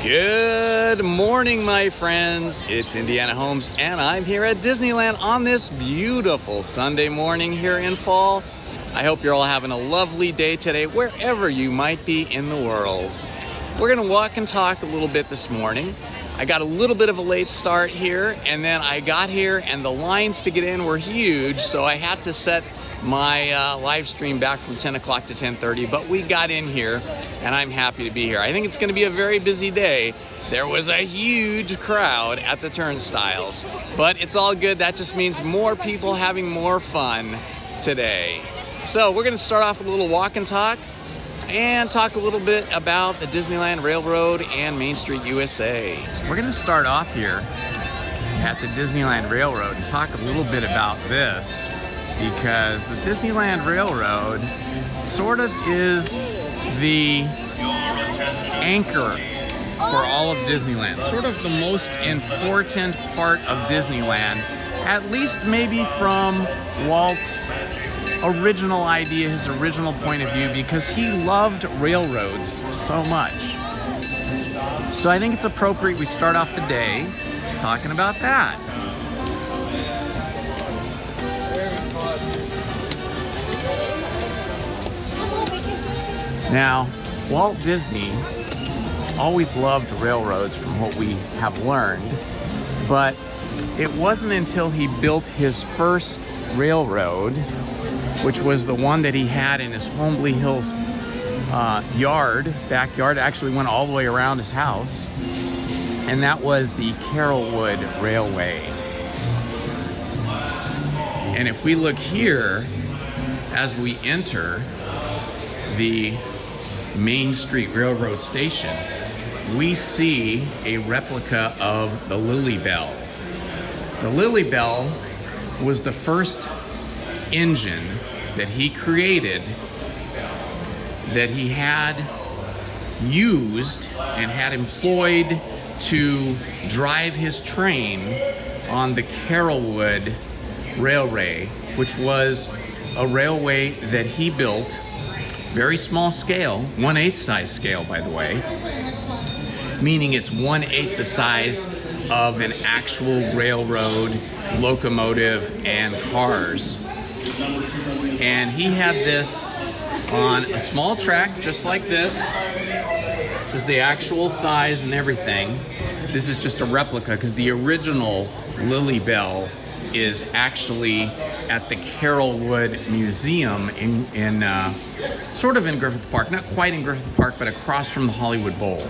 Good morning, my friends. It's Indiana Holmes, and I'm here at Disneyland on this beautiful Sunday morning here in fall. I hope you're all having a lovely day today, wherever you might be in the world. We're gonna walk and talk a little bit this morning. I got a little bit of a late start here, and then I got here and the lines to get in were huge, so I had to set my live stream back from 10 o'clock to 10:30, but we got in here and I'm happy to be here. I think it's gonna be a very busy day. There was a huge crowd at the turnstiles, but it's all good. That just means more people having more fun today. So we're gonna start off with a little walk and talk a little bit about the Disneyland Railroad and Main Street USA. We're gonna start off here at the Disneyland Railroad and talk a little bit about this, because the Disneyland Railroad sort of is the anchor for all of Disneyland, sort of the most important part of Disneyland, at least maybe from Walt's original idea, his original point of view, because he loved railroads so much. So I think it's appropriate we start off the day talking about that. Now, Walt Disney always loved railroads from what we have learned, but it wasn't until he built his first railroad, which was the one that he had in his Hombley Hills backyard, actually went all the way around his house, and that was the Carrollwood Railway. And if we look here, as we enter the Main Street Railroad Station, we see a replica of the Lily Bell. The Lily Bell was the first engine that he created, that he had used and had employed to drive his train on the Carrollwood Railway, which was a railway that he built, very small scale, 1/8 size scale, by the way, meaning it's 1/8 the size of an actual railroad locomotive and cars. And he had this on a small track just like this. This is the actual size and everything. This is just a replica, because the original Lily Bell is actually at the Carrollwood Museum in sort of in Griffith Park, not quite in Griffith Park, but across from the Hollywood Bowl.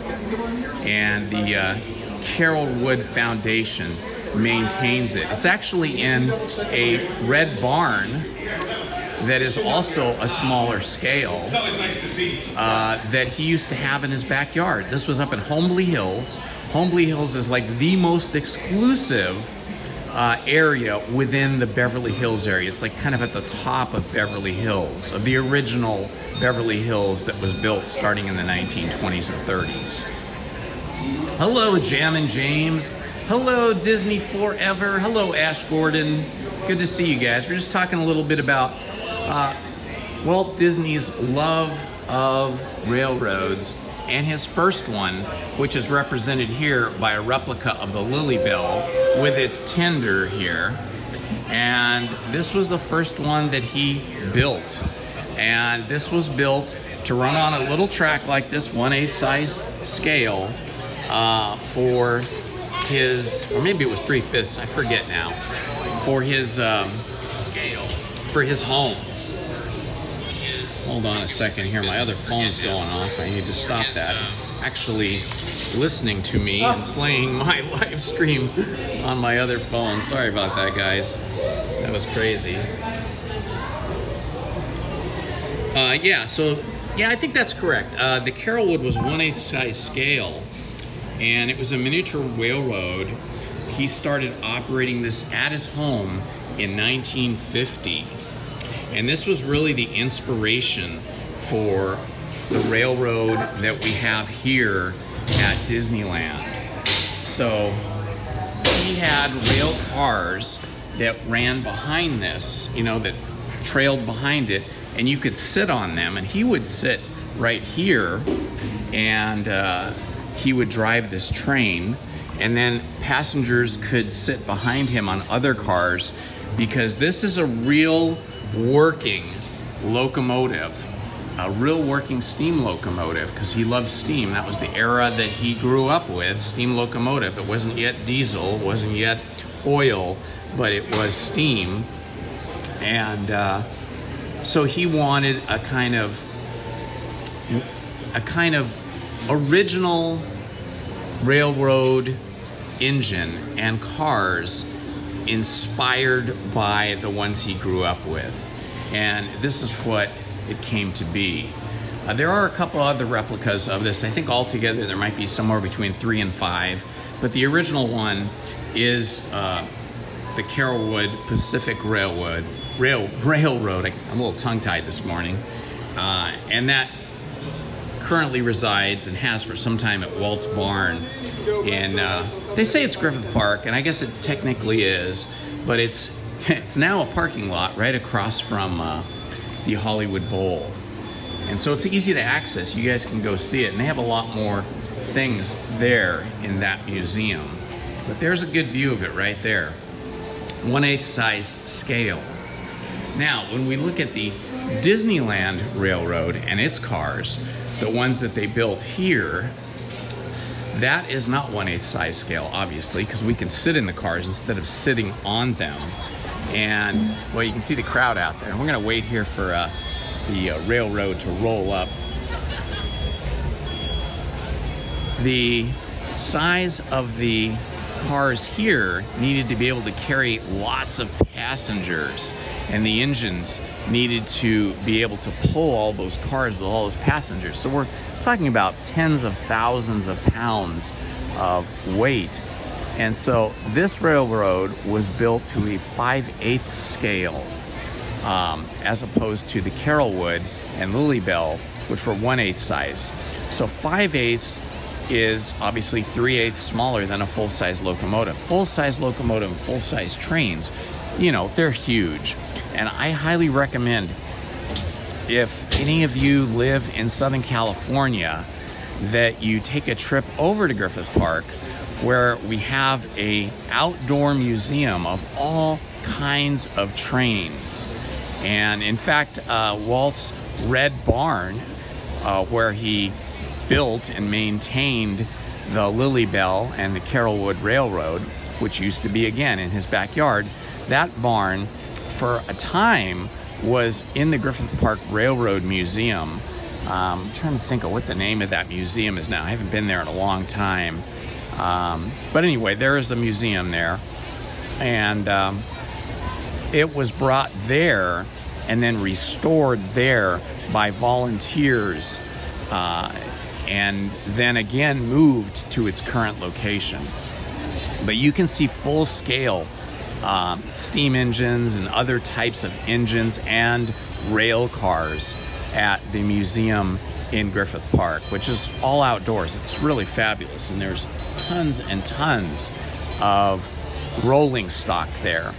And the Carrollwood Foundation maintains it. It's actually in a red barn that is also a smaller scale. It's always nice to see. That he used to have in his backyard. This was up in Hombley Hills. Hombley Hills is like the most exclusive area within the Beverly Hills area. It's like kind of at the top of Beverly Hills, of the original Beverly Hills that was built starting in the 1920s and 30s. Hello, Jam and James. Hello, Disney Forever. Hello, Ash Gordon. Good to see you guys. We're just talking a little bit about Walt Disney's love of railroads, and his first one, which is represented here by a replica of the Lily Bell with its tender here. And this was the first one that he built. And this was built to run on a little track like this, 1/8 size scale, for his, or maybe it was 3/5, I forget now, for his scale, for his home. Hold on a second here, my other phone's going off. I need to stop that. It's actually listening to me and playing my live stream on my other phone. Sorry about that, guys. That was crazy. Yeah, I think that's correct. The Carrollwood was 1/8 size scale, and it was a miniature railroad. He started operating this at his home in 1950. And this was really the inspiration for the railroad that we have here at Disneyland. So he had rail cars that ran behind this, you know, that trailed behind it, and you could sit on them, and he would sit right here, and he would drive this train, and then passengers could sit behind him on other cars, because this is a real working locomotive, a real working steam locomotive, because he loved steam. That was the era that he grew up with, steam locomotive. It wasn't yet diesel, it wasn't yet oil, but it was steam. And so he wanted a kind of original railroad engine and cars inspired by the ones he grew up with. And this is what it came to be. There are a couple other replicas of this. I think altogether there might be somewhere between 3 and 5, but the original one is the Carrollwood Pacific Railroad. I'm a little tongue-tied this morning. And that currently resides and has for some time at Walt's Barn in, they say it's Griffith Park, and I guess it technically is, but it's now a parking lot right across from the Hollywood Bowl. And so it's easy to access. You guys can go see it, and they have a lot more things there in that museum. But there's a good view of it right there. 1/8 size scale. Now, when we look at the Disneyland Railroad and its cars, the ones that they built here, that is not 1/8 size scale, obviously, because we can sit in the cars instead of sitting on them. And, well, you can see the crowd out there. We're gonna wait here for the railroad to roll up. The size of the cars here needed to be able to carry lots of passengers, and the engines needed to be able to pull all those cars with all those passengers. So we're talking about tens of thousands of pounds of weight. And so this railroad was built to a 5/8 scale, as opposed to the Carrollwood and Lilybell, which were 1/8 size. So 5/8 is obviously 3/8 smaller than a full-size locomotive. Full-size locomotive and full-size trains, you know, they're huge. And I highly recommend, if any of you live in Southern California, that you take a trip over to Griffith Park, where we have a outdoor museum of all kinds of trains. And in fact, Walt's Red Barn, where he built and maintained the Lilybell and the Carrollwood Railroad, which used to be, again, in his backyard, that barn for a time was in the Griffith Park Railroad Museum. I'm trying to think of what the name of that museum is now. I haven't been there in a long time. But anyway, there is a museum there. And it was brought there and then restored there by volunteers, and then again moved to its current location. But you can see full-scale steam engines and other types of engines and rail cars at the museum in Griffith Park, which is all outdoors. It's really fabulous, and there's tons and tons of rolling stock there.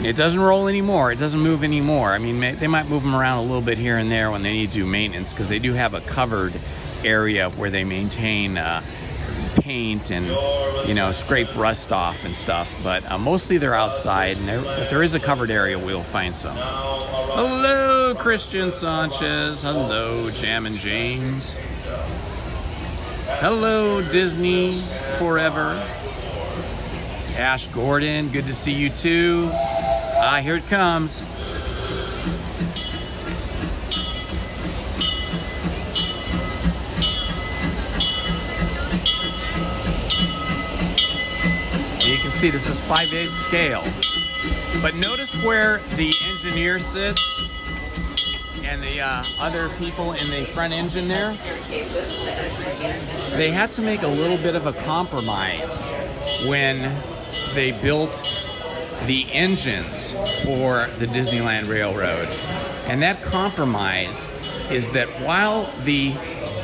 It doesn't roll anymore, it doesn't move anymore. I mean, they might move them around a little bit here and there when they need to do maintenance, because they do have a covered area where they maintain paint and, you know, scrape rust off and stuff, but mostly they're outside, and there is a covered area where you'll find some. Hello, Christian Sanchez. Hello, Jam and James. Hello, Disney Forever. Ash Gordon, good to see you too. Ah, here it comes. You can see this is 5/8 scale. But notice where the engineer sits and the other people in the front engine there. They had to make a little bit of a compromise when they built the engines for the Disneyland Railroad. And that compromise is that while the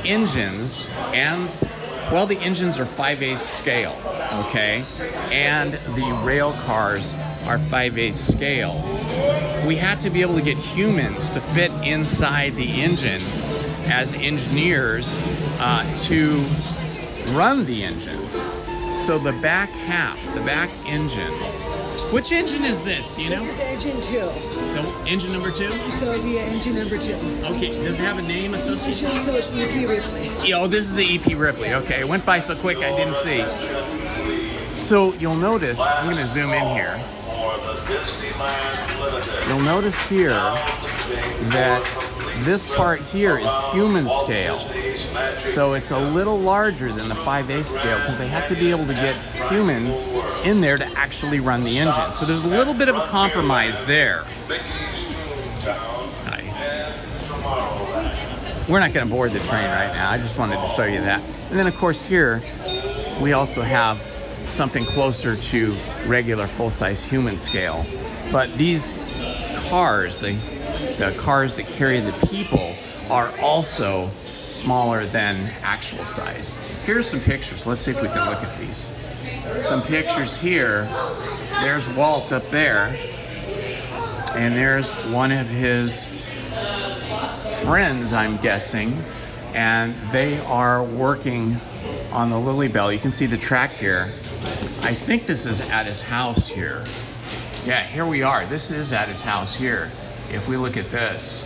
engines are 5/8 scale, okay, and the rail cars are 5/8 scale, we had to be able to get humans to fit inside the engine as engineers to run the engines. So the back half, the back engine. Which engine is this? Do you know? This is engine 2. The engine number 2? So it'll be engine number 2. Okay, does it have a name associated? So it's EP Ripley. Oh, this is the EP Ripley. Okay, it went by so quick I didn't see. So you'll notice, I'm going to zoom in here. You'll notice here that this part here is human scale. So it's a little larger than the 5/8 scale because they had to be able to get humans in there to actually run the engine. So there's a little bit of a compromise there. Hi. We're not going to board the train right now. I just wanted to show you that. And then of course here we also have something closer to regular full-size human scale. But these cars, the cars that carry the people, are also smaller than actual size. Here's some pictures. Let's see if we can look at these. Some pictures here. There's Walt up there, and there's one of his friends, I'm guessing, and they are working on the Lily Bell. You can see the track here. I think this is at his house here. Yeah, here we are. This is at his house here. If we look at this,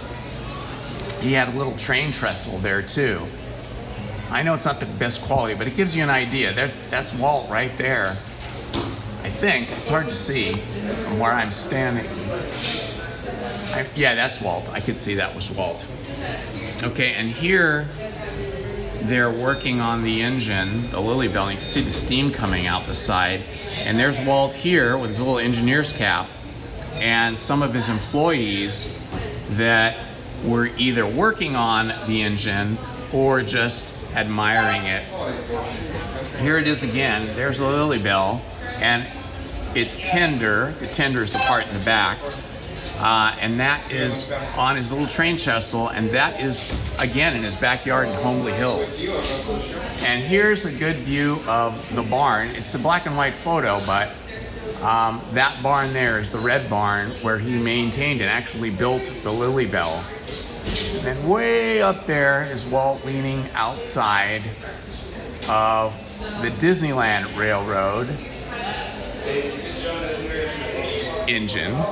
he had a little train trestle there too. I know it's not the best quality, but it gives you an idea. That's Walt right there. I think. It's hard to see from where I'm standing. Yeah, that's Walt. I could see that was Walt. Okay, and here they're working on the engine, the Lily Bell. You can see the steam coming out the side. And there's Walt here with his little engineer's cap and some of his employees that were either working on the engine or just admiring it. Here it is again. There's the Lily Bell, and it's tender. The tender is the part in the back. And that is on his little train trestle, and that is again in his backyard in Homely Hills. And here's a good view of the barn. It's a black and white photo, but that barn there is the red barn where he maintained and actually built the Lily Bell. And way up there is Walt leaning outside of the Disneyland Railroad engine.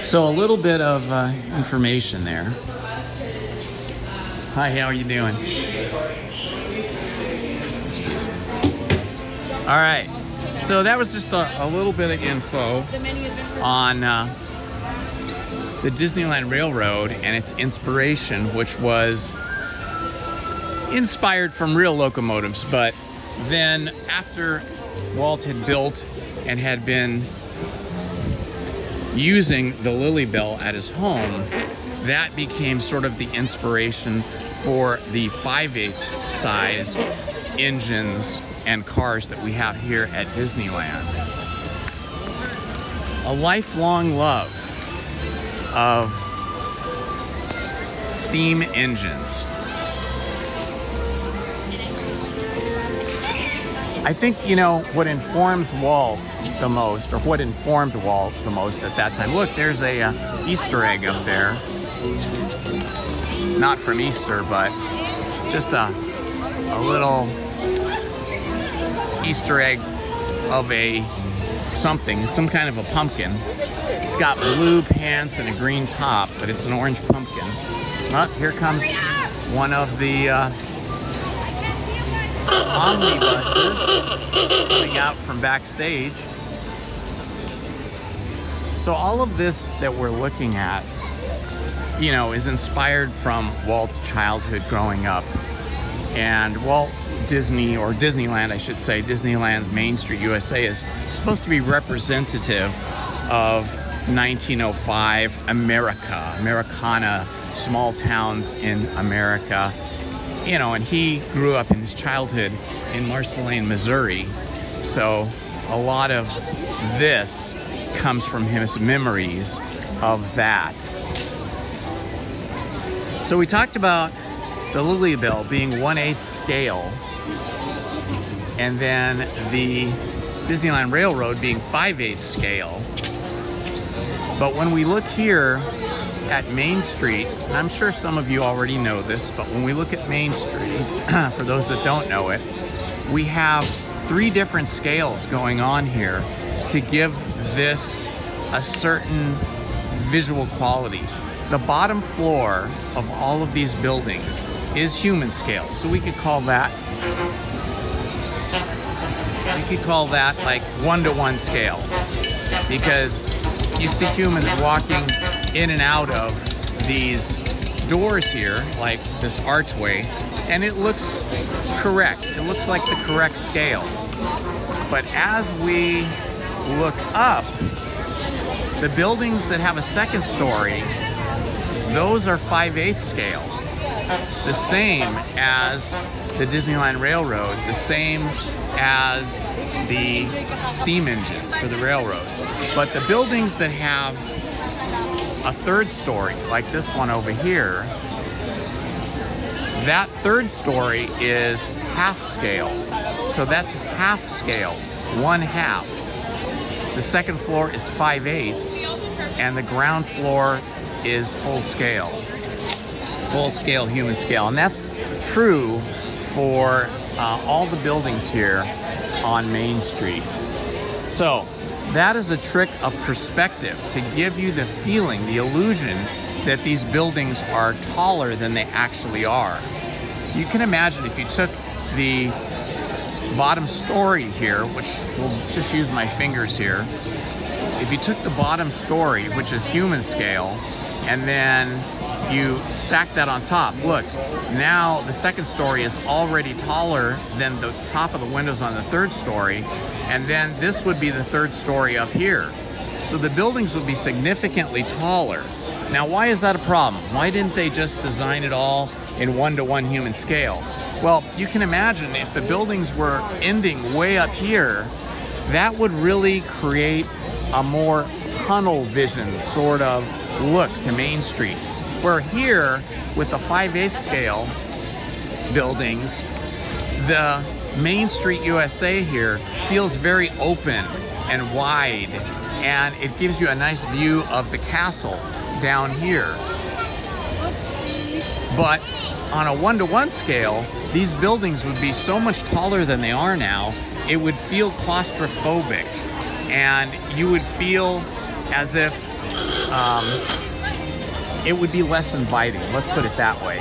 So a little bit of information there. Hi, how are you doing? Excuse me. All right, so that was just a little bit of info on the Disneyland Railroad and its inspiration, which was inspired from real locomotives. But then after Walt had built and had been using the Lily Bell at his home, that became sort of the inspiration for the 5/8 size engines and cars that we have here at Disneyland. A lifelong love of steam engines. I think, you know, what informs Walt the most, or what informed Walt the most at that time. Look, there's a Easter egg up there. Not from Easter, but just a little Easter egg of a something, some kind of a pumpkin. It's got blue pants and a green top, but it's an orange pumpkin. Oh, here comes one of the omnibuses coming out from backstage. So all of this that we're looking at, you know, is inspired from Walt's childhood growing up. And Walt Disney, or Disneyland I should say, Disneyland's Main Street USA is supposed to be representative of 1905 America, Americana, small towns in America. You know, and he grew up in his childhood in Marceline, Missouri. So a lot of this comes from his memories of that. So we talked about the Lily Bell being 1/8 scale, and then the Disneyland Railroad being 5/8 scale. But when we look here at Main Street, and I'm sure some of you already know this, but when we look at Main Street, for those that don't know it, we have 3 different scales going on here to give this a certain visual quality. The bottom floor of all of these buildings is human scale, so we could call that like 1-to-1 scale, because you see humans walking in and out of these doors here, like this archway, and it looks correct. It looks like the correct scale. But as we look up, the buildings that have a second story, those are 5/8 scale. The same as the Disneyland Railroad, the same as the steam engines for the railroad. But the buildings that have a 3rd story, like this one over here, that 3rd story is half scale. So that's half scale, 1/2. The second floor is 5/8, and the ground floor is full scale human scale. And that's true for all the buildings here on Main Street. So that is a trick of perspective to give you the feeling, the illusion that these buildings are taller than they actually are. You can imagine if you took the bottom story here, which we'll just use my fingers here, if you took the bottom story, which is human scale, and then you stack that on top, look, now the second story is already taller than the top of the windows on the 3rd story, and then this would be the 3rd story up here. So the buildings would be significantly taller. Now, why is that a problem? Why didn't they just design it all in 1-to-1 human scale? Well, you can imagine if the buildings were ending way up here, that would really create a more tunnel vision sort of look to Main Street. Where here, with the 5/8 scale buildings, the Main Street USA here feels very open and wide, and it gives you a nice view of the castle down here. But on a 1-to-1 scale, these buildings would be so much taller than they are now, it would feel claustrophobic, and you would feel as if it would be less inviting, let's put it that way.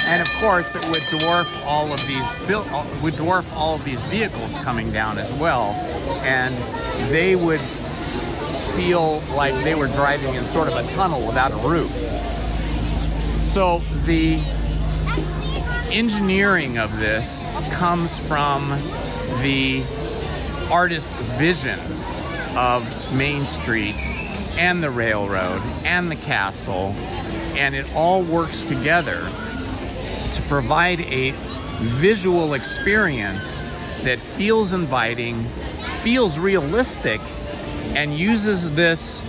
And of course, it would dwarf all of these vehicles coming down as well, and they would feel like they were driving in sort of a tunnel without a roof. So the engineering of this comes from the artist's vision of Main Street and the railroad and the castle, and it all works together to provide a visual experience that feels inviting, feels realistic, and uses this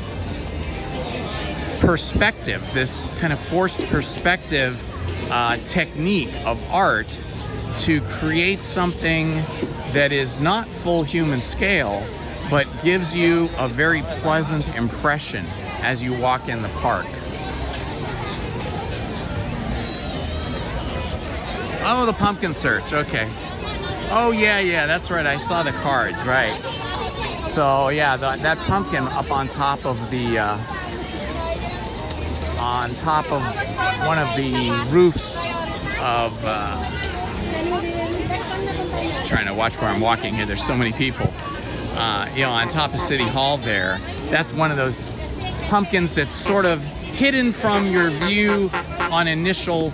perspective, this kind of forced perspective technique of art to create something that is not full human scale, but gives you a very pleasant impression as you walk in the park. Oh, the pumpkin search, okay. Oh yeah, that's right, I saw the cards, right. So yeah, that pumpkin up on top of the, one of the roofs of, trying to watch where I'm walking here, there's so many people. You know, on top of City Hall there, that's one of those pumpkins that's sort of hidden from your view on initial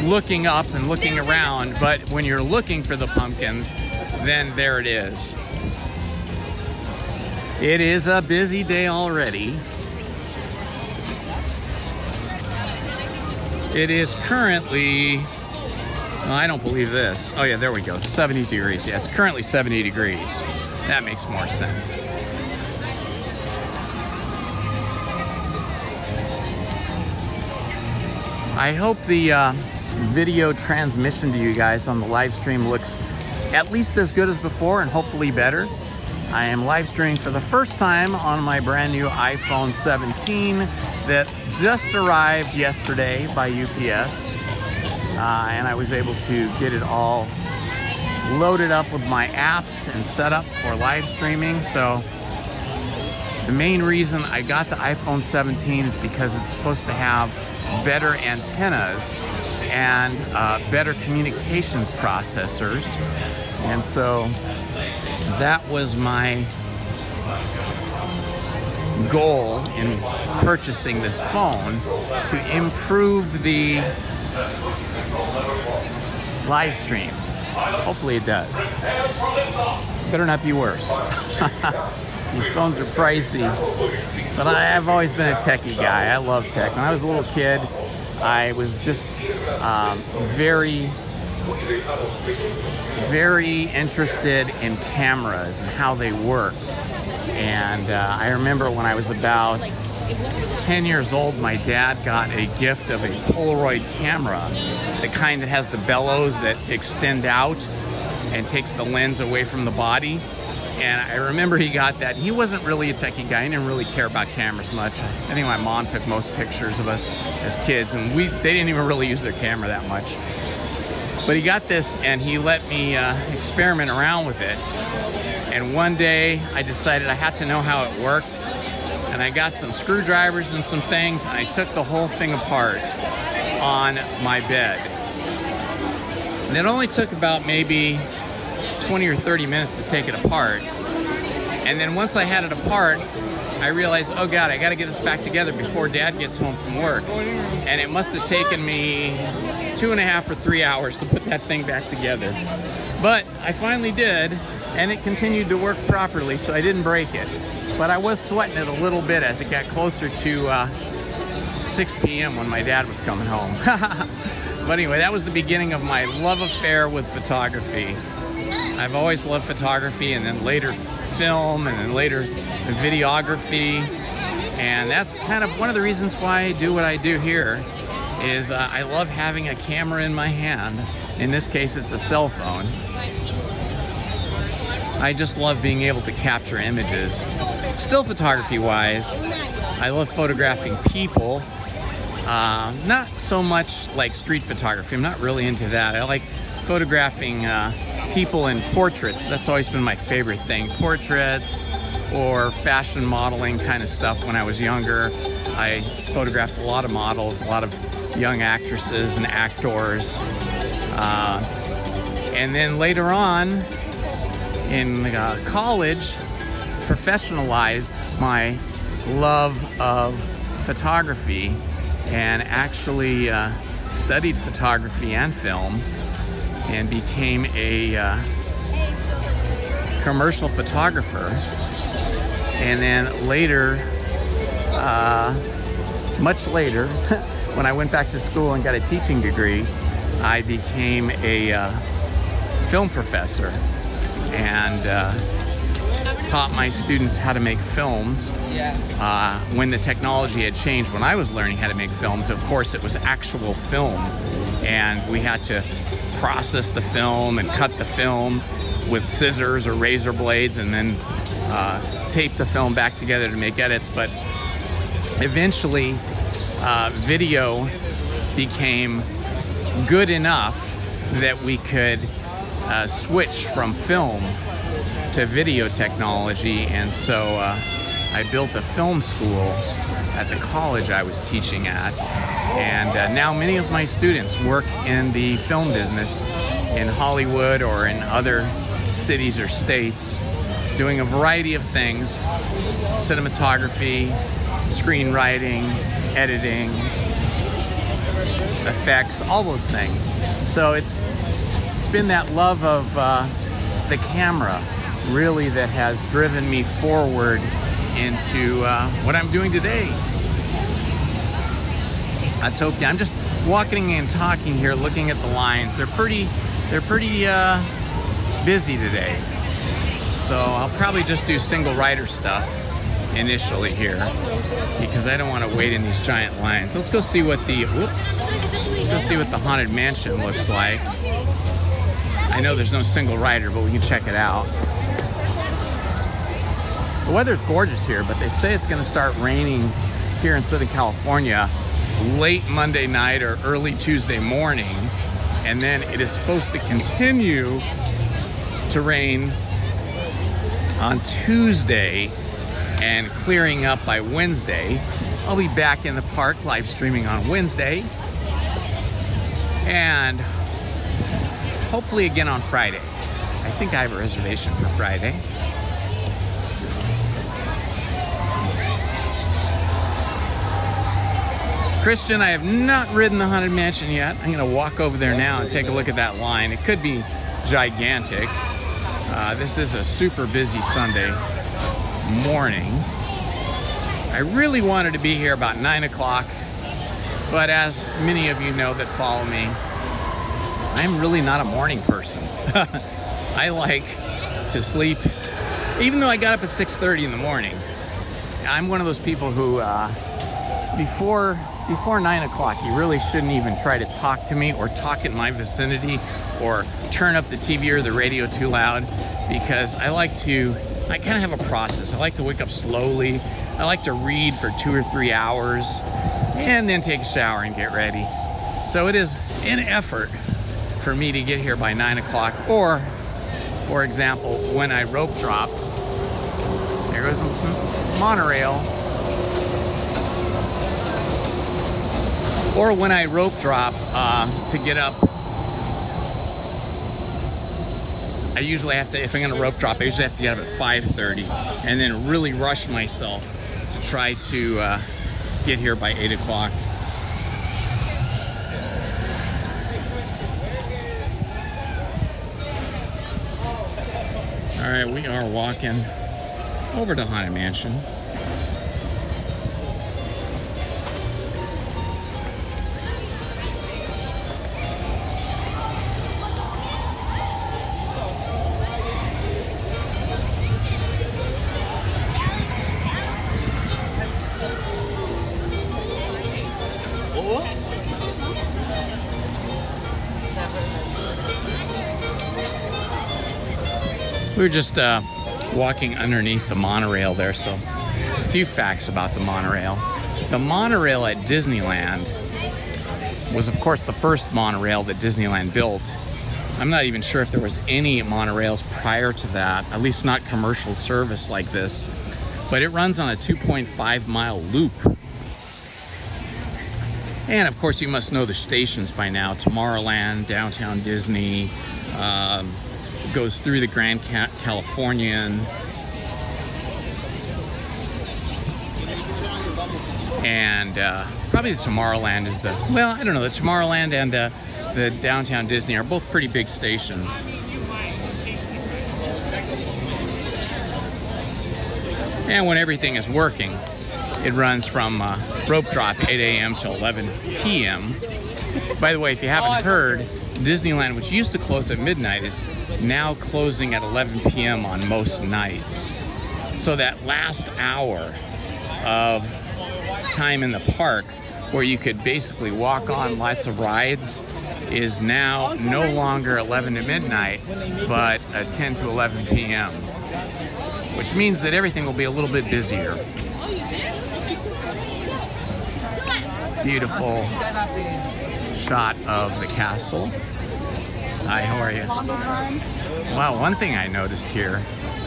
looking up and looking around, but when you're looking for the pumpkins, then there it is. It is a busy day already. It is currently, well, I don't believe this. Oh yeah, there we go, 70 degrees. Yeah, it's currently 70 degrees. That makes more sense. I hope the video transmission to you guys on the live stream looks at least as good as before and hopefully better. I am live streaming for the first time on my brand new iPhone 17 that just arrived yesterday by UPS. And I was able to get it all loaded up with my apps and set up for live streaming. So the main reason I got the iPhone 17 is because it's supposed to have better antennas and better communications processors. And so that was my goal in purchasing this phone, to improve the live streams. Hopefully it does. Better not be worse. These phones are pricey, but I've always been a techie guy. I love tech. When I was a little kid, I was just very interested in cameras and how they worked. And I remember when I was about 10 years old, my dad got a gift of a Polaroid camera, the kind that has the bellows that extend out and takes the lens away from the body. And I remember he got that. He wasn't really a techie guy. He didn't really care about cameras much. I think my mom took most pictures of us as kids, and they didn't even really use their camera that much. But he got this, and he let me experiment around with it. And one day, I decided I had to know how it worked. And I got some screwdrivers and some things, and I took the whole thing apart on my bed. And it only took about maybe 20 or 30 minutes to take it apart. And then once I had it apart, I realized, oh God, I gotta get this back together before Dad gets home from work. And it must have taken me 2.5 or 3 hours to put that thing back together. But I finally did, and it continued to work properly, so I didn't break it. But I was sweating it a little bit as it got closer to 6 p.m. when my dad was coming home. But anyway, that was the beginning of my love affair with photography. I've always loved photography, and then later film, and then later videography. And that's kind of one of the reasons why I do what I do here, is I love having a camera in my hand. In this case, it's a cell phone. I just love being able to capture images. Still photography wise, I love photographing people. Not so much like street photography. I'm not really into that. I like photographing people in portraits. That's always been my favorite thing. Portraits or fashion modeling kind of stuff. When I was younger, I photographed a lot of models, a lot of young actresses and actors. And then later on in college, professionalized my love of photography and actually studied photography and film, and became a commercial photographer. And then later, much later, when I went back to school and got a teaching degree, I became a film professor and taught my students how to make films. When the technology had changed, when I was learning how to make films, of course it was actual film, and we had to process the film and cut the film with scissors or razor blades, and then tape the film back together to make edits. But eventually video became good enough that we could switch from film to video technology, and so I built a film school at the college I was teaching at, and now many of my students work in the film business in Hollywood or in other cities or states, doing a variety of things: cinematography, screenwriting, editing, effects, all those things. So it's been that love of the camera really that has driven me forward into what I'm doing today. I'm just walking and talking here, looking at the lines. They're pretty busy today. So I'll probably just do single rider stuff initially here, because I don't want to wait in these giant lines. Let's go see what the Haunted Mansion looks like. I know there's no single rider, but we can check it out. The weather's gorgeous here, but they say it's going to start raining here in Southern California late Monday night or early Tuesday morning, and then it is supposed to continue to rain on Tuesday and clearing up by Wednesday. I'll be back in the park live streaming on Wednesday, and hopefully again on Friday. I think I have a reservation for Friday. Christian, I have not ridden the Haunted Mansion yet. I'm gonna walk over there now and take a look at that line. It could be gigantic. This is a super busy Sunday morning. I really wanted to be here about 9 o'clock, but as many of you know that follow me, I'm really not a morning person. I like to sleep, even though I got up at 6:30 in the morning. I'm one of those people who, before 9 o'clock, you really shouldn't even try to talk to me or talk in my vicinity or turn up the TV or the radio too loud, because I kind of have a process. I like to wake up slowly. I like to read for 2 or 3 hours and then take a shower and get ready. So it is an effort for me to get here by 9 o'clock, or for example, when I rope drop, there goes the monorail, or when I rope drop to get up, I usually have to, if I'm gonna rope drop, I usually have to get up at 5:30 and then really rush myself to try to get here by 8 o'clock. All right, we are walking over to Haunted Mansion. We were just walking underneath the monorail there, so a few facts about the monorail. The monorail at Disneyland was, of course, the first monorail that Disneyland built. I'm not even sure if there was any monorails prior to that, at least not commercial service like this, but it runs on a 2.5-mile loop. And of course, you must know the stations by now: Tomorrowland, Downtown Disney, goes through the Grand Californian, and probably the Tomorrowland is the, well, I don't know, the Tomorrowland and the Downtown Disney are both pretty big stations. And when everything is working, it runs from rope drop 8 a.m. to 11 p.m. By the way, if you haven't heard, Disneyland, which used to close at midnight, is now closing at 11 p.m. on most nights. So that last hour of time in the park where you could basically walk on lots of rides is now no longer 11 to midnight, but 10 to 11 p.m. which means that everything will be a little bit busier. Beautiful shot of the castle. Hi, how are you? Wow, one thing I noticed here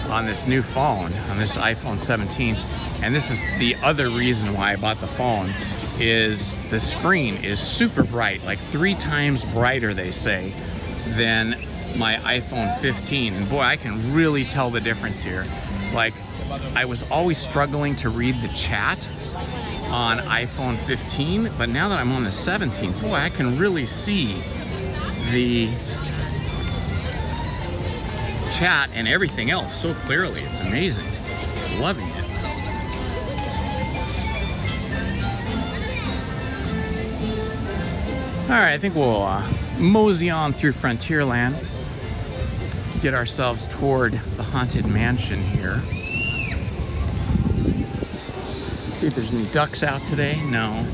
on this new phone, on this iPhone 17, and this is the other reason why I bought the phone, is the screen is super bright, like 3 times brighter, they say, than my iPhone 15. And boy, I can really tell the difference here. Like, I was always struggling to read the chat on iPhone 15, but now that I'm on the 17, boy, I can really see the chat and everything else so clearly. It's amazing. Loving it. All right, I think we'll mosey on through Frontierland, get ourselves toward the Haunted Mansion here. See if there's any ducks out today. No.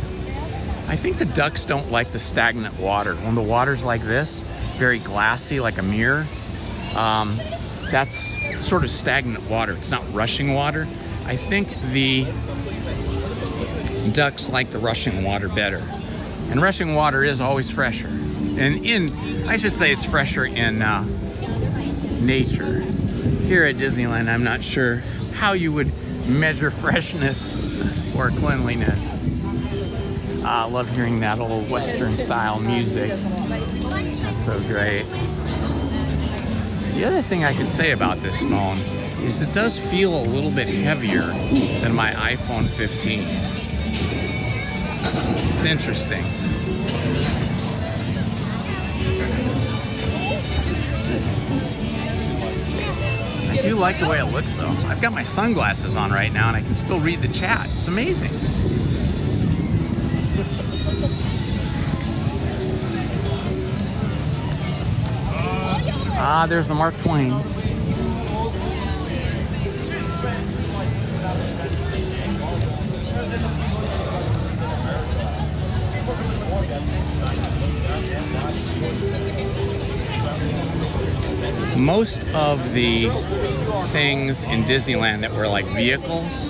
I think the ducks don't like the stagnant water. When the water's like this, very glassy, like a mirror, that's sort of stagnant water. It's not rushing water. I think the ducks like the rushing water better. And rushing water is always fresher. And I should say it's fresher in nature. Here at Disneyland, I'm not sure how you would measure freshness or cleanliness. I love hearing that old Western style music. That's so great. The other thing I could say about this phone is it does feel a little bit heavier than my iPhone 15. It's interesting. I do like the way it looks though. I've got my sunglasses on right now and I can still read the chat. It's amazing. Ah, there's the Mark Twain. Most of the things in Disneyland that were like vehicles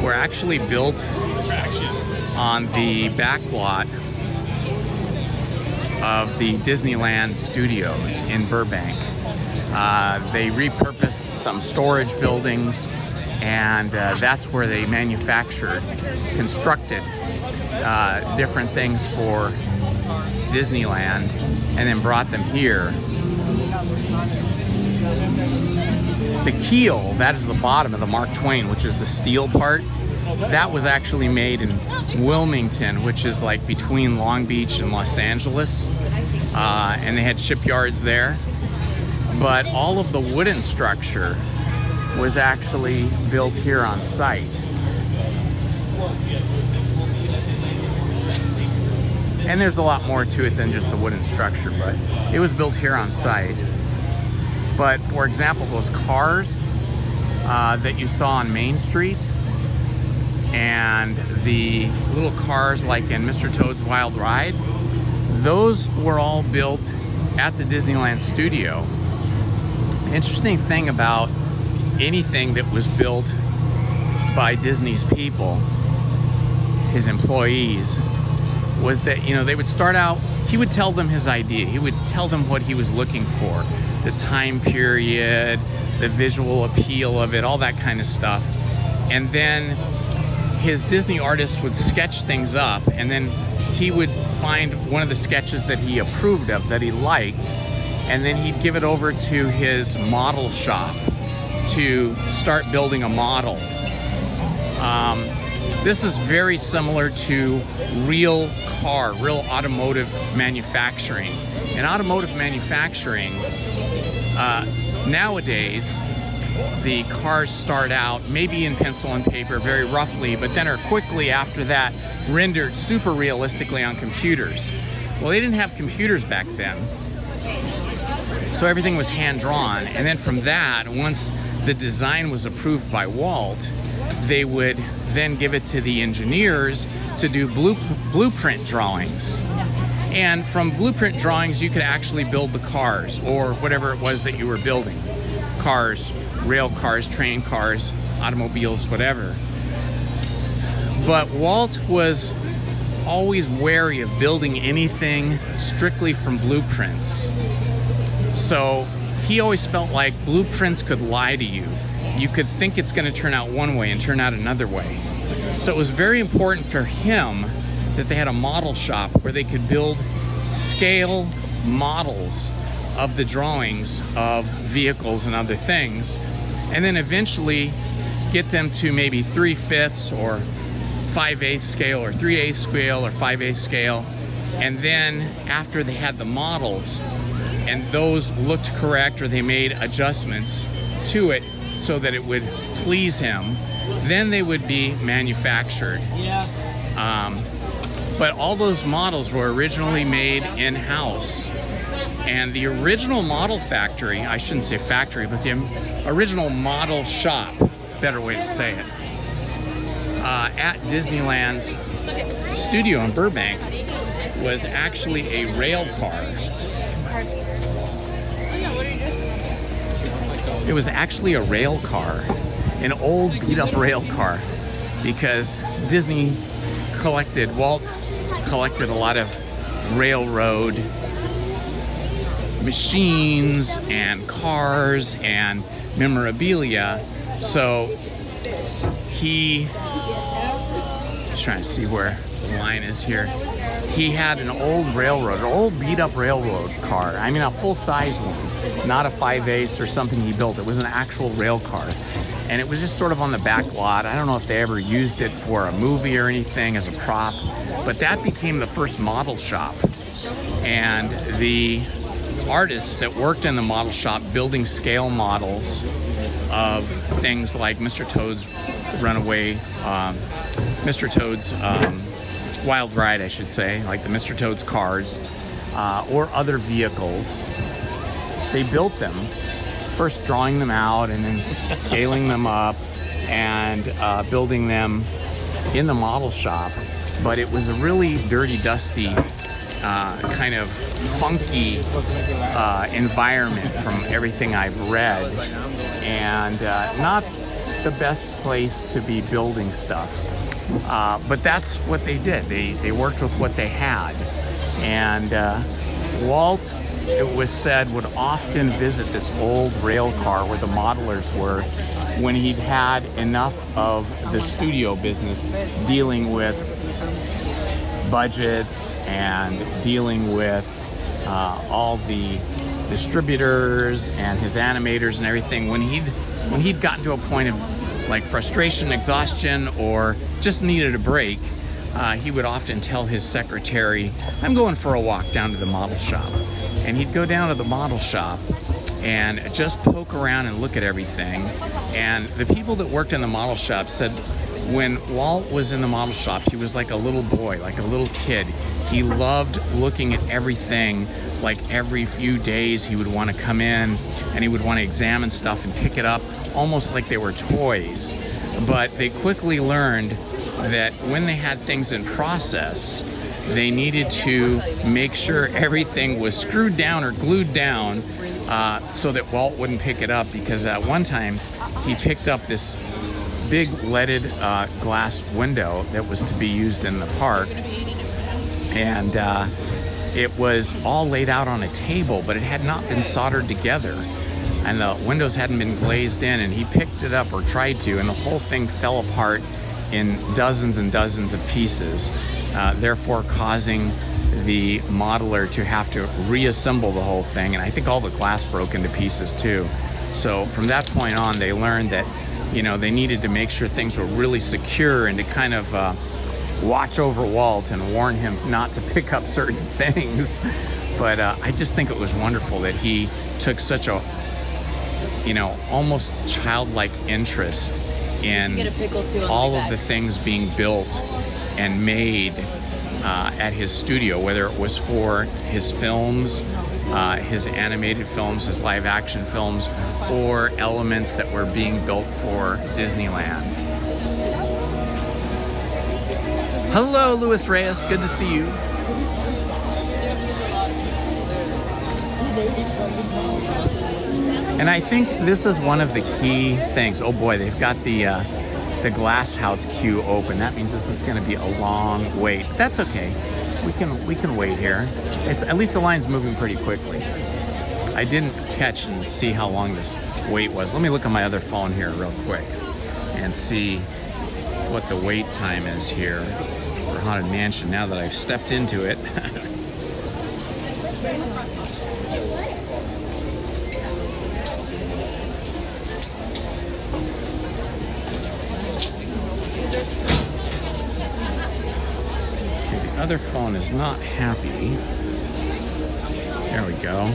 were actually built on the back lot of the Disneyland studios in Burbank. They repurposed some storage buildings, and that's where they constructed different things for Disneyland and then brought them here. The keel, that is the bottom of the Mark Twain, which is the steel part. That was actually made in Wilmington, which is like between Long Beach and Los Angeles. And they had shipyards there. But all of the wooden structure was actually built here on site. And there's a lot more to it than just the wooden structure, but it was built here on site. But for example, those cars that you saw on Main Street, and the little cars like in Mr. Toad's Wild Ride, those were all built at the Disneyland studio. Interesting thing about anything that was built by Disney's people, his employees, was that, you know, they would start out, he would tell them his idea, he would tell them what he was looking for, the time period, the visual appeal of it, all that kind of stuff. And then his Disney artists would sketch things up, and then he would find one of the sketches that he approved of, that he liked, and then he'd give it over to his model shop to start building a model. This is very similar to real automotive manufacturing. In automotive manufacturing, nowadays, the cars start out maybe in pencil and paper very roughly, but then are quickly after that rendered super realistically on computers. Well, they didn't have computers back then, so everything was hand-drawn. And then from that, once the design was approved by Walt, they would then give it to the engineers to do blueprint drawings. And from blueprint drawings, you could actually build the cars, or whatever it was that you were building. Cars, rail cars, train cars, automobiles, whatever. But Walt was always wary of building anything strictly from blueprints. So he always felt like blueprints could lie to you. You could think it's going to turn out one way and turn out another way. So it was very important for him that they had a model shop where they could build scale models of the drawings of vehicles and other things, and then eventually get them to maybe 3/5 or 5/8 scale, or 3/8 scale, or 5/8 scale. And then after they had the models and those looked correct, or they made adjustments to it so that it would please him, then they would be manufactured. But all those models were originally made in-house. And the original model factory, I shouldn't say factory, but the original model shop, better way to say it, at Disneyland's studio in Burbank was actually a rail car. It was actually a rail car, an old beat-up rail car, because Walt collected a lot of railroad machines and cars and memorabilia. So just trying to see where the line is here. He had an old beat-up railroad car. I mean, a full-size one, not a 5/8 or something he built. It was an actual rail car, and it was just sort of on the back lot. I don't know if they ever used it for a movie or anything as a prop, but that became the first model shop. And the artists that worked in the model shop building scale models of things like Mr. Toad's Wild Ride, I should say, like the Mr. Toad's cars, or other vehicles. They built them, first drawing them out and then scaling them up and building them in the model shop. But it was a really dirty, dusty, kind of funky environment from everything I've read, and not the best place to be building stuff. But that's what they did. They worked with what they had. And Walt, it was said, would often visit this old rail car where the modelers were when he'd had enough of the studio business, dealing with budgets and dealing with all the distributors and his animators and everything. When he'd gotten to a point of like frustration, exhaustion, or just needed a break, he would often tell his secretary, "I'm going for a walk down to the model shop." And he'd go down to the model shop and just poke around and look at everything. And the people that worked in the model shop said when Walt was in the model shop, he was like a little boy, like a little kid. He loved looking at everything. Like every few days he would want to come in and he would want to examine stuff and pick it up almost like they were toys. But they quickly learned that when they had things in process, they needed to make sure everything was screwed down or glued down so that Walt wouldn't pick it up, because at one time he picked up this big leaded glass window that was to be used in the park, and it was all laid out on a table, but it had not been soldered together, and the windows hadn't been glazed in, and he picked it up, or tried to, and the whole thing fell apart in dozens and dozens of pieces, therefore causing the modeler to have to reassemble the whole thing, and I think all the glass broke into pieces too. So from that point on, they learned that, you know, they needed to make sure things were really secure and to kind of watch over Walt and warn him not to pick up certain things. But I just think it was wonderful that he took such a, you know, almost childlike interest in all of the things being built and made at his studio, whether it was for his films, his animated films, his live action films, or elements that were being built for Disneyland. Hello, Luis Reyes, good to see you. And I think this is one of the key things. Oh boy, they've got the glass house queue open. That means this is going to be a long wait. But that's okay. We can wait here. It's at least the line's moving pretty quickly. I didn't catch and see how long this wait was. Let me look at my other phone here real quick and see what the wait time is here for Haunted Mansion now that I've stepped into it. The other phone is not happy. There we go.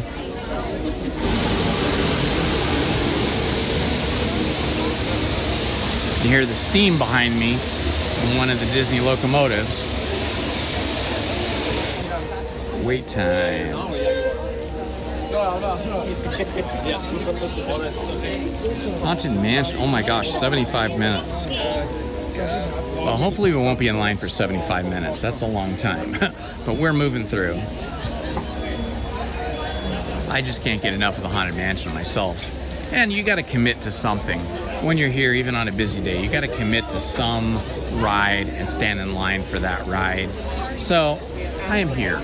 You hear the steam behind me from one of the Disney locomotives. Wait times. Haunted Mansion, oh my gosh, 75 minutes. Well, hopefully we won't be in line for 75 minutes. That's a long time. But we're moving through. I just can't get enough of the Haunted Mansion myself. And you got to commit to something. When you're here, even on a busy day, you got to commit to some ride and stand in line for that ride. So I am here.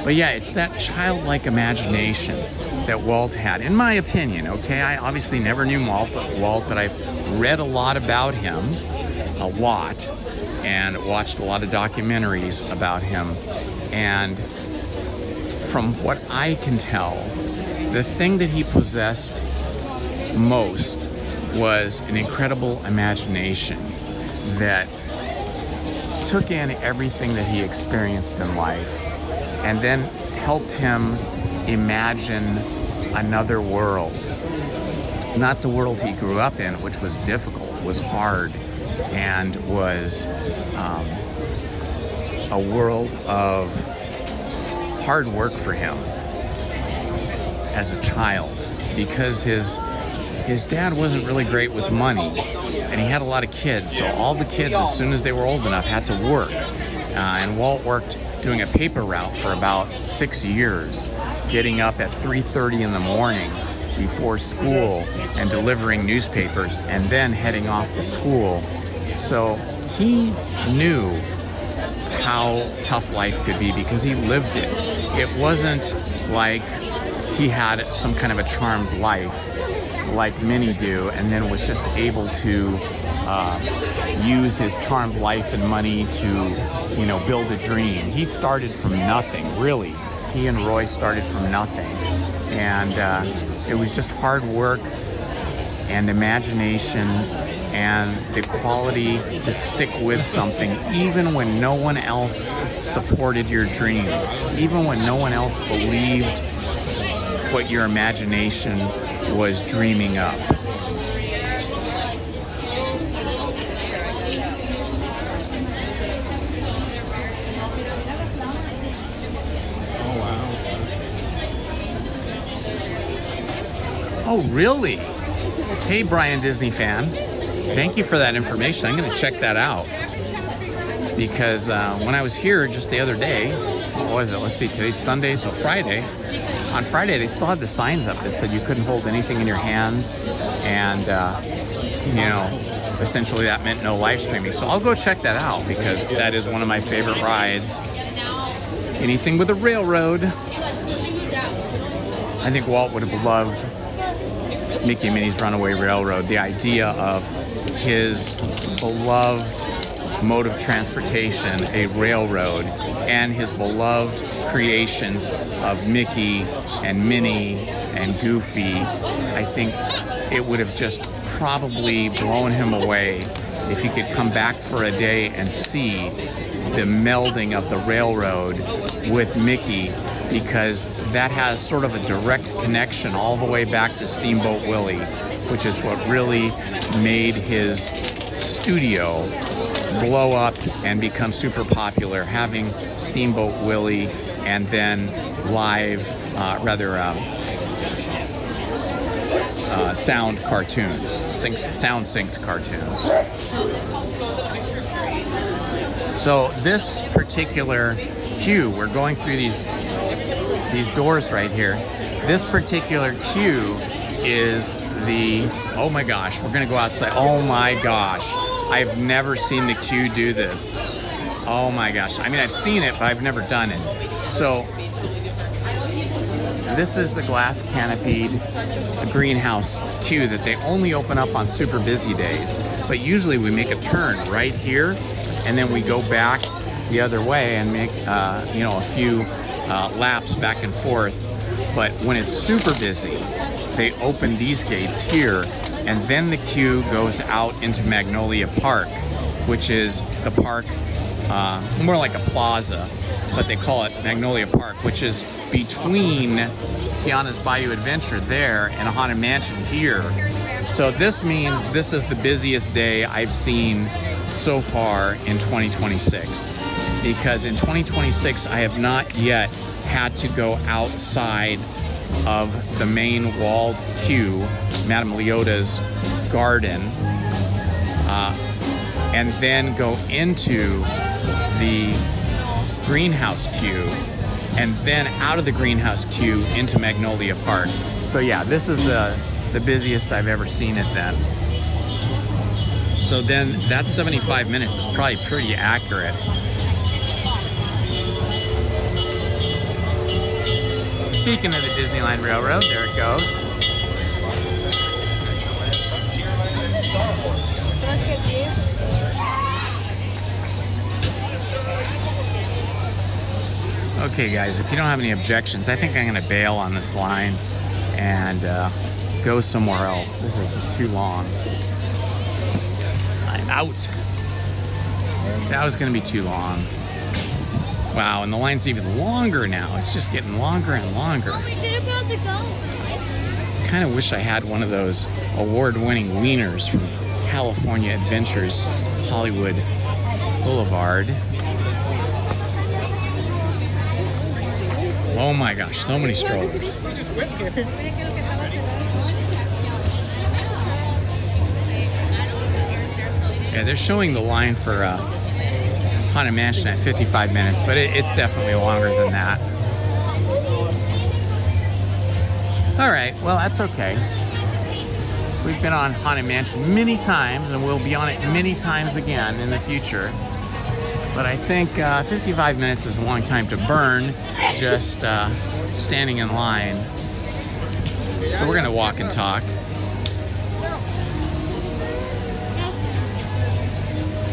But yeah, it's that childlike imagination that Walt had, in my opinion, okay? I obviously never knew Walt, but I've read a lot about him, and watched a lot of documentaries about him. And from what I can tell, the thing that he possessed most was an incredible imagination that took in everything that he experienced in life and then helped him imagine another world. Not the world he grew up in, which was difficult, was hard, and was a world of hard work for him as a child, because his dad wasn't really great with money, and he had a lot of kids, so all the kids, as soon as they were old enough, had to work. And Walt worked doing a paper route for about 6 years, getting up at 3:30 in the morning before school and delivering newspapers and then heading off to school. So he knew how tough life could be because he lived it. It wasn't like he had some kind of a charmed life like many do, and then was just able to use his charmed life and money to, you know, build a dream. He started from nothing, really. He and Roy started from nothing, and it was just hard work and imagination and the quality to stick with something even when no one else supported your dream, even when no one else believed what your imagination was dreaming up. Oh, wow. Oh, really? Hey, Brian Disney fan. Thank you for that information. I'm going to check that out. Because when I was here just the other day, what was it? Let's see, today's Sunday, so Friday. On Friday, they still had the signs up that said you couldn't hold anything in your hands. And, you know, essentially that meant no live streaming. So I'll go check that out because that is one of my favorite rides. Anything with a railroad. I think Walt would have loved Mickey and Minnie's Runaway Railroad. The idea of his beloved mode of transportation, a railroad, and his beloved creations of Mickey and Minnie and Goofy. I think it would have just probably blown him away if he could come back for a day and see the melding of the railroad with Mickey, because that has sort of a direct connection all the way back to Steamboat Willie, which is what really made his studio blow up and become super popular, having Steamboat Willie and then live, sound cartoons, sound synced cartoons. So this particular queue, we're going through these doors right here. This particular queue is the, oh my gosh, we're gonna go outside. Oh my gosh, I've never seen the queue do this. Oh my gosh, I mean, I've seen it, but I've never done it. So this is the glass canopied greenhouse queue that they only open up on super busy days. But usually we make a turn right here, and then we go back the other way and make you know, a few laps back and forth. But when it's super busy, they open these gates here, and then the queue goes out into Magnolia Park, which is the park, more like a plaza, but they call it Magnolia Park, which is between Tiana's Bayou Adventure there and a Haunted Mansion here. So this means this is the busiest day I've seen so far in 2026, because in 2026 I have not yet had to go outside of the main walled queue, Madame Leota's garden, and then go into the greenhouse queue and then out of the greenhouse queue into Magnolia Park. So yeah, this is the busiest I've ever seen it then. So then that 75 minutes is probably pretty accurate. Speaking of the Disneyland Railroad, there it goes. Okay guys, if you don't have any objections, I think I'm gonna bail on this line and go somewhere else. This is just too long. I'm out. That was gonna be too long. Wow, and the line's even longer now. It's just getting longer and longer. Kind of wish I had one of those award-winning wieners from California Adventures Hollywood Boulevard. Oh my gosh, so many strollers. Yeah, they're showing the line for Haunted Mansion at 55 minutes, but it's definitely longer than that. All right, well, that's okay. We've been on Haunted Mansion many times, and we'll be on it many times again in the future. But I think 55 minutes is a long time to burn just standing in line. So we're gonna walk and talk.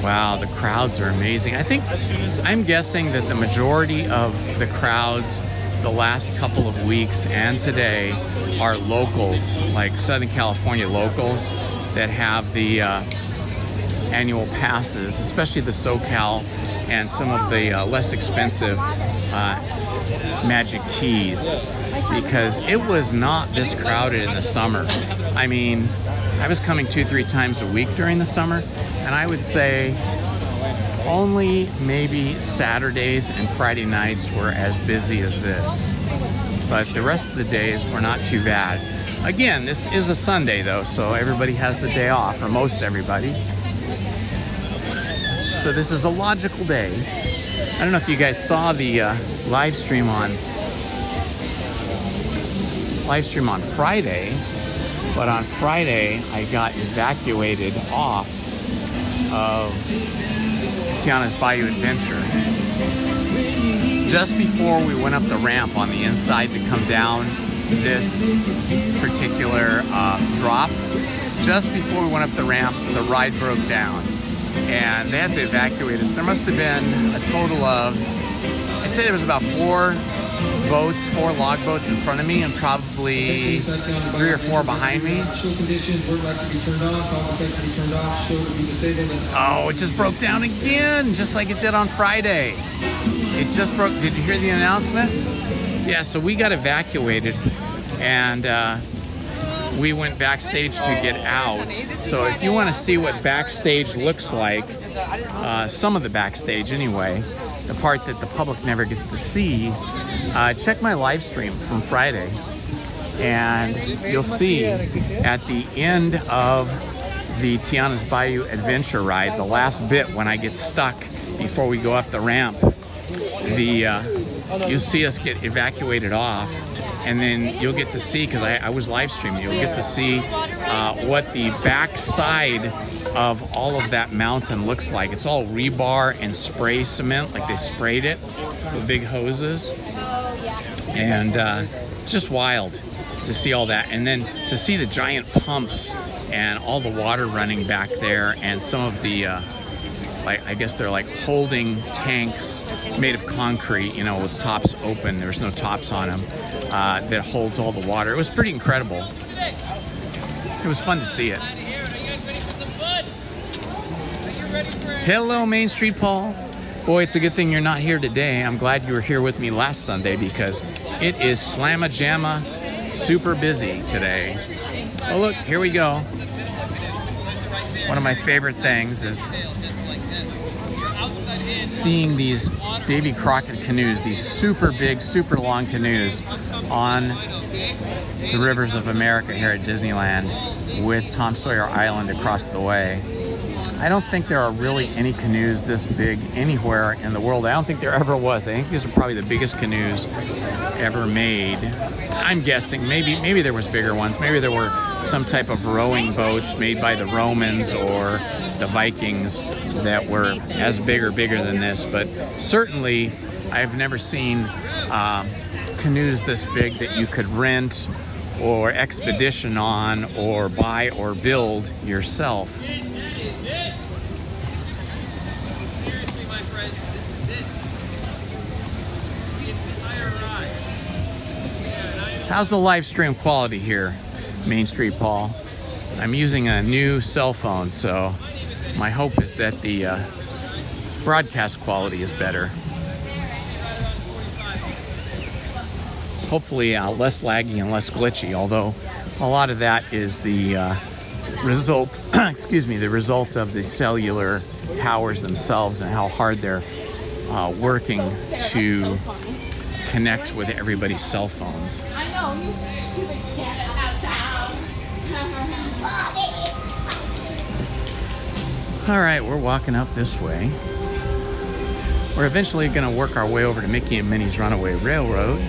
Wow, the crowds are amazing. I'm guessing that the majority of the crowds the last couple of weeks and today are locals, like Southern California locals that have the annual passes, especially the SoCal and some of the less expensive Magic Keys, because it was not this crowded in the summer. I mean, I was coming 2-3 times a week during the summer, and I would say only maybe Saturdays and Friday nights were as busy as this. But the rest of the days were not too bad. Again, this is a Sunday though, so everybody has the day off, or most everybody. So this is a logical day. I don't know if you guys saw the live stream on Friday, but on Friday I got evacuated off of Tiana's Bayou Adventure just before we went up the ramp on the inside to come down this particular drop. Just before we went up the ramp, the ride broke down and they had to evacuate us. There must have been a total of, I'd say there was about 4 log boats in front of me and probably 3 or 4 behind me. Oh, it just broke down again, just like it did on Friday. It just broke. Did you hear the announcement? Yeah, so we got evacuated and we went backstage to get out. So if you want to see what backstage looks like, some of the backstage anyway, the part that the public never gets to see, check my live stream from Friday, and you'll see at the end of the Tiana's Bayou Adventure ride, the last bit when I get stuck before we go up the ramp, you'll see us get evacuated off, and then you'll get to see, because I was live streaming, you'll get to see what the back side of all of that mountain looks like. It's all rebar and spray cement, like they sprayed it with big hoses. And it's just wild to see all that. And then to see the giant pumps and all the water running back there, and some of the, like, I guess they're like holding tanks made of concrete, you know, with tops open. There's no tops on them, that holds all the water. It was pretty incredible. It was fun to see it. Hello, Main Street Paul. Boy, it's a good thing you're not here today. I'm glad you were here with me last Sunday, because it is slamma-jamma super busy today. Oh look, here we go. One of my favorite things is seeing these Davy Crockett canoes, these super big, super long canoes on the rivers of America here at Disneyland with Tom Sawyer Island across the way. I don't think there are really any canoes this big anywhere in the world. I don't think there ever was. I think these are probably the biggest canoes ever made. I'm guessing maybe there was bigger ones. Maybe there were some type of rowing boats made by the Romans or the Vikings that were as big or bigger than this. But certainly I've never seen canoes this big that you could rent or expedition on or buy or build yourself. Seriously, my friends, this is it. The entire ride. How's the live stream quality here, Main Street Paul? I'm using a new cell phone, so my hope is that the broadcast quality is better. Hopefully less laggy and less glitchy, although a lot of that is the result excuse me, the result of the cellular towers themselves and how hard they're working to connect with everybody's cell phones. I know, he's a cat outside. All right, we're walking up this way. We're eventually going to work our way over to Mickey and Minnie's Runaway Railroad.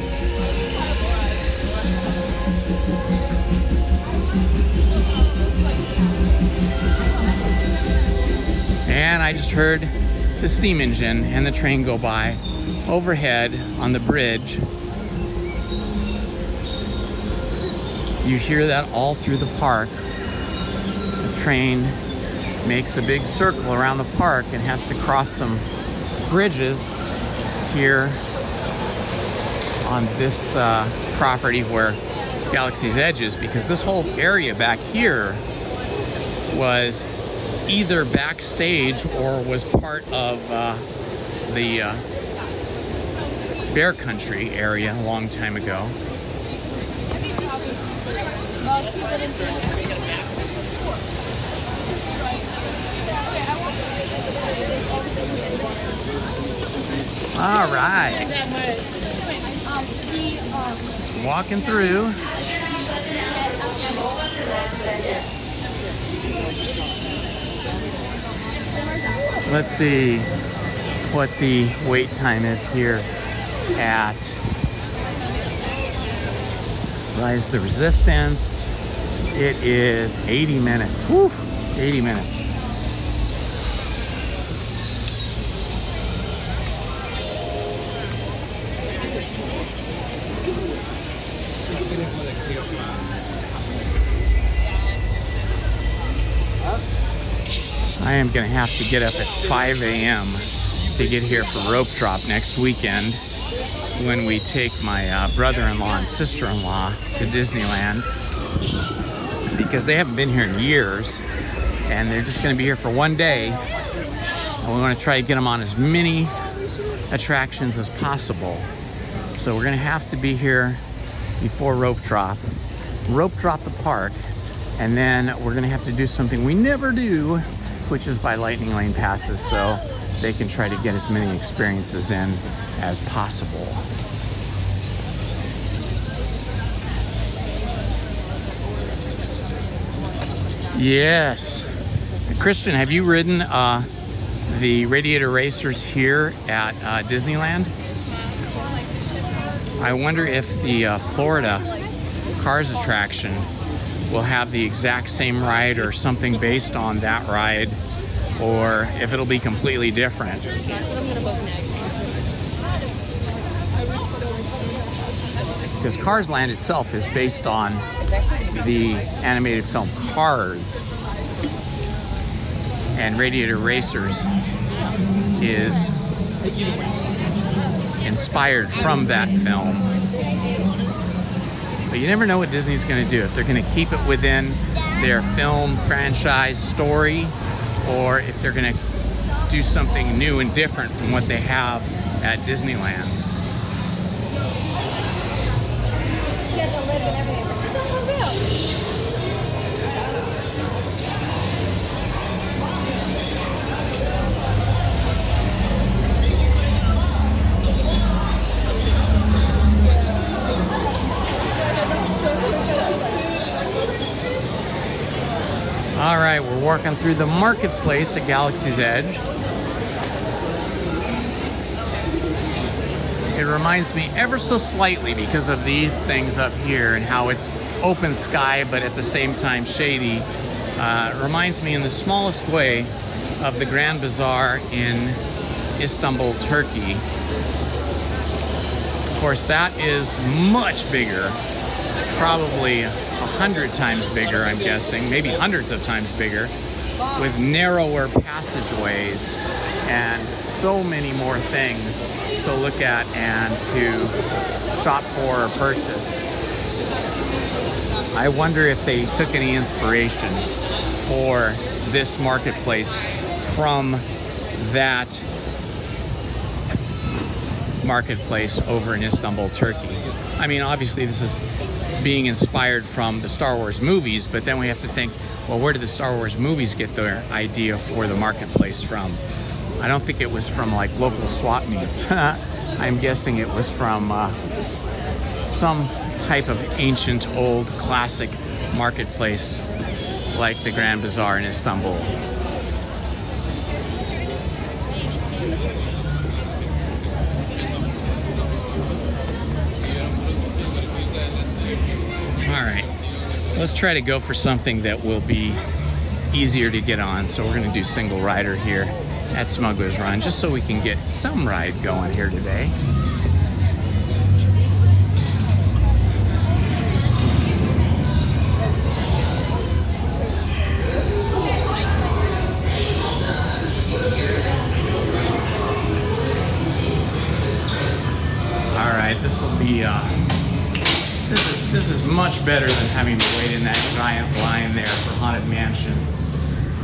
And I just heard the steam engine and the train go by overhead on the bridge. You hear that all through the park. The train makes a big circle around the park and has to cross some bridges here on this property where Galaxy's Edge is, because this whole area back here was either backstage or was part of the Bear Country area a long time ago. All right, walking through. Let's see what the wait time is here at Rise the Resistance. It is 80 minutes. Whew, 80 minutes. I am going to have to get up at 5 a.m. to get here for rope drop next weekend when we take my brother-in-law and sister-in-law to Disneyland, because they haven't been here in years and they're just going to be here for one day, and we want to try to get them on as many attractions as possible. So we're going to have to be here before rope drop the park, and then we're going to have to do something we never do, which is buy Lightning Lane passes so they can try to get as many experiences in as possible. Yes. Christian, have you ridden the Radiator Racers here at Disneyland? I wonder if the Florida Cars attraction will have the exact same ride or something based on that ride, or if it'll be completely different. That's what I'm gonna book next. Because Cars Land itself is based on the animated film Cars, and Radiator Racers is inspired from that film. But you never know what Disney's going to do, if they're going to keep it within their film franchise story, or if they're going to do something new and different from what they have at Disneyland. She had the lid and everything. All right, we're working through the marketplace at Galaxy's Edge. It reminds me ever so slightly because of these things up here and how it's open sky but at the same time shady. It reminds me in the smallest way of the Grand Bazaar in Istanbul, Turkey. Of course, that is much bigger, probably 100 times bigger, I'm guessing, maybe hundreds of times bigger, with narrower passageways and so many more things to look at and to shop for or purchase. I wonder if they took any inspiration for this marketplace from that marketplace over in Istanbul, Turkey. I mean, obviously this is being inspired from the Star Wars movies, but then we have to think, well, where did the Star Wars movies get their idea for the marketplace from? I don't think it was from like local swap meets. I'm guessing it was from some type of ancient, old, classic marketplace like the Grand Bazaar in Istanbul. All right, let's try to go for something that will be easier to get on. So we're gonna do single rider here at Smuggler's Run, just so we can get some ride going here today. All right, this will be this is much better than having to wait in that giant line there for Haunted Mansion.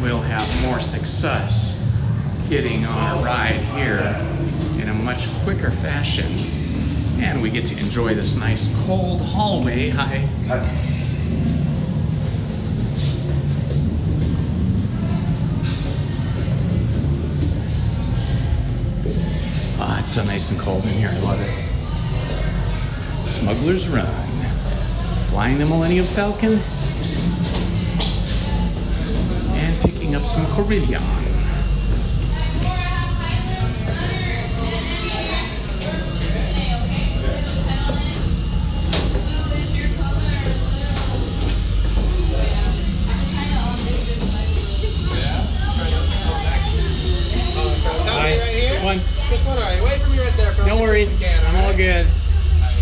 We'll have more success getting on a ride here in a much quicker fashion, and we get to enjoy this nice cold hallway. Hi. Ah, it's so nice and cold in here. I love it. Smuggler's Run. Flying the Millennium Falcon and picking up some Caribbean. One. Just one, all right. Wait for me right there. No worries. I'm all good. My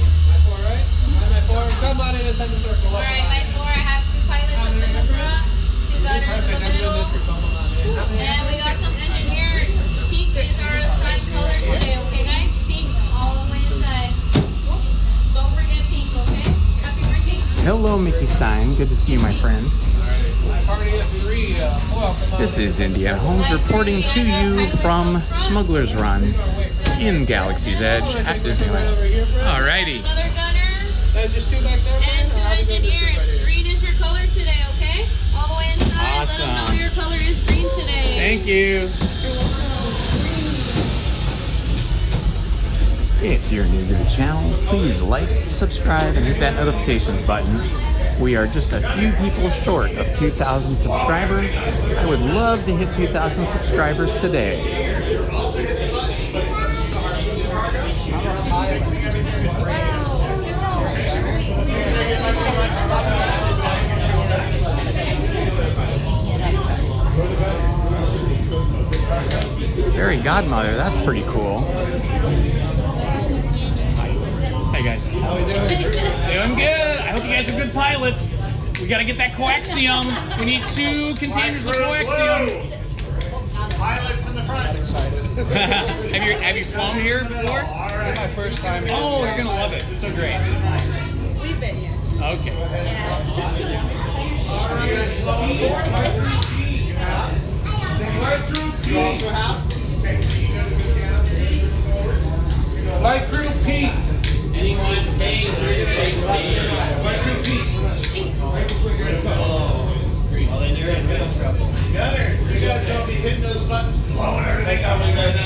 four, right? My four. Come on in and send the circle. All right, my four. I have 2 pilots up in the front, 2 gunners in the middle, and we got some engineers. Pink is our assigned color today, okay, guys? Pink all the way inside. Don't forget pink, okay? Happy birthday. Hello, Mickey Stein. Good to see you, my friend. Welcome. This is Indiana Holmes reporting to you from Smuggler's Run in Galaxy's Edge at Disneyland. Alrighty. Another gunner Just 2 back there. and 2 engineers. Green is your color today, okay? All the way inside. Let them know Awesome. your color is green today. Thank you. If you're new to the channel, please like, subscribe, and hit that notifications button. We are just a few people short of 2,000 subscribers. I would love to hit 2,000 subscribers today. Fairy Godmother, that's pretty cool. Hey guys. How we doing? Doing good. I hope you guys are good pilots. We gotta get that coaxium. We need 2 containers of coaxium. Pilots in the front. Excited. have you flown here before? It's my first time. Oh, you're gonna love it. It's so great. We've been here. Okay. You also have? Okay, so you go to the piano. Light crew Pete. Anyone paying for your Light crew Pete. Well, then you're in real trouble. Gunners, you guys gonna be hitting those buttons, blowing everything up. You guys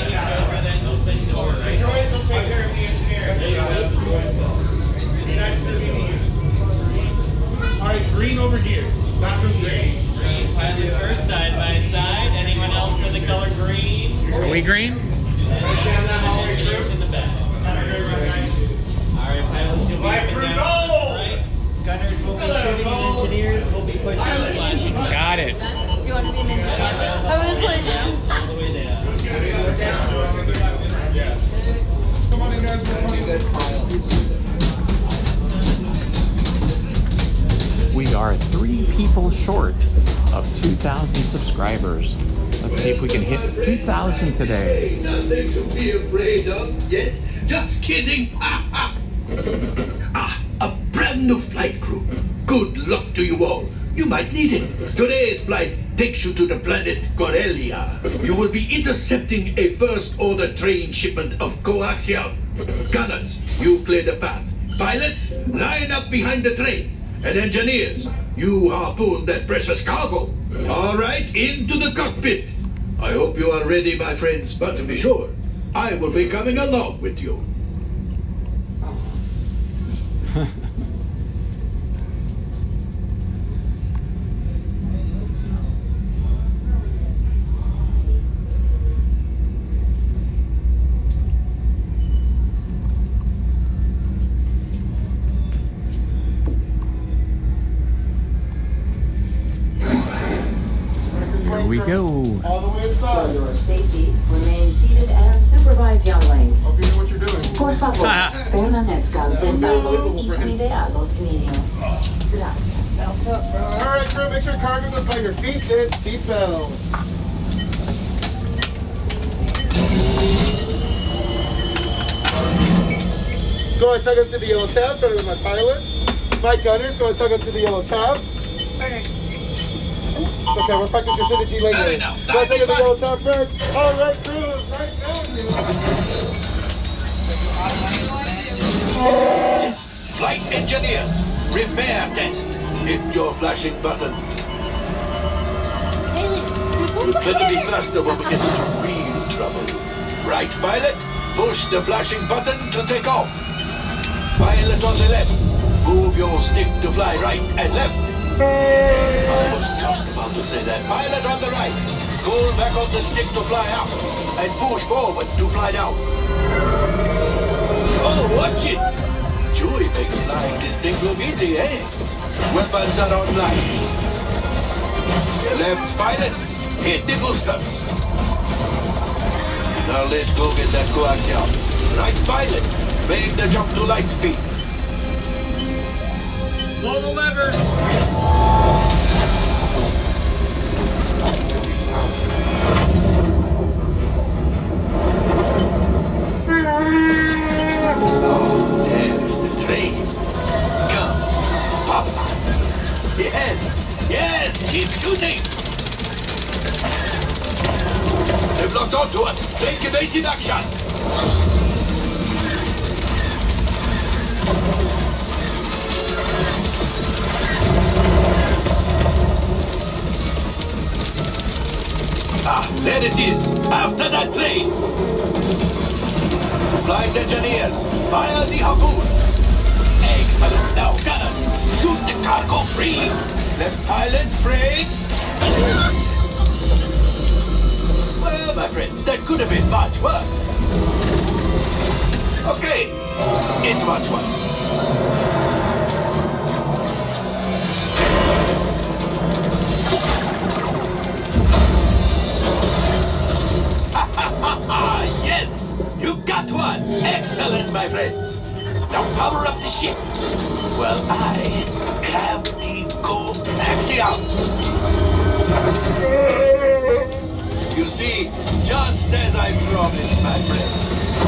open doors. Droids will take care of the engineering. Be nice to meet you. All right, green over here. Not from green. Green, pilot first, side by we green? Gunners will be shooting and engineers will be pushing and flashing. Got it. Do you want to be an engineer? I was like, All the way down. Come on in, guys. We are 3 people short of 2,000 subscribers. Let's see if we can hit 2,000 today. Nothing to be afraid of yet. Just kidding. A brand new flight crew. Good luck to you all. You might need it. Today's flight takes you to the planet Corellia. You will be intercepting a first-order train shipment of coaxium. Gunners, you clear the path. Pilots, line up behind the train. And engineers, you harpoon that precious cargo. All right, into the cockpit. I hope you are ready, my friends, but to be sure, I will be coming along with you. Here we go. All the way inside. For your safety, remain seated and supervise younglings. Hope you know what you're doing. Por favor, permanezcan sentados y cuide a los niños. Gracias. All right, crew, make sure cargo goes by your feet, then seatbelts. Go ahead, tug us to the yellow tab, starting with my pilots. My gunners, go ahead, tug us to the yellow tab. okay. Okay, we'll practice your synergy later. Now, Go ahead, tug us to the yellow tab first. All right, crew, nice going. Flight engineers, repair test. Hit your flashing buttons. You better be faster when we get into real trouble. Right, pilot? Push the flashing button to take off. Pilot on the left. Move your stick to fly right and left. I was just about to say that. Pilot on the right. Pull back on the stick to fly up. And push forward to fly down. Oh, watch it! Chewie makes flying this thing look easy, eh? Weapons are online. Left pilot, hit the boosters. Now let's go get that coaxium. Right pilot, make the jump to light speed. Pull the lever. Oh, there's the train. Come, Papa. Yes, yes, keep shooting. They've locked onto us. Take evasive action. Ah, there it is. After that train. Flight engineers, fire the harpoons. Excellent. Now, gunners, shoot the cargo free. Left pilot, brakes. Well, my friends, that could have been much worse. Okay, it's much worse. Yes, you got one. Excellent, my friends. Now power up the ship. Well, I grab the coaxium. You see, just as I promised, my friend.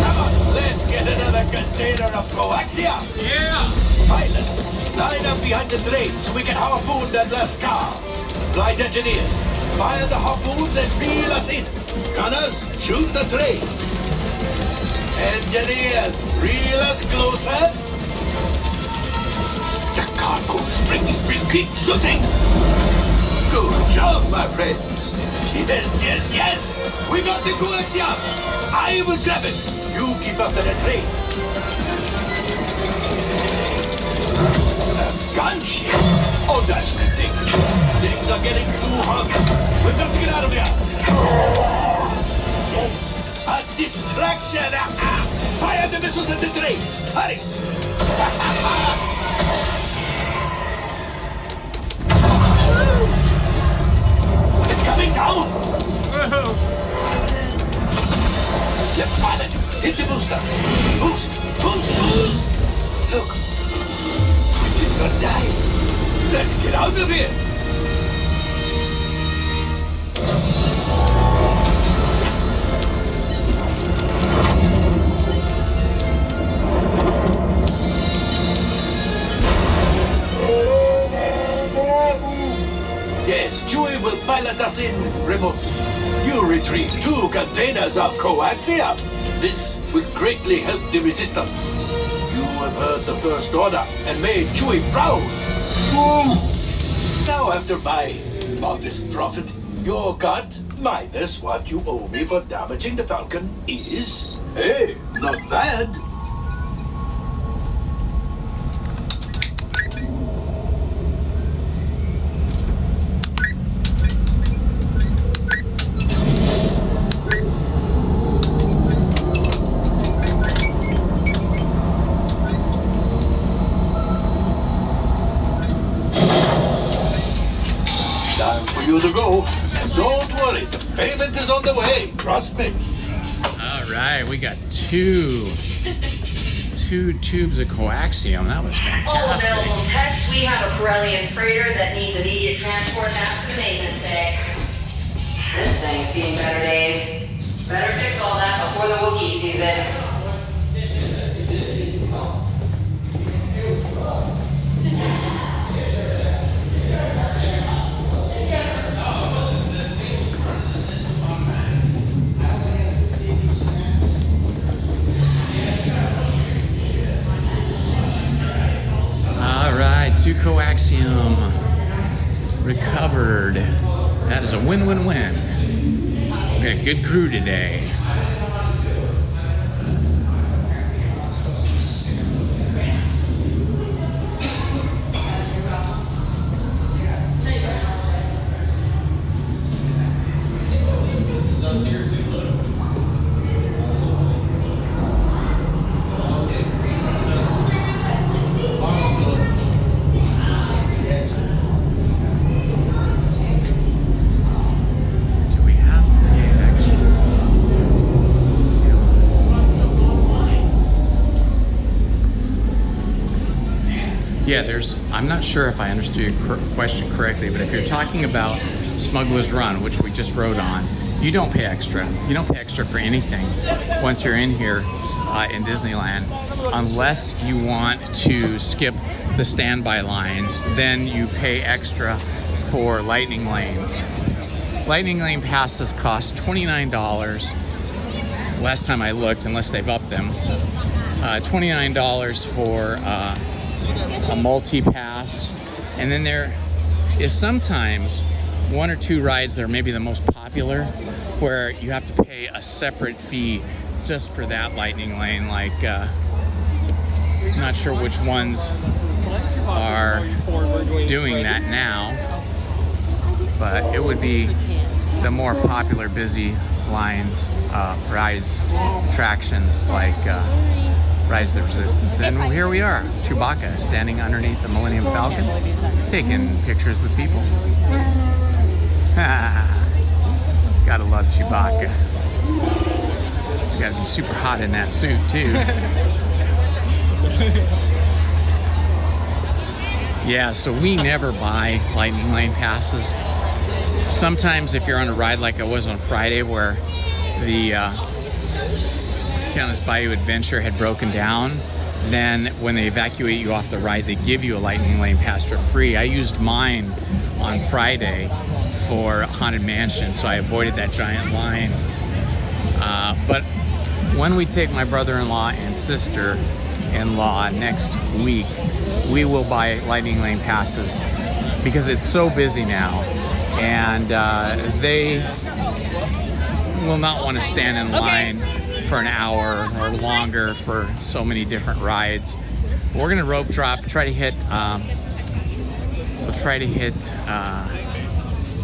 Come on, let's get another container of coaxium. Yeah. Pilots, line up behind the train so we can harpoon that last car. Flight engineers, fire the harpoons and reel us in. Gunners, shoot the train. Engineers, reel us closer. The cargo's bringing. Keep shooting. Good job, my friends. Yes, yes, yes. We got the coaxium. I will grab it. You keep after the train. A gunship? Oh, that's ridiculous. Things are getting too hot. We've got to get out of here. Yes. A distraction! Fire the missiles at the train! Hurry! It's coming down! Left pilot, hit the boosters! Boost! Boost! Boost! Look! We did not die! Let's get out of here! Yes, Chewie will pilot us in remotely. You retrieve 2 containers of coaxium. This will greatly help the resistance. You have heard the First Order and made Chewie proud. Now, after my modest profit, your cut minus what you owe me for damaging the Falcon is, hey, not bad. You to go, and don't worry, the payment is on the way. Trust me. All right, we got two tubes of coaxium. That was All fantastic. available techs, we have a Corellian freighter that needs immediate transport back to the maintenance bay. This thing's seen better days. Better fix all that before the Wookiee sees it. All right, 2 coaxium recovered. That is a win-win-win. We got a good crew today. Yeah, I'm not sure if I understood your question correctly, but if you're talking about Smuggler's Run, which we just rode on, you don't pay extra. You don't pay extra for anything once you're in here in Disneyland, unless you want to skip the standby lines. Then you pay extra for lightning lanes. Lightning lane passes cost $29. Last time I looked, unless they've upped them, $29 for a multi-pass, and then there is sometimes 1 or 2 rides that are maybe the most popular where you have to pay a separate fee just for that lightning lane. Like I'm not sure which ones are doing that now, but it would be the more popular busy lines, rides, attractions like Rise of the Resistance. And here we are, Chewbacca standing underneath the Millennium Falcon, taking pictures with people. Gotta love Chewbacca. He's gotta be super hot in that suit too. Yeah, so we never buy lightning lane passes. Sometimes if you're on a ride like I was on Friday where the Countess Bayou Adventure had broken down, then when they evacuate you off the ride, they give you a lightning lane pass for free. I used mine on Friday for Haunted Mansion, so I avoided that giant line. But when we take my brother-in-law and sister-in-law next week, we will buy lightning lane passes because it's so busy now, and they will not want to stand in line for an hour or longer for so many different rides. We're gonna rope drop, try to hit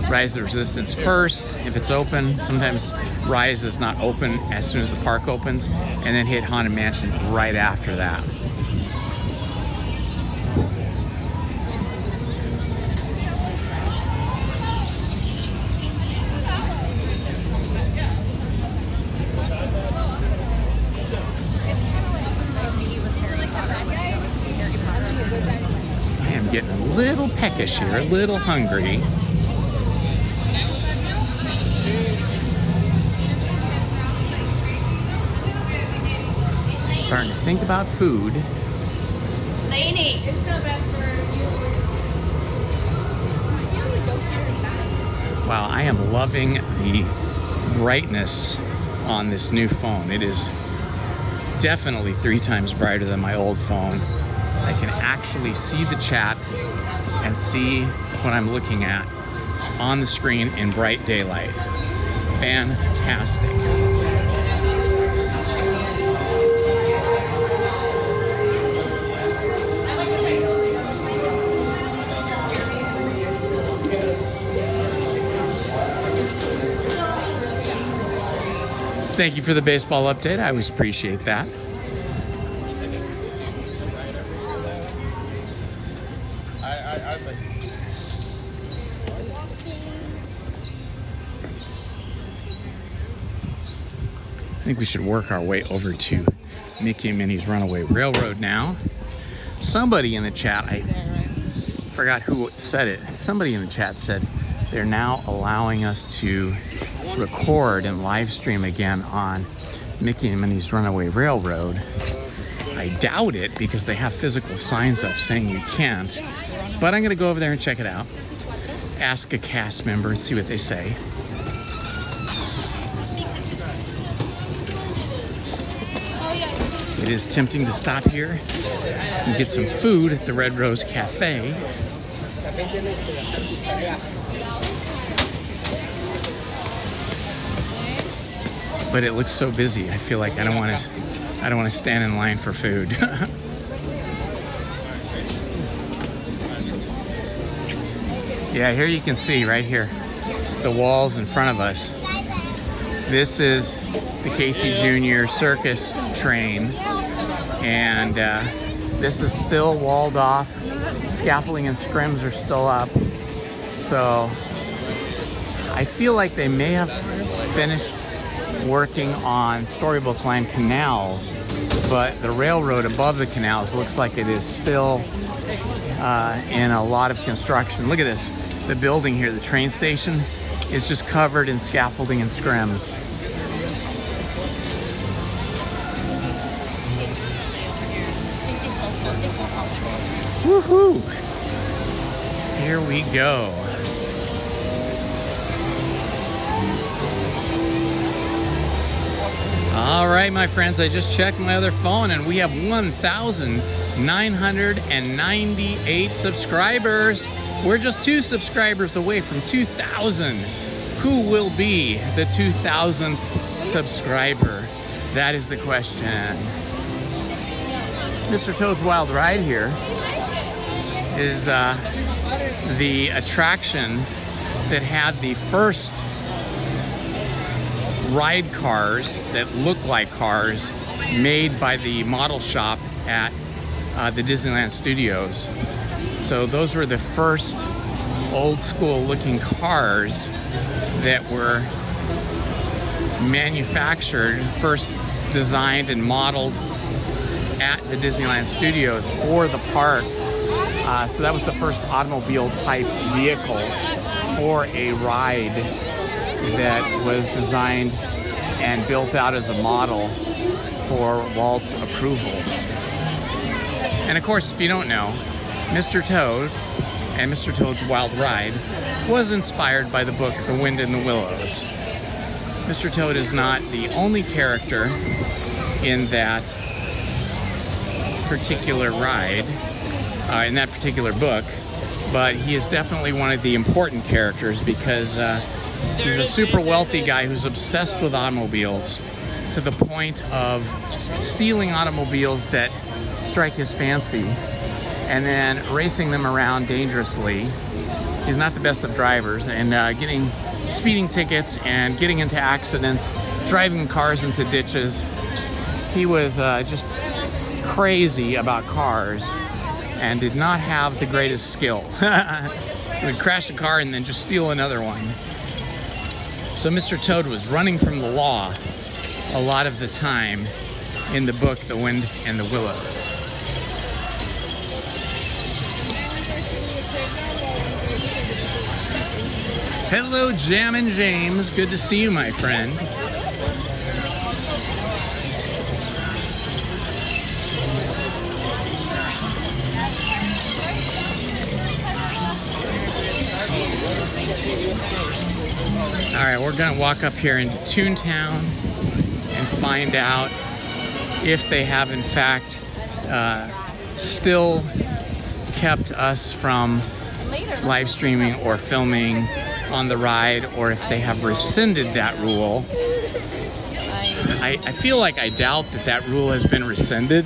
Rise of the Resistance first, if it's open. Sometimes Rise is not open as soon as the park opens, and then hit Haunted Mansion right after that. I am getting a little peckish here, a little hungry. Starting to think about food. Lainey, it's not bad for you. Wow, I am loving the brightness on this new phone. It is definitely 3 times brighter than my old phone. I can actually see the chat and see what I'm looking at on the screen in bright daylight. Fantastic. Thank you for the baseball update. I always appreciate that. I think we should work our way over to Mickey and Minnie's Runaway Railroad now. Somebody in the chat, I forgot who said it. Somebody in the chat said they're now allowing us to record and live stream again on Mickey and Minnie's Runaway Railroad. I doubt it because they have physical signs up saying you can't, but I'm gonna go over there and check it out. Ask a cast member and see what they say. It is tempting to stop here and get some food at the Red Rose Cafe. But it looks so busy. I feel like I don't want to stand in line for food. Yeah, here you can see right here the walls in front of us. This is the Casey Jr. Circus train, and this is still walled off. Scaffolding and scrims are still up. So I feel like they may have finished working on Storybook Line canals, but the railroad above the canals looks like it is still in a lot of construction. Look at this. The building here, the train station, is just covered in scaffolding and scrims. Woohoo! Here we go. All right, my friends, I just checked my other phone and we have 1,998 subscribers. We're just 2 subscribers away from 2,000. Who will be the 2,000th subscriber? That is the question. Mr. Toad's Wild Ride here is the attraction that had the first ride cars that look like cars made by the model shop at the Disneyland Studios. So those were the first old school looking cars that were manufactured, first designed and modeled at the Disneyland Studios for the park. So that was the first automobile type vehicle for a ride that was designed and built out as a model for Walt's approval. And of course, if you don't know, Mr. Toad and Mr. Toad's Wild Ride was inspired by the book The Wind in the Willows. Mr. Toad is not the only character in that particular ride, in that particular book, but he is definitely one of the important characters because he's a super wealthy guy who's obsessed with automobiles to the point of stealing automobiles that strike his fancy and then racing them around dangerously. He's not the best of drivers, and getting speeding tickets and getting into accidents, driving cars into ditches. He was just crazy about cars and did not have the greatest skill. He would crash a car and then just steal another one. So Mr. Toad was running from the law a lot of the time in the book The Wind and the Willows. Hello, Jammin' James. Good to see you, my friend. All right, we're gonna walk up here into Toontown and find out if they have in fact still kept us from live streaming or filming on the ride, or if they have rescinded that rule. I feel like I doubt that that rule has been rescinded,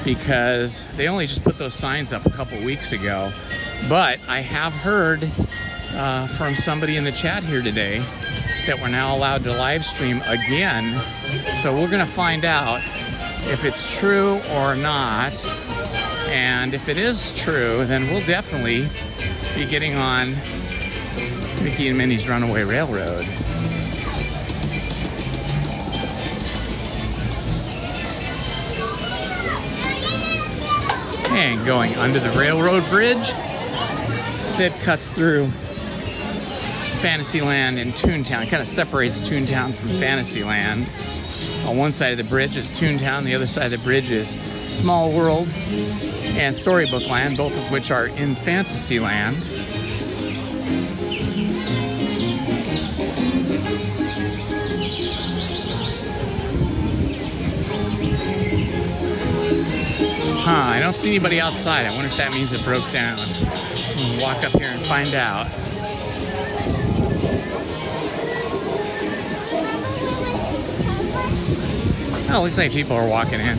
because they only just put those signs up a couple weeks ago. But I have heard from somebody in the chat here today that we're now allowed to live stream again. So we're gonna find out if it's true or not. And if it is true, then we'll definitely be getting on Mickey and Minnie's Runaway Railroad. And going under the railroad bridge that cuts through Fantasyland and Toontown. It kind of separates Toontown from Fantasyland. On one side of the bridge is Toontown, the other side of the bridge is Small World and Storybook Land, both of which are in Fantasyland. I don't see anybody outside. I wonder if that means it broke down. We'll walk up here and find out. Oh, looks like people are walking in.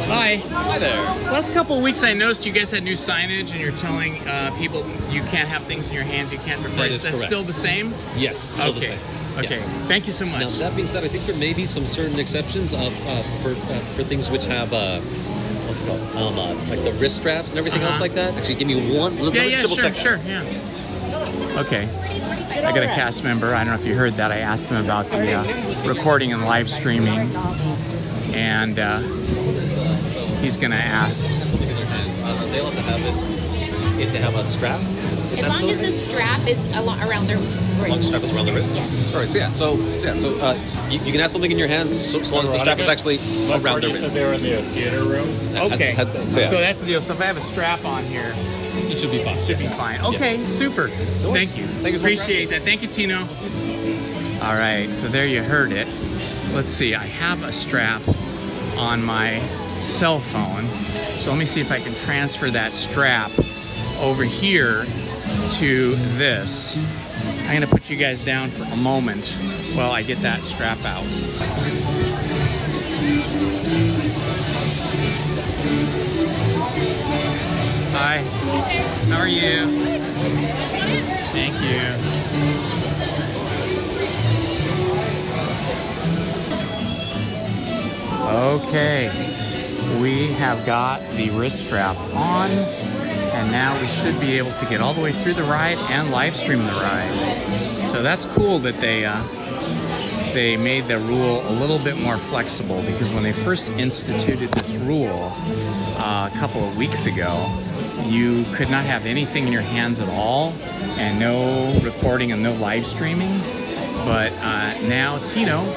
Hi. Hi there. Last couple of weeks I noticed you guys had new signage and you're telling people you can't have things in your hands, you can't record. That is that correct. Still the same? Yes, still the Okay. same. Okay, Yes. thank you so much. Now, that being said, I think there may be some certain exceptions for things which have, what's it called? Like the wrist straps and everything else like that. Actually, give me one. Let me double check. Sure, yeah. Okay. I got a cast member. I don't know if you heard that. I asked him about the recording and live streaming, and he's gonna ask. Something in their hands. They'll have to have it if they have a strap. Is As that long so? as the strap is around their wrist. Long strap is around the wrist? Yes. All right, so you can have something in your hands so long as the strap is actually around the wrist. They were in the theater room. Okay. So that's the deal. So if I have a strap on here, it should be fine. Should be fine. Okay, super. Thank you. Thank you. Appreciate that. Thank you, Tino. All right, so there you heard it. Let's see. I have a strap on my cell phone. So let me see if I can transfer that strap over here to this. I'm gonna put you guys down for a moment while I get that strap out. Hi, how are you? Thank you. Okay, we have got the wrist strap on, and now we should be able to get all the way through the ride and live stream the ride. So that's cool that they made the rule a little bit more flexible, because when they first instituted this rule a couple of weeks ago, you could not have anything in your hands at all, and no recording and no live streaming. But now Tino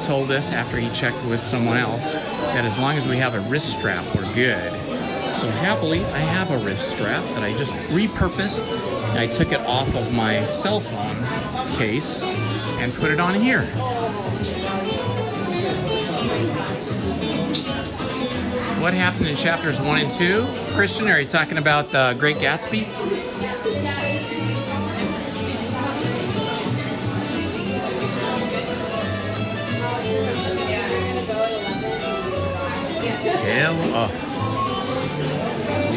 told us, after he checked with someone else, that as long as we have a wrist strap, we're good. So happily, I have a wrist strap that I just repurposed. I took it off of my cell phone case and put it on here. What happened in chapters 1 and 2? Christian, are you talking about the Great Gatsby?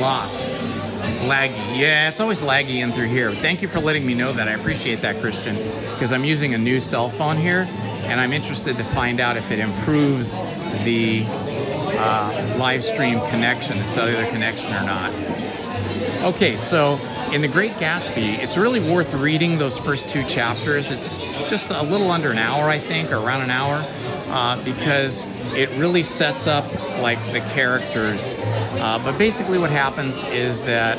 lot. Laggy. Yeah, it's always laggy in through here. Thank you for letting me know that. I appreciate that, Christian, because I'm using a new cell phone here, and I'm interested to find out if it improves the live stream connection, the cellular connection or not. Okay, so in The Great Gatsby, it's really worth reading those first 2 chapters. It's just a little under an hour, I think, or around an hour, because it really sets up like the characters. But basically what happens is that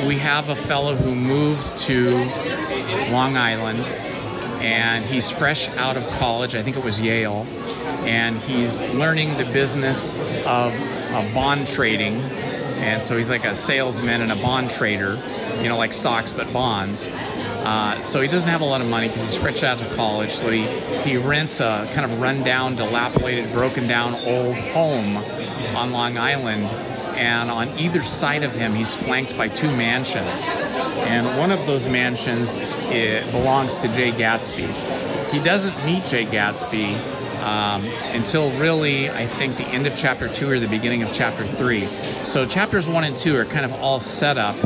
we have a fellow who moves to Long Island, and he's fresh out of college. I think it was Yale, and he's learning the business of bond trading. And so he's like a salesman and a bond trader, you know, like stocks but bonds. So he doesn't have a lot of money because he's fresh out of college. So he rents a kind of rundown, dilapidated, broken down old home on Long Island. And on either side of him, he's flanked by 2 mansions. And one of those mansions belongs to Jay Gatsby. He doesn't meet Jay Gatsby until really, I think, the end of chapter 2 or the beginning of chapter 3. So chapters 1 and 2 are kind of all set up,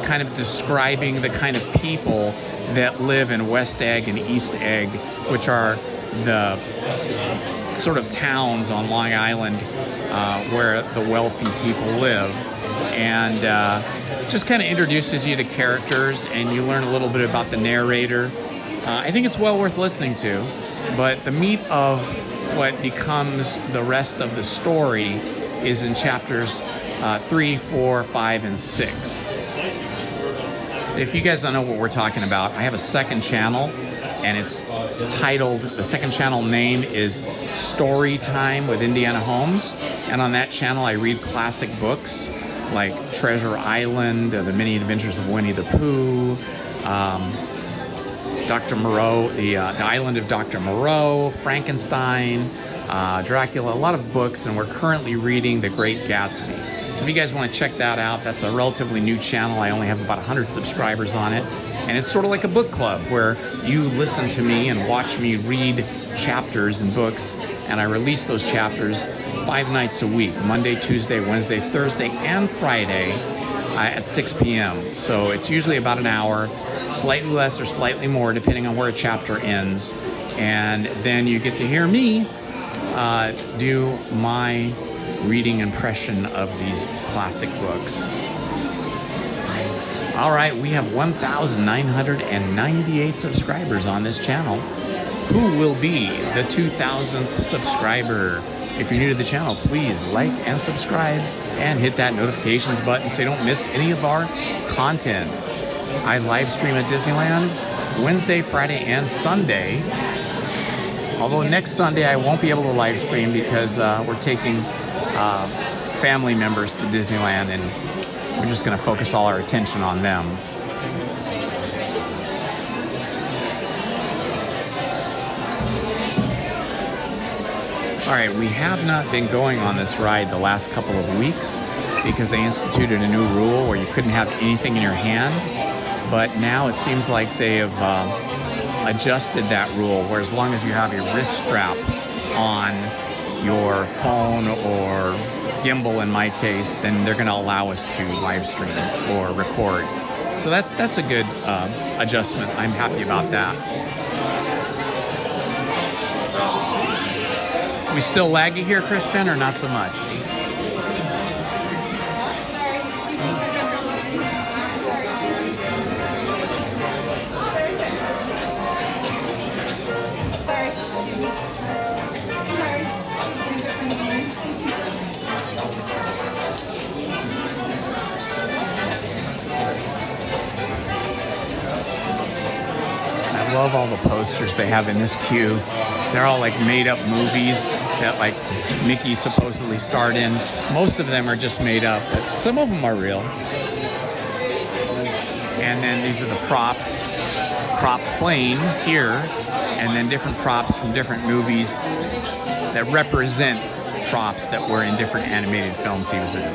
kind of describing the kind of people that live in West Egg and East Egg, which are the sort of towns on Long Island where the wealthy people live. And just kind of introduces you to characters, and you learn a little bit about the narrator. I think it's well worth listening to. But the meat of what becomes the rest of the story is in chapters 3, 4, 5, and 6. If you guys don't know what we're talking about, I have a second channel, and it's titled, the second channel name is Story Time with Indiana Holmes. And on that channel, I read classic books like Treasure Island, The Many Adventures of Winnie the Pooh, Dr. Moreau, the Island of Dr. Moreau, Frankenstein, Dracula, a lot of books, and we're currently reading The Great Gatsby. So if you guys want to check that out, that's a relatively new channel. I only have about 100 subscribers on it, and it's sort of like a book club where you listen to me and watch me read chapters and books, and I release those chapters 5 nights a week, Monday, Tuesday, Wednesday, Thursday, and Friday at 6 p.m. So it's usually about an hour, slightly less or slightly more depending on where a chapter ends, and then you get to hear me do my reading impression of these classic books. All right, we have 1,998 subscribers on this channel. Who will be the 2,000th subscriber? If you're new to the channel, please like and subscribe and hit that notifications button so you don't miss any of our content. I live stream at Disneyland Wednesday, Friday, and Sunday. Although next Sunday I won't be able to live stream because we're taking family members to Disneyland, and we're just going to focus all our attention on them. All right, we have not been going on this ride the last couple of weeks because they instituted a new rule where you couldn't have anything in your hand. But now it seems like they have adjusted that rule, where as long as you have your wrist strap on your phone or gimbal in my case, then they're going to allow us to live stream or record. So that's a good adjustment. I'm happy about that. We still laggy here, Christian, or not so much? I love all the posters they have in this queue. They're all like made up movies that like Mickey supposedly starred in. Most of them are just made up, but some of them are real. And then these are the props. Prop plane here, and then different props from different movies that represent props that were in different animated films he was in.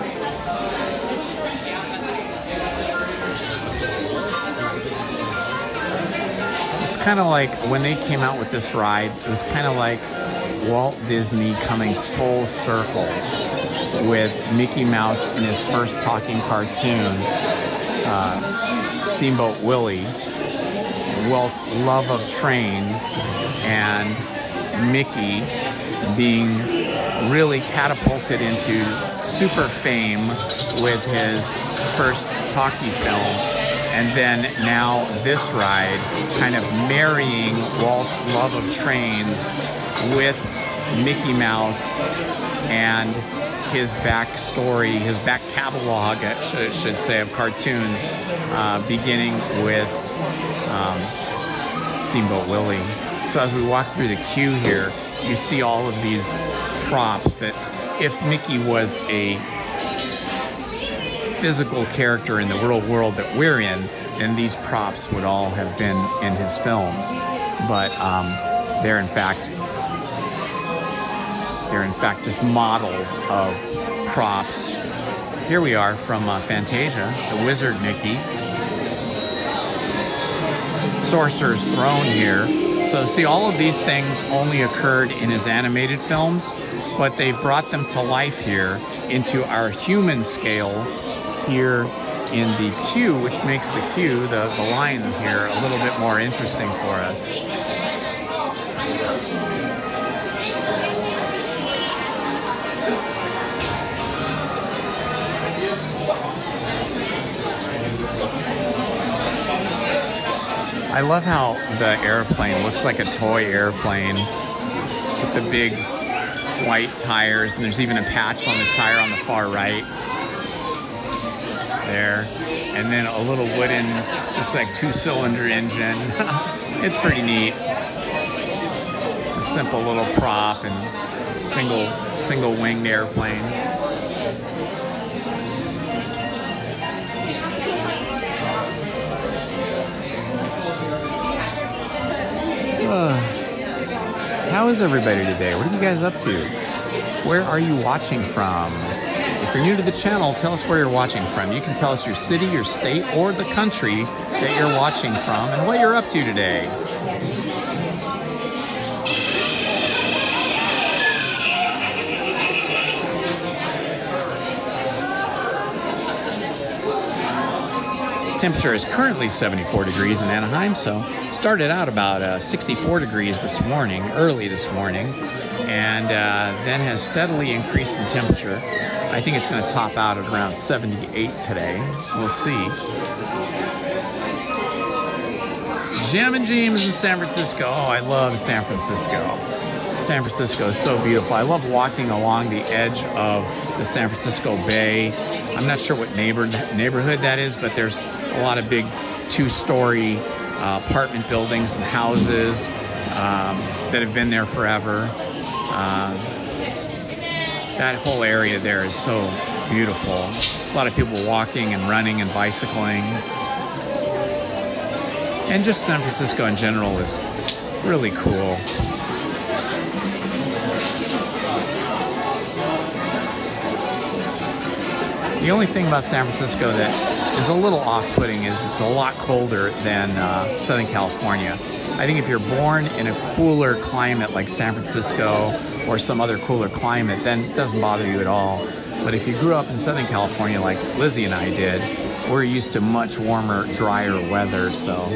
It's kind of like when they came out with this ride, it was kind of like Walt Disney coming full circle with Mickey Mouse in his first talking cartoon, Steamboat Willie, Walt's love of trains, and Mickey being really catapulted into super fame with his first talkie film, and then now this ride kind of marrying Walt's love of trains with Mickey Mouse and his backstory, his back catalog, I should say, of cartoons, beginning with Steamboat Willie. So as we walk through the queue here, you see all of these props that if Mickey was a physical character in the real world that we're in, then these props would all have been in his films. But they're in fact just models of props. Here we are from Fantasia, the Wizard Mickey. Sorcerer's Throne here. So see, all of these things only occurred in his animated films, but they've brought them to life here into our human scale here in the queue, which makes the queue, the line here, a little bit more interesting for us. I love how the airplane looks like a toy airplane with the big white tires, and there's even a patch on the tire on the far right there, and then a little wooden, looks like 2-cylinder engine. It's pretty neat. A simple little prop and single winged airplane. How is everybody today? What are you guys up to? Where are you watching from? If you're new to the channel, tell us where you're watching from. You can tell us your city, your state, or the country that you're watching from and what you're up to today. Temperature is currently 74 degrees in Anaheim, so started out about 64 degrees this morning, early this morning, and then has steadily increased in temperature. I think it's going to top out at around 78 today. We'll see. Jam and James in San Francisco. Oh, I love San Francisco. San Francisco is so beautiful. I love walking along the edge of the San Francisco Bay. I'm not sure what neighborhood that is, but there's a lot of big 2-story apartment buildings and houses that have been there forever. That whole area there is so beautiful. A lot of people walking and running and bicycling. And just San Francisco in general is really cool. The only thing about San Francisco that is a little off-putting is it's a lot colder than Southern California. I think if you're born in a cooler climate like San Francisco or some other cooler climate, then it doesn't bother you at all. But if you grew up in Southern California like Lizzie and I did, we're used to much warmer, drier weather. So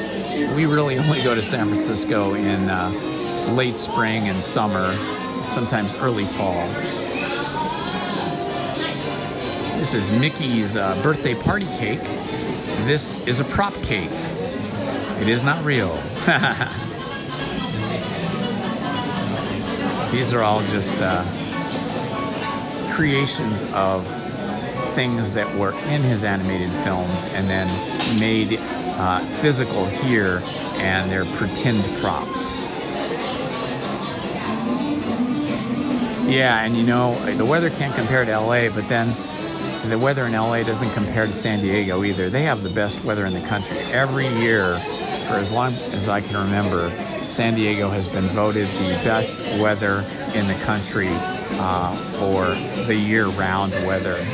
we really only go to San Francisco in late spring and summer, sometimes early fall. This is Mickey's birthday party cake. This is a prop cake. It is not real. These are all just creations of things that were in his animated films and then made physical here, and they're pretend props. Yeah, and you know, the weather can't compare to LA, but then the weather in LA doesn't compare to San Diego either. They have the best weather in the country. Every year, for as long as I can remember, San Diego has been voted the best weather in the country for the year-round weather.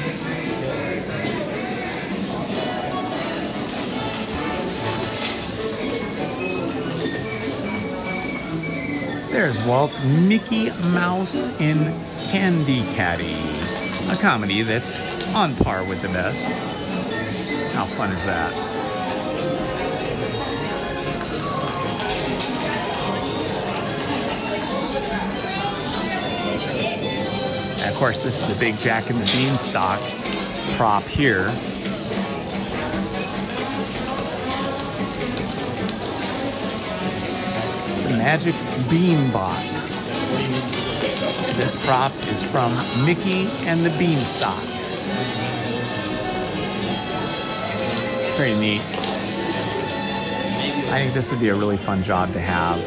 There's Walt's Mickey Mouse in Candy Caddy, a comedy that's on par with the best. How fun is that? And of course, this is the big Jack and the Beanstalk prop here. The Magic Bean Box. This prop is from Mickey and the Beanstalk. Very neat. I think this would be a really fun job to have,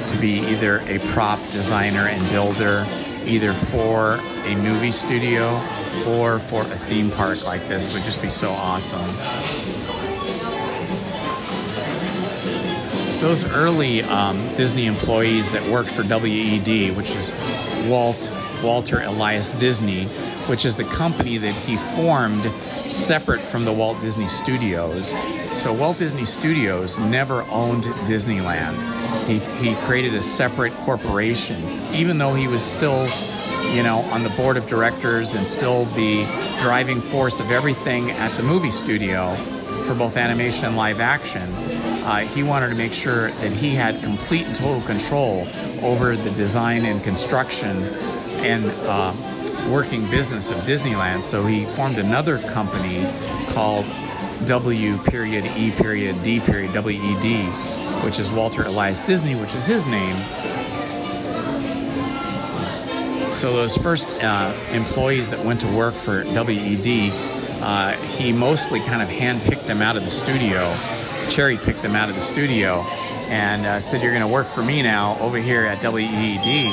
to be either a prop designer and builder, either for a movie studio or for a theme park like this. Would just be so awesome. Those early Disney employees that worked for WED, which is Walter Elias Disney, which is the company that he formed separate from the Walt Disney Studios. So Walt Disney Studios never owned Disneyland. He created a separate corporation, even though he was still, you know, on the board of directors and still the driving force of everything at the movie studio for both animation and live action. He wanted to make sure that he had complete and total control over the design and construction and working business of Disneyland. So he formed another company called W.E.D., WED, which is Walter Elias Disney, which is his name. So those first employees that went to work for WED, he mostly kind of handpicked them out of the studio, cherry-picked them out of the studio, and said, "You're going to work for me now over here at WED."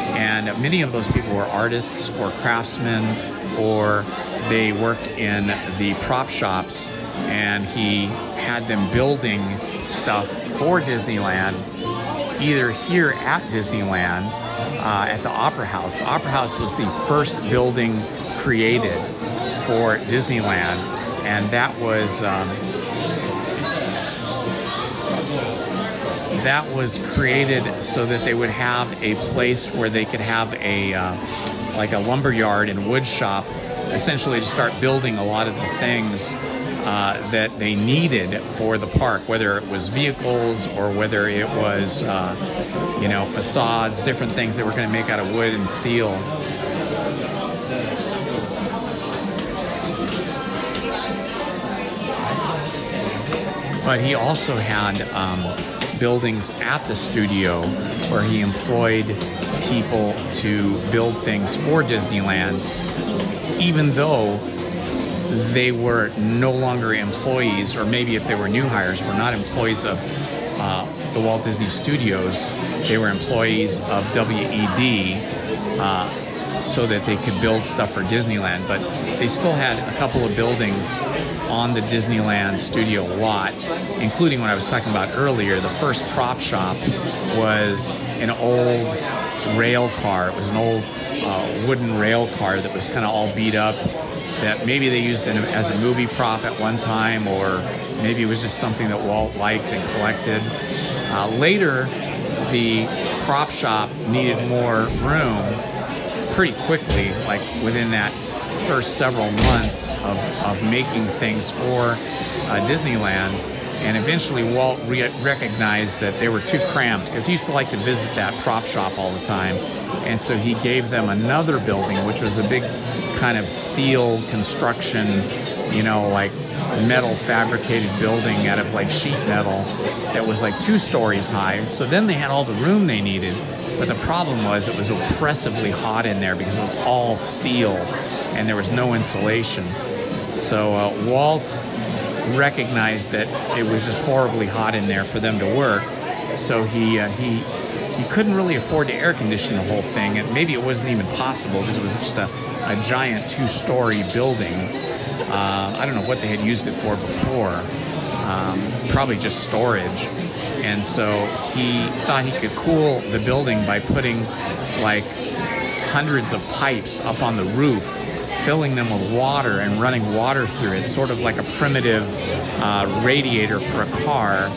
And many of those people were artists or craftsmen, or they worked in the prop shops, and he had them building stuff for Disneyland, either here at Disneyland, at the Opera House. The Opera House was the first building created for Disneyland, and that was created so that they would have a place where they could have a like a lumber yard and wood shop, essentially to start building a lot of the things that they needed for the park, whether it was vehicles or whether it was you know, facades, different things they were going to make out of wood and steel. But he also had buildings at the studio where he employed people to build things for Disneyland, even though they were no longer employees, or maybe if they were new hires, were not employees of the Walt Disney Studios. They were employees of WED, so that they could build stuff for Disneyland. But they still had a couple of buildings on the Disneyland studio lot, including what I was talking about earlier. The first prop shop was an old rail car. It was an old wooden rail car that was kind of all beat up, that maybe they used it as a movie prop at one time, or maybe it was just something that Walt liked and collected. Later, the prop shop needed more room pretty quickly, like within that first several months of making things for Disneyland. And eventually Walt recognized that they were too cramped, because he used to like to visit that prop shop all the time. And so he gave them another building, which was a big kind of steel construction, you know, like metal fabricated building out of like sheet metal that was like 2 stories high. So then they had all the room they needed. But the problem was it was oppressively hot in there because it was all steel and there was no insulation. So Walt recognized that it was just horribly hot in there for them to work. So he couldn't really afford to air condition the whole thing, and maybe it wasn't even possible because it was just a giant 2-story building. I don't know what they had used it for before. Probably just storage. And so he thought he could cool the building by putting like hundreds of pipes up on the roof, filling them with water and running water through it, sort of like a primitive radiator for a car.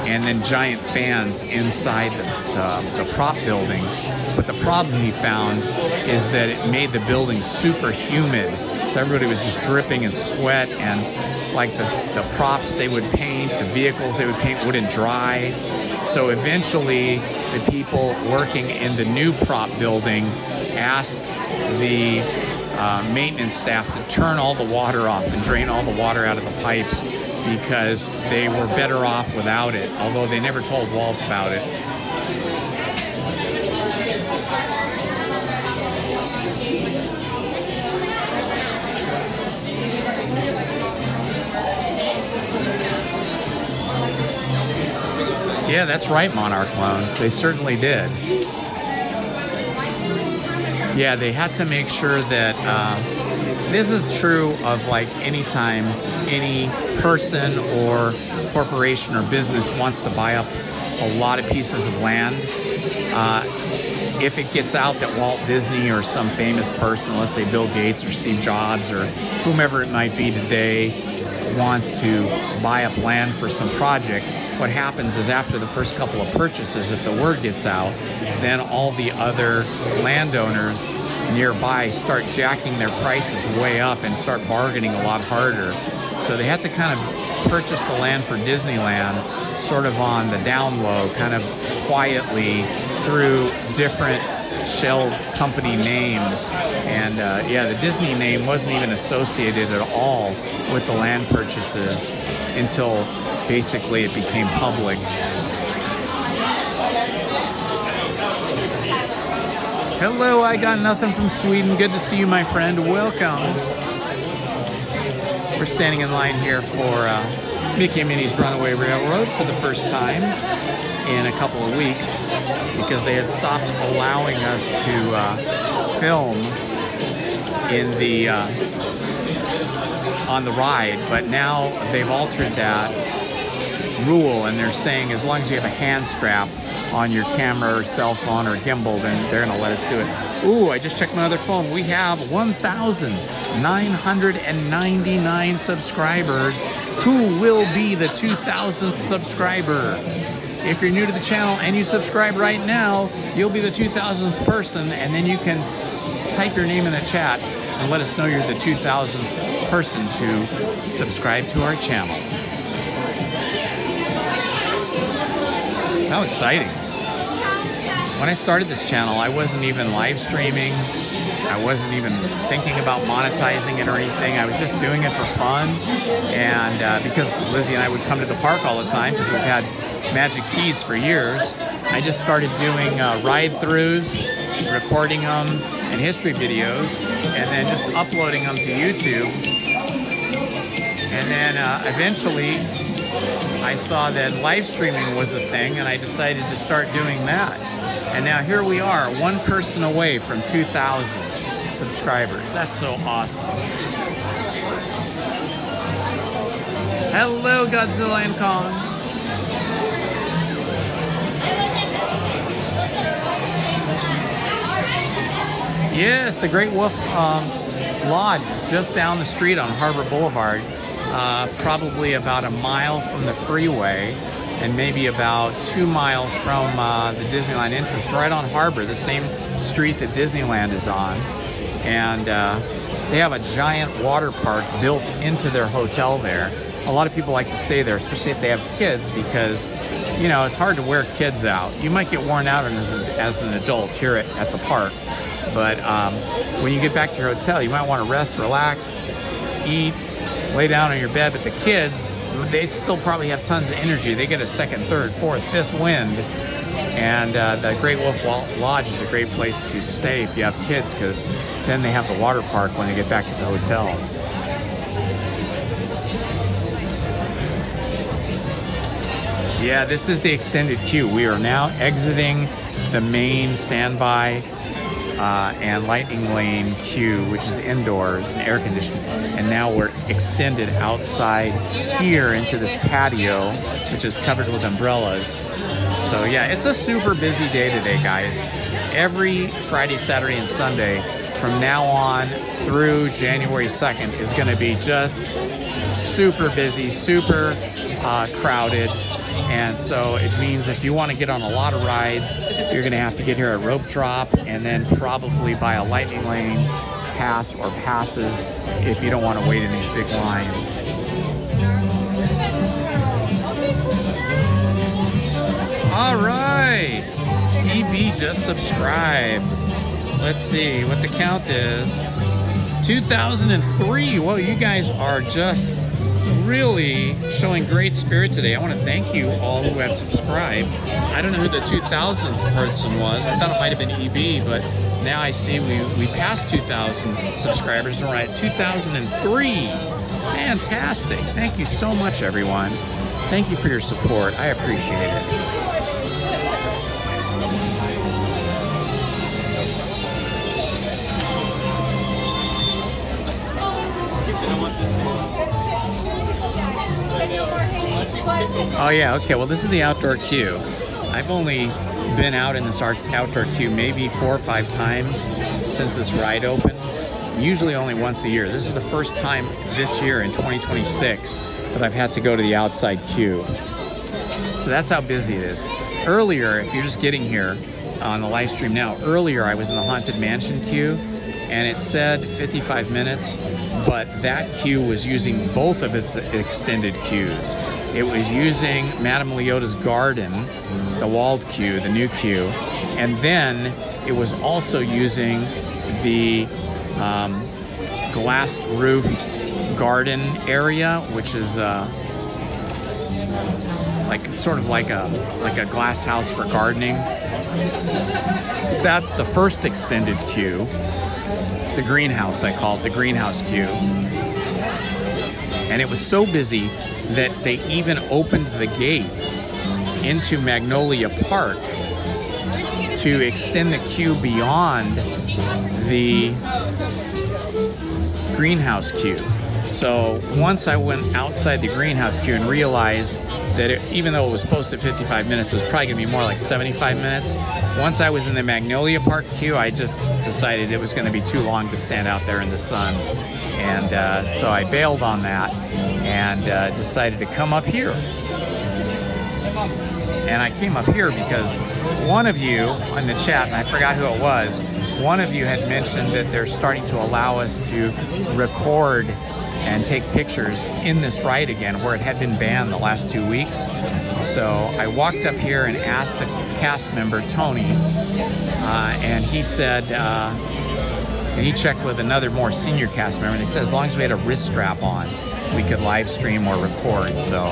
and then giant fans inside the prop building. But the problem he found is that it made the building super humid. So everybody was just dripping in sweat, and like the props they would paint, the vehicles they would paint wouldn't dry. So eventually the people working in the new prop building asked the maintenance staff to turn all the water off and drain all the water out of the pipes because they were better off without it, although they never told Walt about it. Yeah, that's right, Monarch Clones. They certainly did. Yeah, they had to make sure that this is true of like anytime any person or corporation or business wants to buy up a lot of pieces of land. If it gets out that Walt Disney or some famous person, let's say Bill Gates or Steve Jobs or whomever it might be today, wants to buy up land for some project, what happens is after the first couple of purchases, if the word gets out, then all the other landowners nearby start jacking their prices way up and start bargaining a lot harder. So they had to kind of purchase the land for Disneyland sort of on the down low, kind of quietly through different shell company names. And yeah, the Disney name wasn't even associated at all with the land purchases until basically it became public. Hello, I got nothing from Sweden. Good to see you, my friend. Welcome. We're standing in line here for Mickey and Minnie's Runaway Railroad for the first time in a couple of weeks because they had stopped allowing us to film in the on the ride, but now they've altered that rule and they're saying as long as you have a hand strap on your camera or cell phone or gimbal, then they're gonna let us do it. Ooh, I just checked my other phone. We have 1,999 subscribers. Who will be the 2,000th subscriber? If you're new to the channel and you subscribe right now, you'll be the 2,000th person, and then you can type your name in the chat and let us know you're the 2,000th person to subscribe to our channel. How exciting. When I started this channel, I wasn't even live streaming. I wasn't even thinking about monetizing it or anything. I was just doing it for fun. And because Lizzie and I would come to the park all the time because we've had Magic Keys for years, I just started doing ride-throughs, recording them, and history videos, and then just uploading them to YouTube. And then eventually, I saw that live streaming was a thing, and I decided to start doing that. And now here we are, one person away from 2,000 subscribers. That's so awesome. Hello, Godzilla and Kong. Yes, the Great Wolf Lodge is just down the street on Harbor Boulevard. Probably about a mile from the freeway and maybe about 2 miles from the Disneyland entrance, right on Harbor, the same street that Disneyland is on. And they have a giant water park built into their hotel there. A lot of people like to stay there, especially if they have kids, because you know, it's hard to wear kids out. You might get worn out as an adult here at the park, but when you get back to your hotel, you might want to rest, relax, eat, lay down on your bed. But the kids, they still probably have tons of energy. They get a second, third, fourth, fifth wind. And the Great Wolf Lodge is a great place to stay if you have kids, because then they have the water park when they get back to the hotel. Yeah, this is the extended queue. We are now exiting the main standby and lightning lane queue, which is indoors and air conditioned, and now we're extended outside here into this patio, which is covered with umbrellas. So yeah, it's a super busy day today, guys. Every Friday, Saturday, and Sunday from now on through January 2nd is going to be just super busy, super crowded. And so it means if you want to get on a lot of rides, you're going to have to get here at rope drop and then probably buy a lightning lane pass or passes if you don't want to wait in these big lines. All right, EB just subscribed. Let's see what the count is. 2003. Whoa, you guys are just really showing great spirit today. I want to thank you all who have subscribed. I don't know who the 2000th person was. I thought it might have been EB, but now I see we passed 2,000 subscribers and we're at 2003. Fantastic. Thank you so much, everyone. Thank you for your support. I appreciate it. Oh yeah, okay, well this is the outdoor queue. I've only been out in this outdoor queue maybe 4 or 5 times since this ride opened. Usually only once a year. This is the first time this year in 2026 that I've had to go to the outside queue. So that's how busy it is. Earlier, if you're just getting here on the live stream now, earlier I was in the Haunted Mansion queue and it said 55 minutes, but that queue was using both of its extended queues. It was using Madame Leota's Garden, the walled queue, the new queue, and then it was also using the glass-roofed garden area, which is like sort of like a glass house for gardening. That's the first extended queue. The greenhouse, I call it, the greenhouse queue. And it was so busy that they even opened the gates into Magnolia Park to extend the queue beyond the greenhouse queue. So once I went outside the greenhouse queue and realized that even though it was posted 55 minutes, it was probably gonna be more like 75 minutes. Once I was in the Magnolia Park queue, I just decided it was gonna be too long to stand out there in the sun. And so I bailed on that and decided to come up here. And I came up here because one of you in the chat, and I forgot who it was, one of you had mentioned that they're starting to allow us to record and take pictures in this ride again, where it had been banned the last 2 weeks. So I walked up here and asked the cast member, Tony, and he said, and he checked with another more senior cast member, and they said as long as we had a wrist strap on, we could live stream or record. So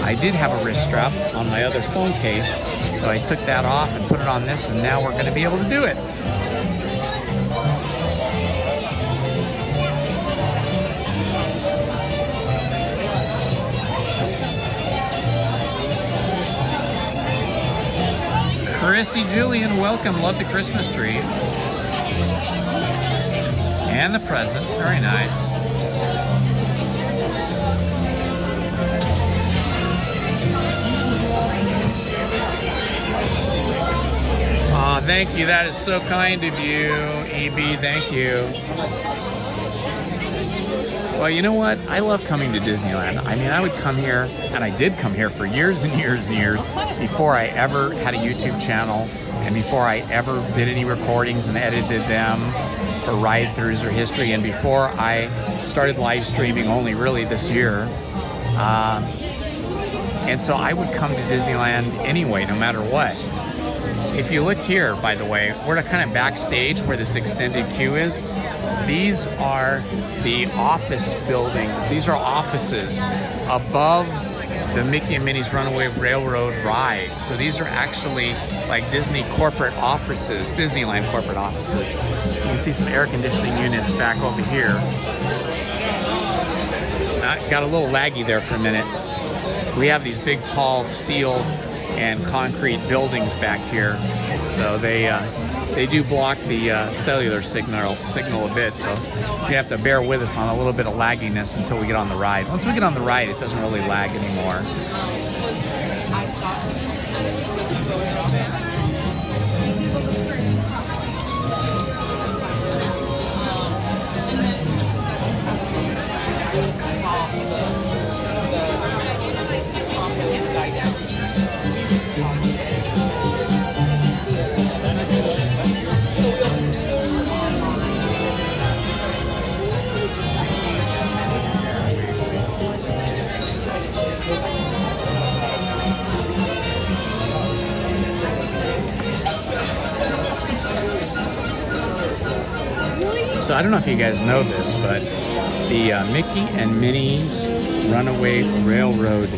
I did have a wrist strap on my other phone case, so I took that off and put it on this, and now we're gonna be able to do it. Chrissy Julian, welcome. Love the Christmas tree. And the present. Very nice. Aw, thank you. That is so kind of you, EB. Thank you. Well, you know what? I love coming to Disneyland. I mean, I would come here, and I did come here for years and years and years before I ever had a YouTube channel and before I ever did any recordings and edited them for ride-throughs or history, and before I started live streaming only really this year. And so I would come to Disneyland anyway, no matter what. If you look here, by the way, we're kind of backstage where this extended queue is. These are the office buildings. These are offices above the Mickey and Minnie's Runaway Railroad ride. So these are actually like Disney corporate offices, Disneyland corporate offices. You can see some air conditioning units back over here. Got a little laggy there for a minute. We have these big, tall steel and concrete buildings back here. So they do block the cellular signal a bit, so you have to bear with us on a little bit of lagginess until we get on the ride. Once we get on the ride, it doesn't really lag anymore. So I don't know if you guys know this, but the Mickey and Minnie's Runaway Railroad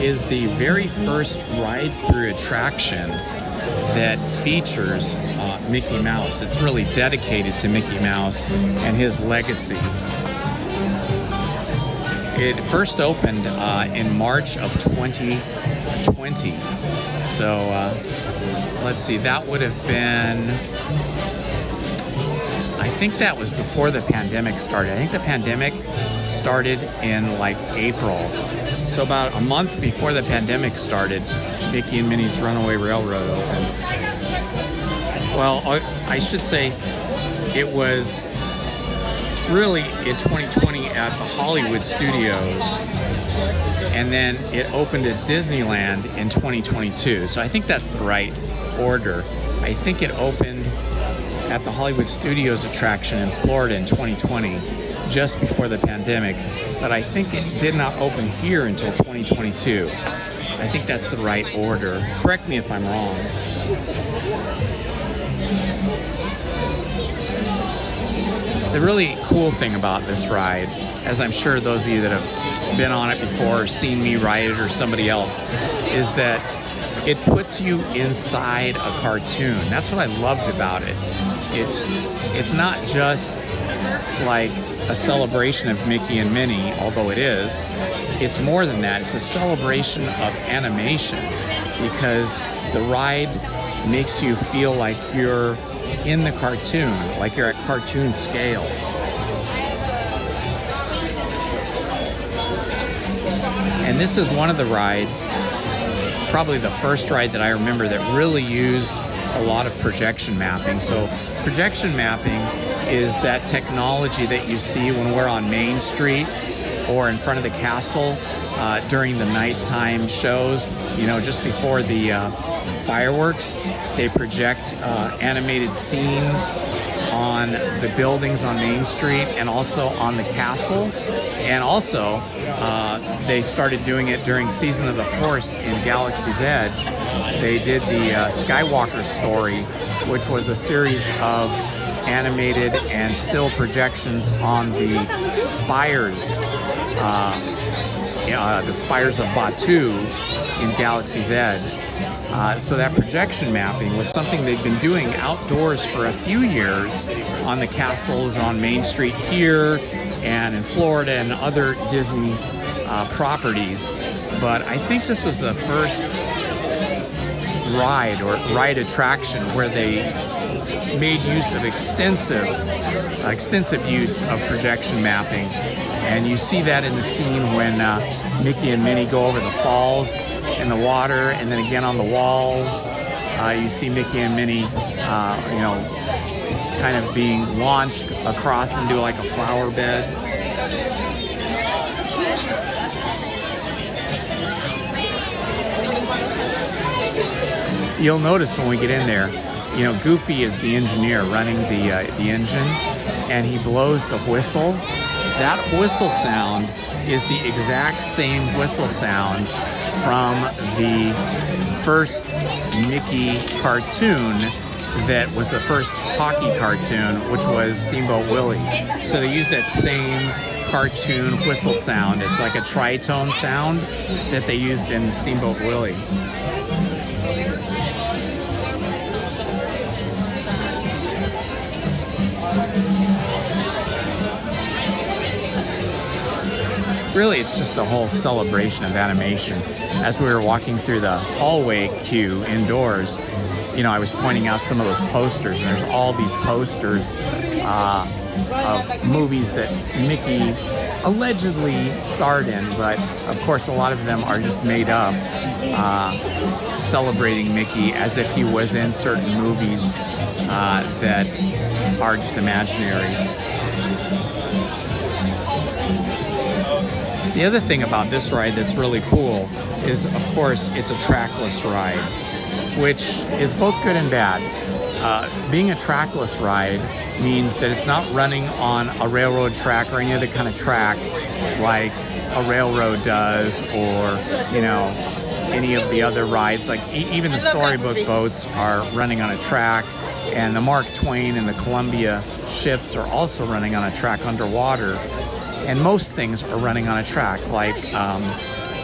is the very first ride-through attraction that features Mickey Mouse. It's really dedicated to Mickey Mouse and his legacy. It first opened in March of 2020. So let's see, that would have been, I think that was before the pandemic started. I think the pandemic started in like April. So about a month before the pandemic started, Mickey and Minnie's Runaway Railroad opened. Well, I should say it was really in 2020 at the Hollywood Studios, and then it opened at Disneyland in 2022. So I think that's the right order. I think it opened at the Hollywood Studios attraction in Florida in 2020, just before the pandemic, but I think it did not open here until 2022. I think that's the right order. Correct me if I'm wrong. The really cool thing about this ride, as I'm sure those of you that have been on it before or seen me ride it or somebody else, is that it puts you inside a cartoon. That's what I loved about it. It's not just like a celebration of Mickey and Minnie, although it is. It's more than that. It's a celebration of animation, because the ride makes you feel like you're in the cartoon, like you're at cartoon scale. And this is one of the rides, probably the first ride that I remember that really used a lot of projection mapping. So projection mapping is that technology that you see when we're on Main Street or in front of the castle during the nighttime shows, you know, just before the fireworks. They project animated scenes on the buildings on Main Street and also on the castle. And also, they started doing it during Season of the Force in Galaxy's Edge. They did the Skywalker Story, which was a series of animated and still projections on the spires of Batuu in Galaxy's Edge. So that projection mapping was something they've been doing outdoors for a few years on the castles on Main Street here and in Florida and other Disney properties. But I think this was the first ride attraction where they made use of extensive use of projection mapping. And you see that in the scene when Mickey and Minnie go over the falls in the water, and then again on the walls. You see Mickey and Minnie, you know, kind of being launched across into like a flower bed. You'll notice when we get in there, you know, Goofy is the engineer running the engine, and he blows the whistle. That whistle sound is the exact same whistle sound from the first Mickey cartoon that was the first talkie cartoon, which was Steamboat Willie. So they use that same cartoon whistle sound. It's like a tritone sound that they used in Steamboat Willie. Really, it's just a whole celebration of animation. As we were walking through the hallway queue indoors, you know, I was pointing out some of those posters, and there's all these posters of movies that Mickey allegedly starred in, but of course a lot of them are just made up, celebrating Mickey as if he was in certain movies that are just imaginary. The other thing about this ride that's really cool is, of course, it's a trackless ride, which is both good and bad. Being a trackless ride means that it's not running on a railroad track or any other kind of track like a railroad does, or, you know, any of the other rides. Like even the storybook boats are running on a track. And the Mark Twain and the Columbia ships are also running on a track underwater. And most things are running on a track, like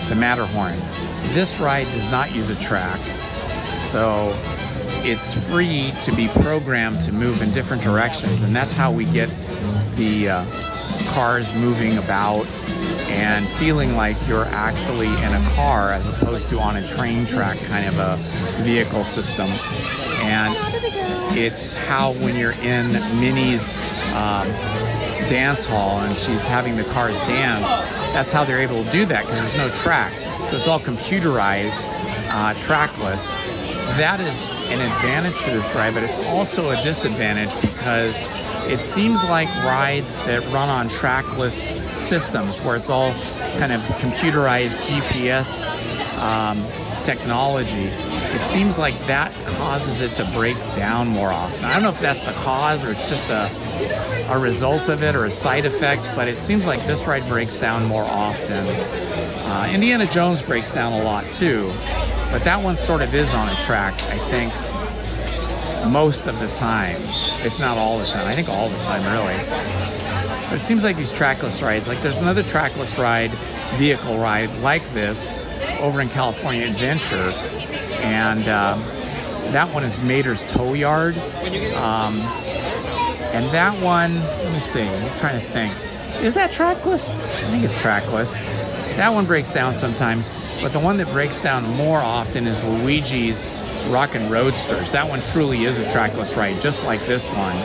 the Matterhorn. This ride does not use a track, so it's free to be programmed to move in different directions, and that's how we get the cars moving about and feeling like you're actually in a car as opposed to on a train track kind of a vehicle system. And it's how when you're in Minnie's dance hall and she's having the cars dance, that's how they're able to do that, because there's no track. So it's all computerized, trackless. That is an advantage to this ride, but it's also a disadvantage because it seems like rides that run on trackless systems, where it's all kind of computerized GPS technology, it seems like that causes it to break down more often. I don't know if that's the cause or it's just a result of it or a side effect, but it seems like this ride breaks down more often. Indiana Jones breaks down a lot too, but that one sort of is on a track, I think, most of the time, if not all the time. I think all the time, really. But it seems like these trackless rides, like there's another trackless ride, vehicle ride like this over in California Adventure, and that one is Mater's Tow Yard. And that one, let me see, I'm trying to think. Is that trackless? I think it's trackless. That one breaks down sometimes, but the one that breaks down more often is Luigi's Rockin' Roadsters. That one truly is a trackless ride, just like this one.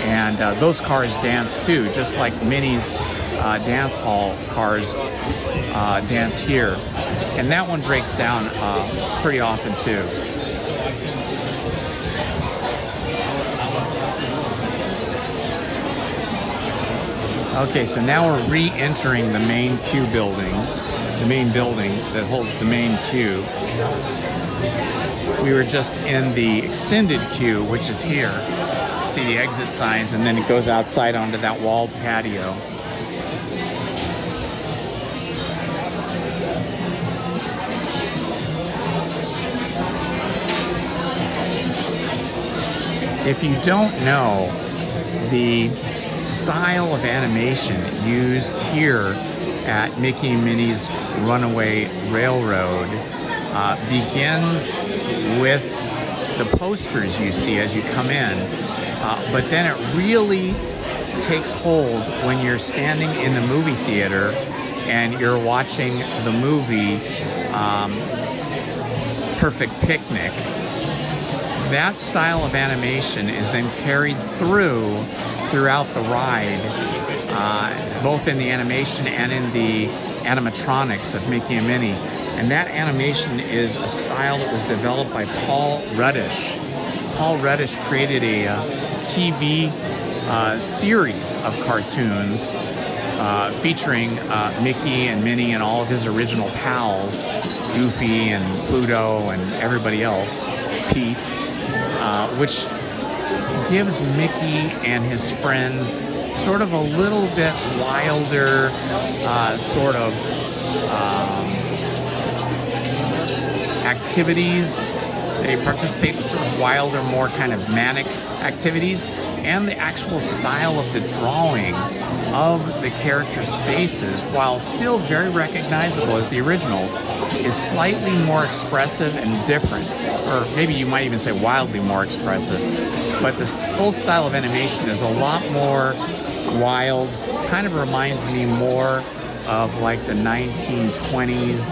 And those cars dance too, just like Minnie's dance hall cars dance here. And that one breaks down pretty often too. Okay, so now we're re-entering the main queue building, the main building that holds the main queue. We were just in the extended queue, which is here. See the exit signs, and then it goes outside onto that walled patio. If you don't know, the style of animation used here at Mickey and Minnie's Runaway Railroad begins with the posters you see as you come in, but then it really takes hold when you're standing in the movie theater and you're watching the movie Perfect Picnic. That style of animation is then carried throughout the ride, both in the animation and in the animatronics of Mickey and Minnie. And that animation is a style that was developed by Paul Ruddish. Paul Ruddish created a TV series of cartoons featuring Mickey and Minnie and all of his original pals, Goofy and Pluto and everybody else, Pete, which gives Mickey and his friends sort of a little bit wilder sort of activities. They participate in sort of wilder, more kind of manic activities, and the actual style of the drawing of the characters' faces, while still very recognizable as the originals, is slightly more expressive and different, or maybe you might even say wildly more expressive. But this whole style of animation is a lot more wild, kind of reminds me more of like the 1920s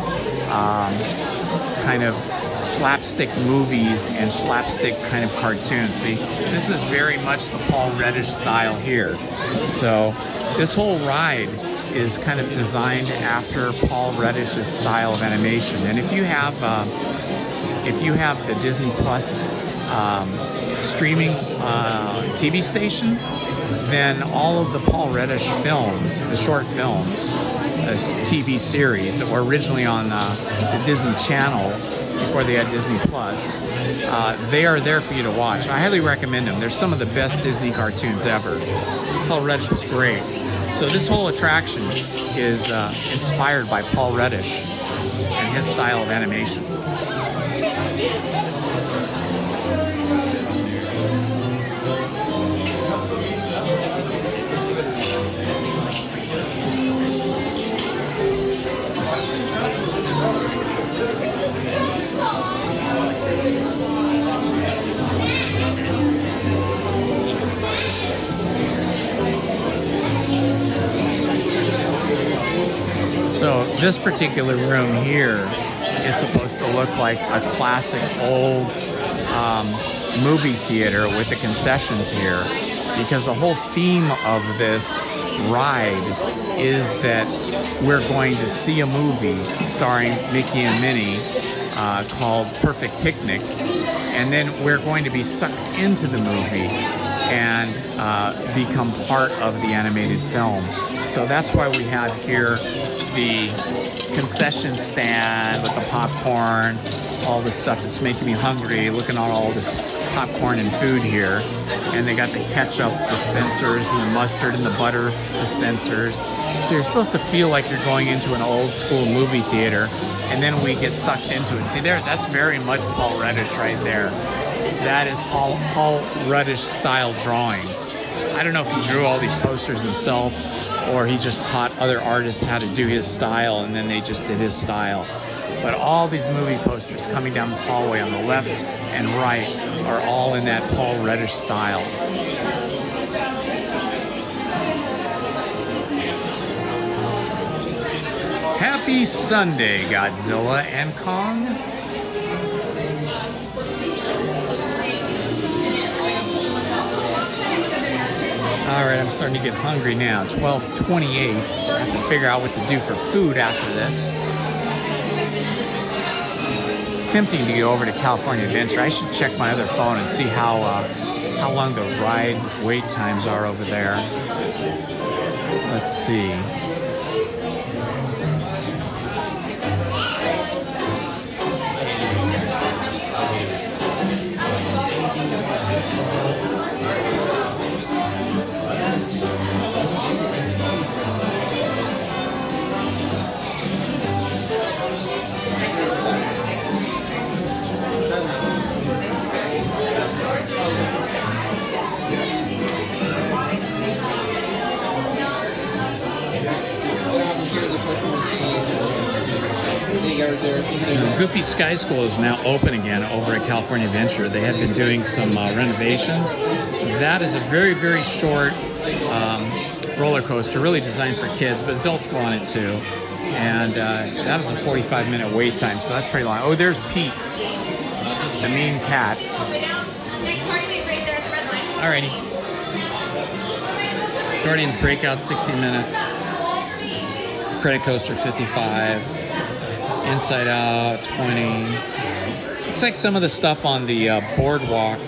kind of slapstick movies and slapstick kind of cartoons. See, this is very much the Paul Ruddish style here. So this whole ride is kind of designed after Paul Ruddish's style of animation. And if you have the Disney Plus streaming TV station, then all of the Paul Ruddish films, the short films, the TV series that were originally on the Disney Channel before they had Disney Plus, they are there for you to watch. I highly recommend them. They're some of the best Disney cartoons ever. Paul Ruddish was great. So this whole attraction is inspired by Paul Ruddish and his style of animation. So this particular room here is supposed to look like a classic old movie theater with the concessions here, because the whole theme of this ride is that we're going to see a movie starring Mickey and Minnie called Perfect Picnic, and then we're going to be sucked into the movie and become part of the animated film. So that's why we have here the concession stand with the popcorn, all this stuff that's making me hungry, looking at all this popcorn and food here. And they got the ketchup dispensers and the mustard and the butter dispensers. So you're supposed to feel like you're going into an old school movie theater, and then we get sucked into it. See there, that's very much Paul Reddish right there. That is Paul Reddish style drawing. I don't know if he drew all these posters himself or he just taught other artists how to do his style and then they just did his style. But all these movie posters coming down this hallway on the left and right are all in that Paul Reddish style. Happy Sunday, Godzilla and Kong. All right, I'm starting to get hungry now. 12:28. I have to figure out what to do for food after this. It's tempting to go over to California Adventure. I should check my other phone and see how long the ride wait times are over there. Let's see. Goofy Sky School is now open again over at California Adventure. They had been doing some renovations. That is a very, very short roller coaster, really designed for kids, but adults go on it too. And that is a 45-minute wait time, so that's pretty long. Oh, there's Pete, the mean cat. Next party wait right there at the red line. Alrighty. Guardians Breakout 60 minutes. Credit Coaster 55. Inside Out 20. Looks like some of the stuff on the boardwalk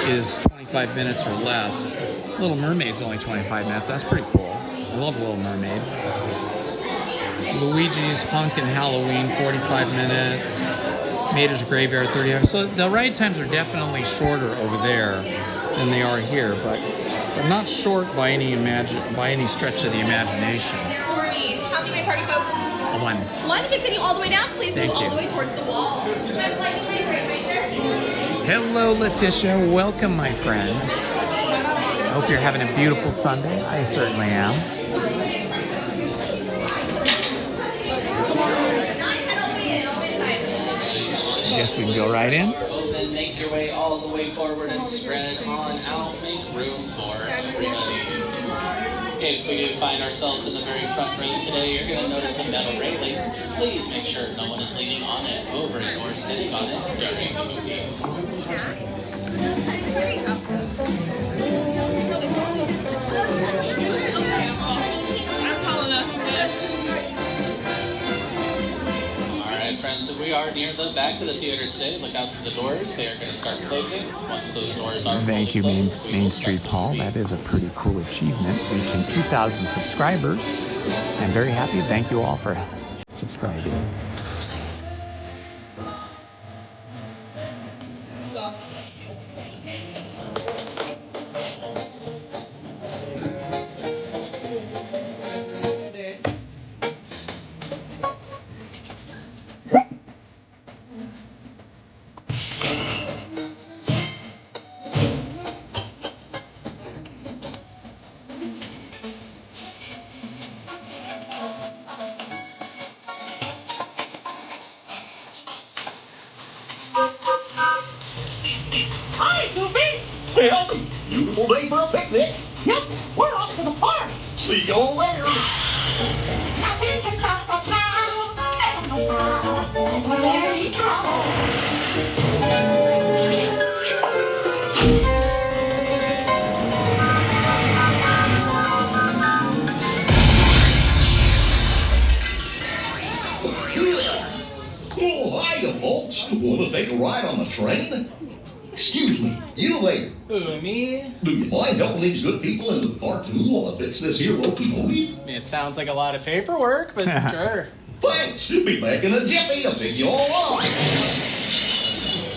is 25 minutes or less. Little Mermaid's only 25 minutes. That's pretty cool. I love Little Mermaid. Luigi's Hunkin' Halloween 45 minutes. Mater's Graveyard 30 hours. So the ride times are definitely shorter over there than they are here, but not short by any stretch of the imagination. For me. How many party folks? One. Continue all the way down. Please move all the way towards the wall. Hello, Letitia. Welcome, my friend. I hope you're having a beautiful Sunday. I certainly am. I guess we can go right in. Open, make your way all the way forward and spread on out. Make room for everybody. If we do find ourselves in the very front row today, you're going to notice a metal railing. Please make sure no one is leaning on it, over it, or sitting on it during the movie. Alright, friends, so we are near the back of the theater today. Look out for the doors. They are going to start closing. Once those doors are Thank you, Main Street Paul. That is a pretty cool achievement, reaching 2,000 subscribers. I'm very happy. Thank you all for subscribing. Hi, Goofy! Well, beautiful day for a picnic. Yep, we're off to the park. See you all later. Nothing can stop us now. Want to take a ride on the train? Excuse me, you there. Who, me? Do you mind helping these good people into the cartoon while I fix this here locomotive? It sounds like a lot of paperwork, but sure. Thanks. You'll be back in a jiffy to pick you all up.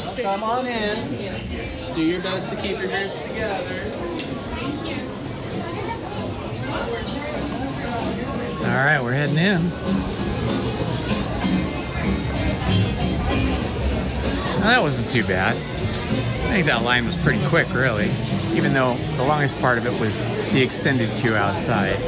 Well, come on in. Just do your best to keep your groups together. All right, we're heading in. Well, that wasn't too bad. I think that line was pretty quick, really, even though the longest part of it was the extended queue outside.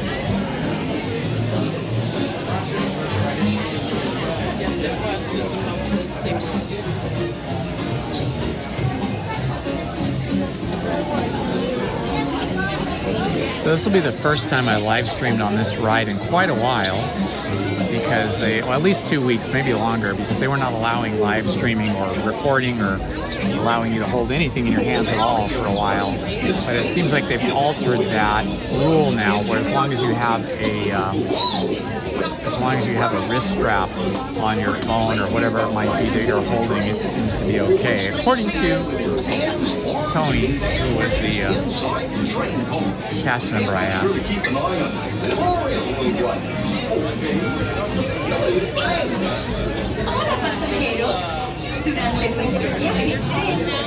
So this will be the first time I live streamed on this ride in quite a while, because well, at least 2 weeks, maybe longer, because they were not allowing live streaming or recording or allowing you to hold anything in your hands at all for a while. But it seems like they've altered that rule now, where as long as you have a wrist strap on your phone or whatever it might be that you're holding, it seems to be okay. According to Tony, who was the cast member I asked. Hola pasajeros, durante nuestro viaje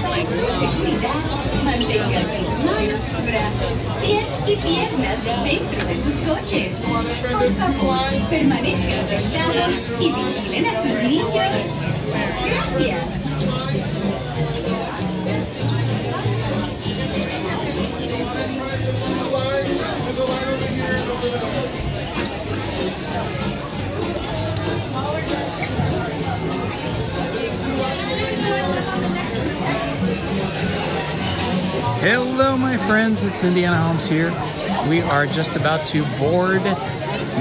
para su seguridad, mantengan sus manos, brazos, pies y piernas dentro de sus coches. Por favor, permanezcan sentados y vigilen a sus niños. Gracias. Hello my friends, it's Indiana Holmes here. We are just about to board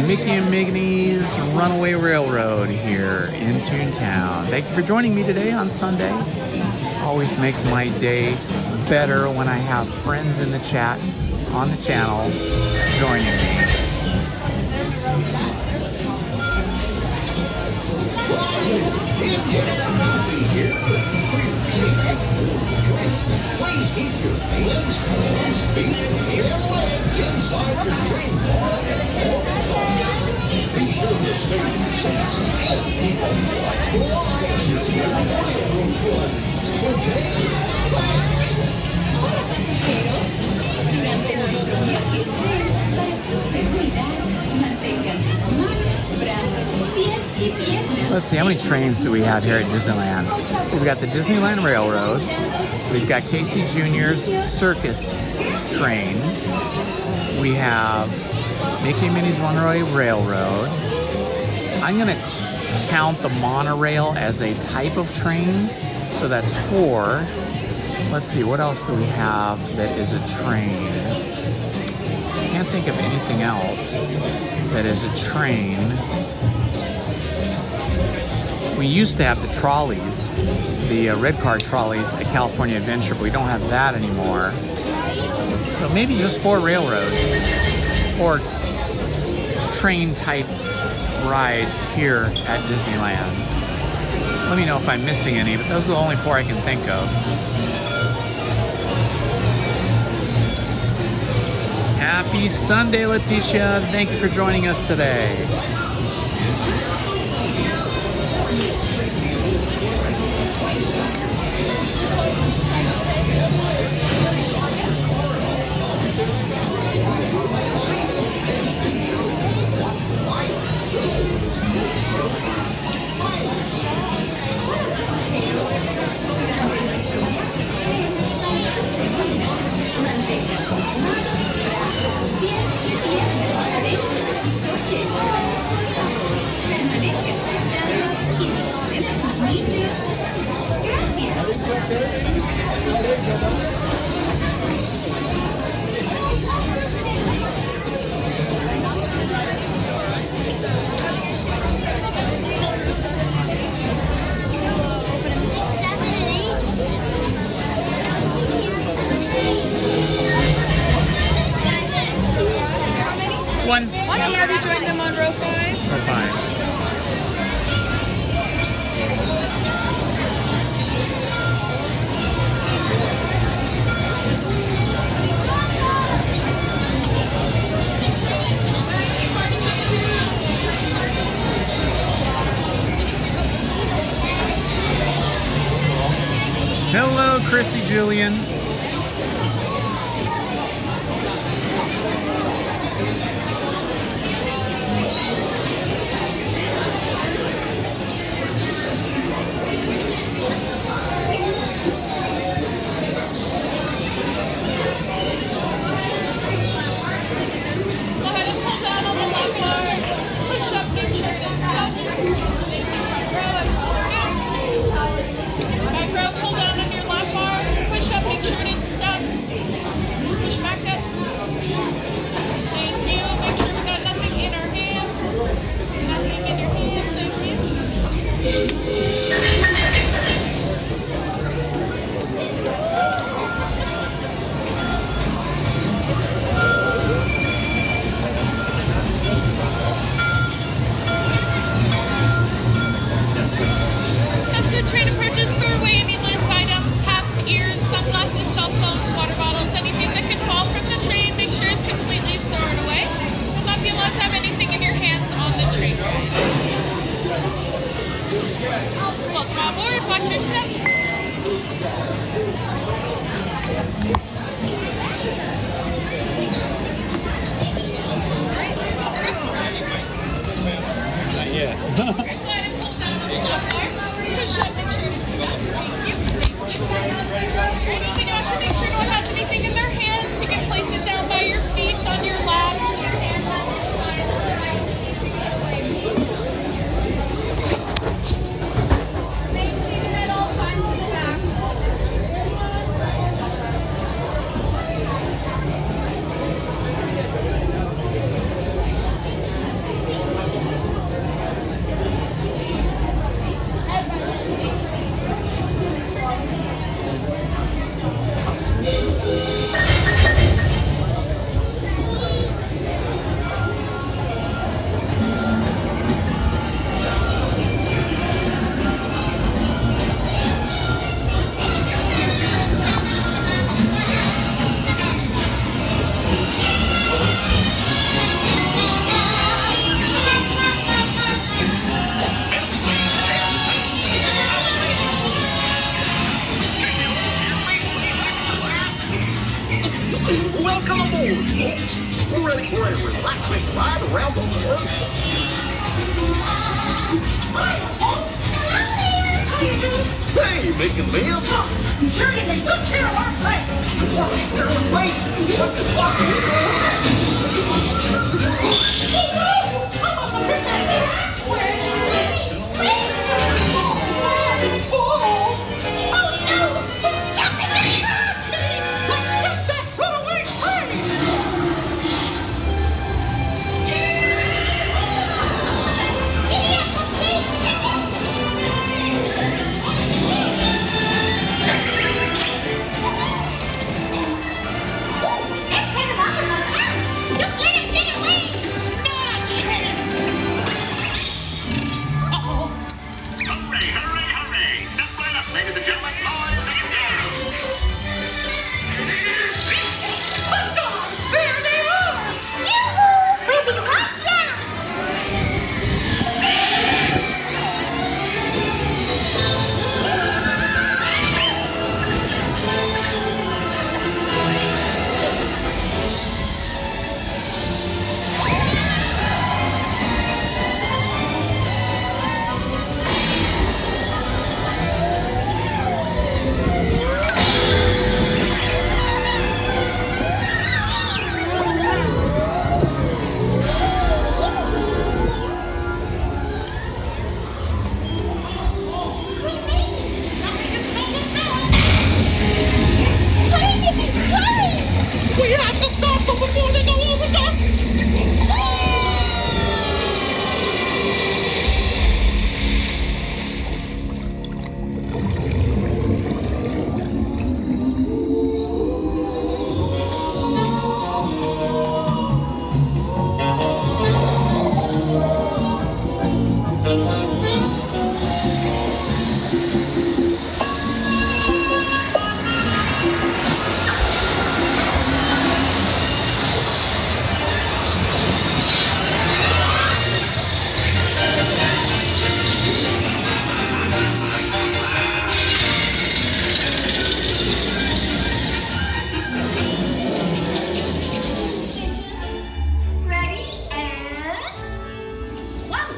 Mickey and Minnie's Runaway Railroad here in Toontown. Thank you for joining me today on Sunday. Always makes my day better when I have friends in the chat on the channel joining me. Please keep your hands, feet, and legs inside your train car at all times. Be sure to stay in your seats and keep on the lights go on. Okay? Hola pasajeros, durante nuestro viaje para su seguridad, mantengan sus manos, brazos, pies y piernas. Let's see, how many trains do we have here at Disneyland? We've got the Disneyland Railroad. We've got Casey Jr.'s Circus train. We have Mickey and Minnie's Runaway Railroad. I'm going to count the monorail as a type of train, so that's 4. Let's see, what else do we have that is a train? I can't think of anything else that is a train. We used to have the trolleys, the red car trolleys at California Adventure, but we don't have that anymore. So maybe just 4 railroads, 4 train type rides here at Disneyland. Let me know if I'm missing any, but those are the only 4 I can think of. Happy Sunday, Leticia. Thank you for joining us today. Permanezcan sentados y vigilen a sus niños. Gracias. Chrissy Julian. That's the train approaches store away any loose items, hats, ears, sunglasses, cell phones, water bottles, anything that could fall from the train, make sure it's completely stored away. You'll not be allowed to have anything in your hands on the train ride. Welcome on board, watch your step. Push up, make sure to stop. Thank you. Anything you have to make sure no one has anything in their hands. You can place it down by your feet on your lap. Maintain at all times in the back. Welcome aboard, folks. We're ready for a relaxing ride around the world. Hey, making me up. You're taking good care of our plane. Wait, what the fuck? Let's hit him up in the pants. Don't let him get away. Notch.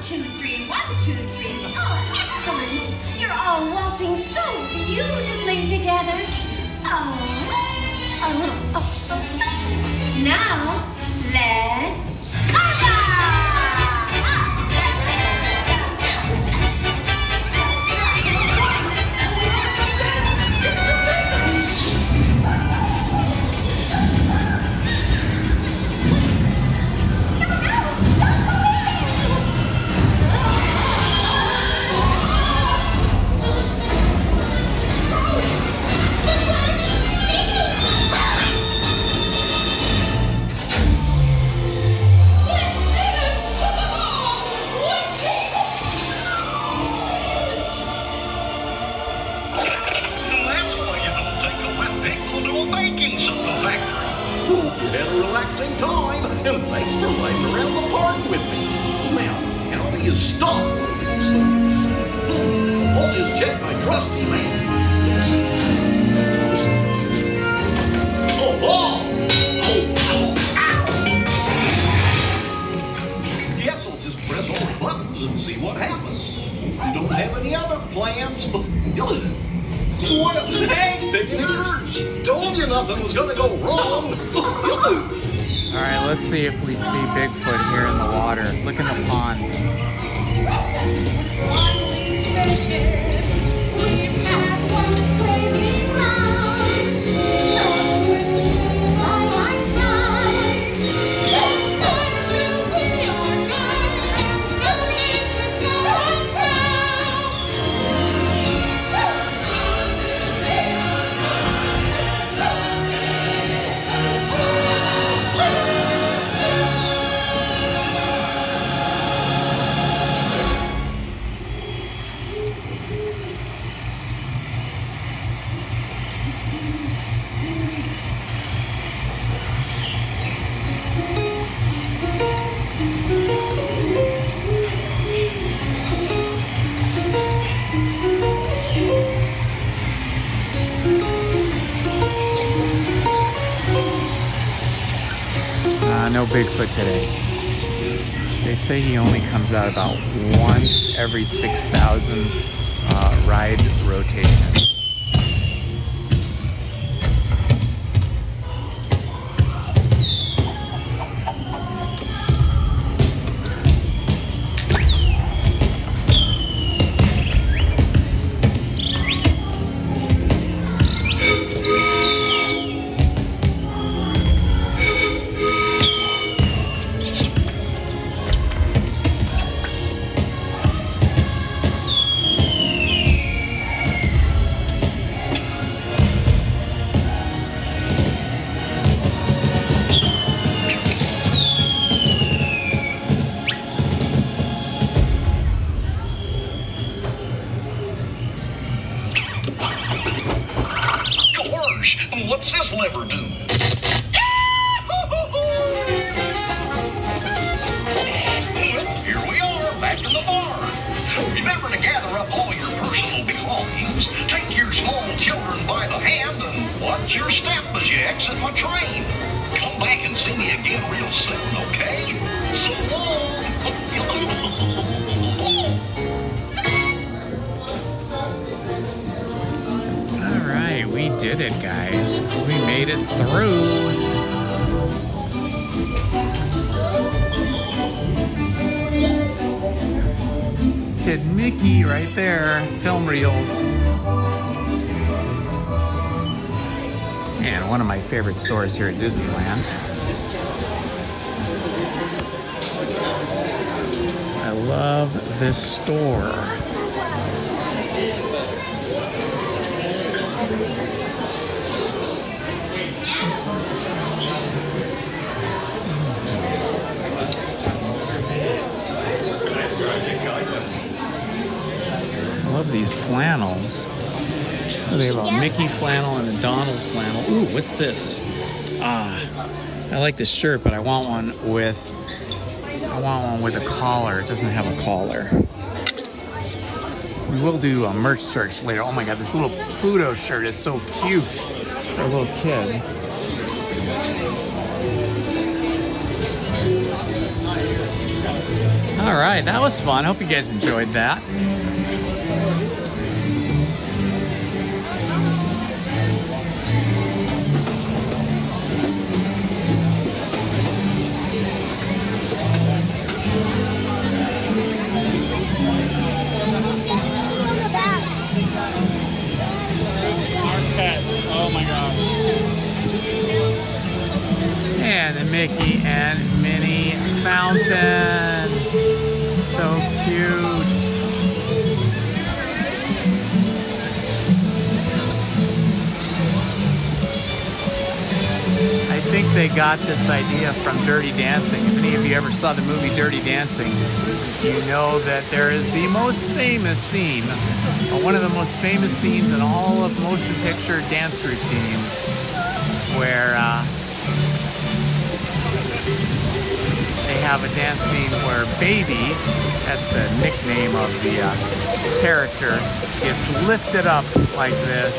1, 2, 3, 1, 2, 3. Oh, excellent. You're all waltzing so beautifully together. Now, let's Had a relaxing time, and thanks for riding around the park with me. Now, how do you stop one of these things? All is check my trusty man. Oh, ow! Guess I'll just press all the buttons and see what happens. You don't have any other plans? Well, hey, picnickers! Told you nothing was gonna go wrong. All right, let's see if we see Bigfoot here in the water. Look in the pond. No Bigfoot today. They say he only comes out about once every 6,000 ride rotations. What's this lever do? Here we are, back in the barn. Remember to gather up all your personal belongings, take your small children by the hand, and watch your step as you exit my train. Come back and see me again real soon, okay? So long. Alright, we did it, guys. We made it through. Kid Mickey right there. Film reels. And one of my favorite stores here at Disneyland. I love this store. I love these flannels. They have a Mickey flannel and a Donald flannel. Ooh, what's this? I like this shirt, but I want one with a collar. It doesn't have a collar. We will do a merch search later. Oh my God, this little Pluto shirt is so cute for a little kid. All right, that was fun. Hope you guys enjoyed that. Oh my gosh. And the Mickey and Minnie fountain. So cute. I think they got this idea from Dirty Dancing. If any of you ever saw the movie Dirty Dancing, you know that there is the most famous scene, one of the most famous scenes in all of motion picture dance routines, where they have a dance scene where Baby, that's the nickname of the character, gets lifted up like this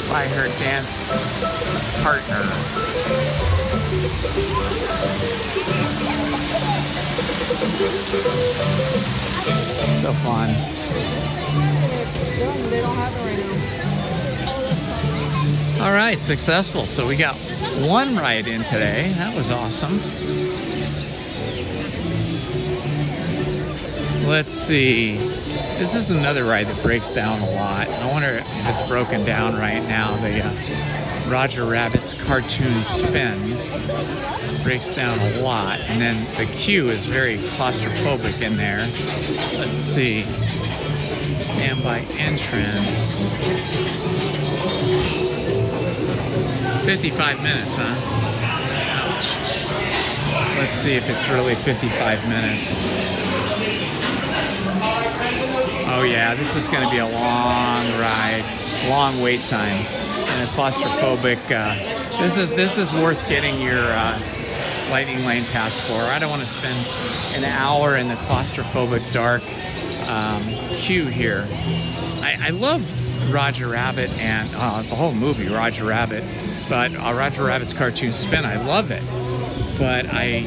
by her dance partner. So fun. They don't have it right now. All right, successful. So we got one ride in today. That was awesome. Let's see. This is another ride that breaks down a lot. I wonder if it's broken down right now. The Roger Rabbit's Cartoon Spin breaks down a lot. And then the queue is very claustrophobic in there. Let's see. Standby entrance. 55 minutes, huh? Ouch. Let's see if it's really 55 minutes. Oh yeah, this is going to be a long ride, long wait time, and a claustrophobic. This is worth getting your lightning lane pass for. I don't want to spend an hour in the claustrophobic dark queue here. I love Roger Rabbit and the whole movie Roger Rabbit, but Roger Rabbit's Cartoon Spin, I love it, but I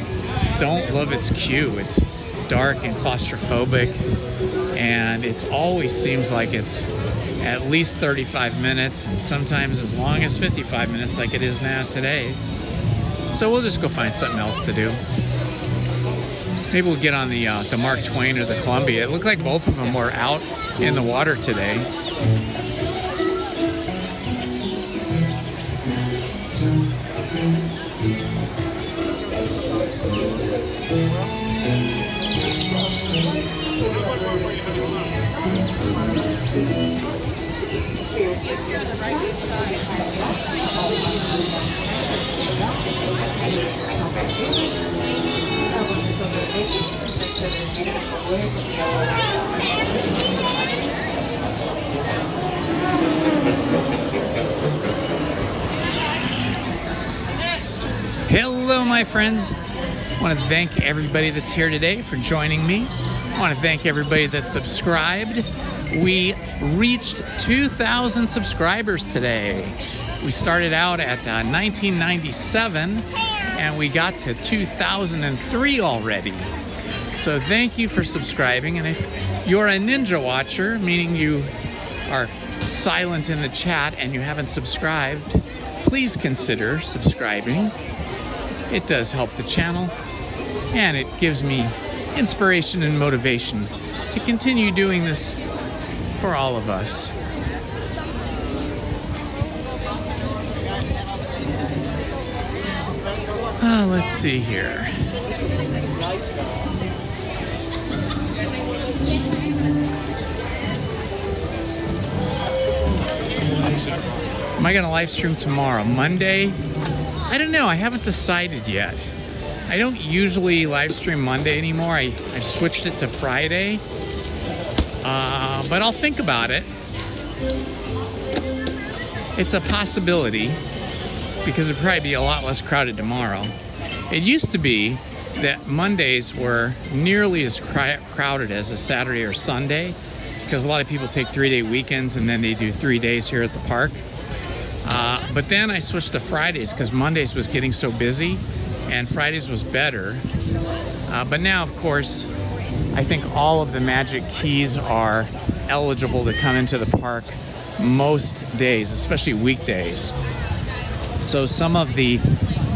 don't love its queue. It's dark and claustrophobic, and it always seems like it's at least 35 minutes and sometimes as long as 55 minutes like it is now today. So we'll just go find something else to do. Maybe we'll get on the Mark Twain or the Columbia. It looked like both of them were out in the water today. Hello, my friends. I want to thank everybody that's here today for joining me. I want to thank everybody that subscribed. We reached 2,000 subscribers today. We started out at 1997 and we got to 2003 already. So thank you for subscribing, and if you're a Ninja Watcher, meaning you are silent in the chat and you haven't subscribed, please consider subscribing. It does help the channel and it gives me inspiration and motivation to continue doing this for all of us. Let's see here. Am I gonna live stream tomorrow? Monday? I don't know, I haven't decided yet. I don't usually live stream Monday anymore. I've switched it to Friday. But I'll think about it. It's a possibility because it'll probably be a lot less crowded tomorrow. It used to be that Mondays were nearly as crowded as a Saturday or Sunday because a lot of people take 3-day weekends and then they do 3 days here at the park. But then I switched to Fridays because Mondays was getting so busy and Fridays was better. But now, of course, I think all of the Magic Keys are eligible to come into the park most days, especially weekdays. So some of the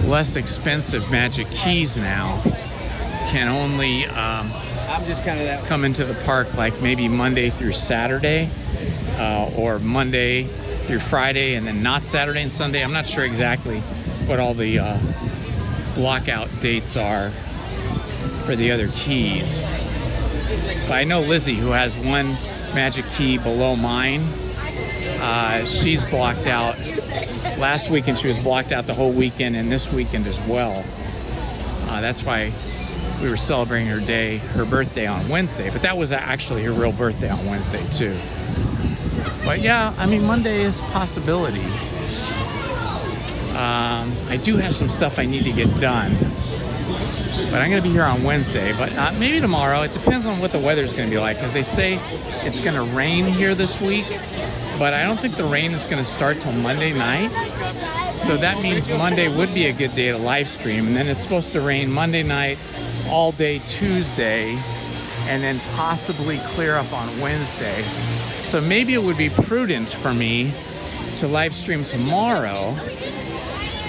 less expensive Magic Keys now can only come into the park like maybe Monday through Saturday, or Monday through Friday, and then not Saturday and Sunday. I'm not sure exactly what all the blockout dates are for the other keys. But I know Lizzie, who has one Magic Key below mine, she's blocked out. Last weekend she was blocked out the whole weekend, and this weekend as well. That's why we were celebrating her birthday on Wednesday, but that was actually her real birthday on Wednesday too. But yeah, I mean, Monday is a possibility. I do have some stuff I need to get done, but I'm gonna be here on Wednesday, but maybe tomorrow. It depends on what the weather's gonna be like, because they say it's gonna rain here this week, but I don't think the rain is gonna start till Monday night. So that means Monday would be a good day to live stream, and then it's supposed to rain Monday night, all day Tuesday, and then possibly clear up on Wednesday. So maybe it would be prudent for me to live stream tomorrow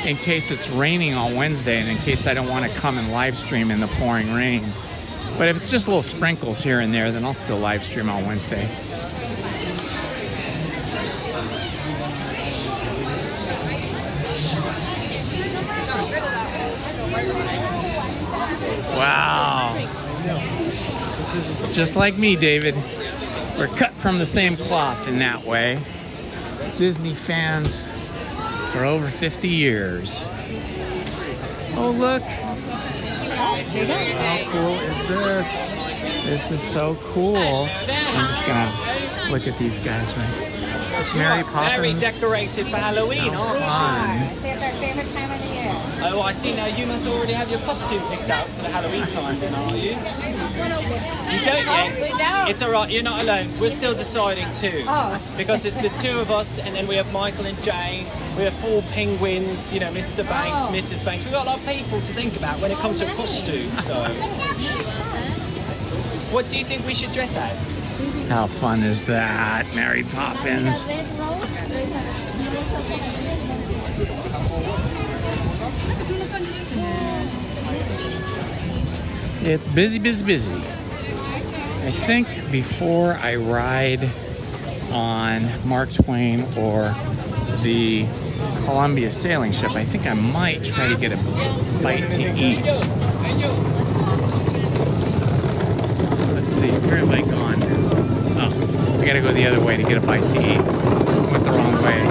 in case it's raining on Wednesday, and in case I don't want to come and live stream in the pouring rain. But if it's just little sprinkles here and there, then I'll still live stream on Wednesday. Wow. Just like me, David. We're cut from the same cloth in that way. Disney fans for over 50 years. Oh, look. How cool is this? This is so cool. I'm just gonna look at these guys, right? It's Mary Poppins. Very decorated for Halloween, aren't you? It's our favorite time of the year. Oh, I see. Now you must already have your costume picked out for the Halloween time, then, are you? You don't yet? We don't. It's alright, you're not alone. We're still deciding too. Oh. Because it's the two of us, and then we have Michael and Jane. We have 4 penguins, you know, Mr. Banks, Mrs. Banks. We've got a lot of people to think about when it comes to costume, so. What do you think we should dress as? How fun is that, Mary Poppins? It's busy, busy, busy. I think before I ride on Mark Twain or the Columbia sailing ship, I think I might try to get a bite to eat. Let's see, where have I gone? Oh, I gotta go the other way to get a bite to eat. I went the wrong way.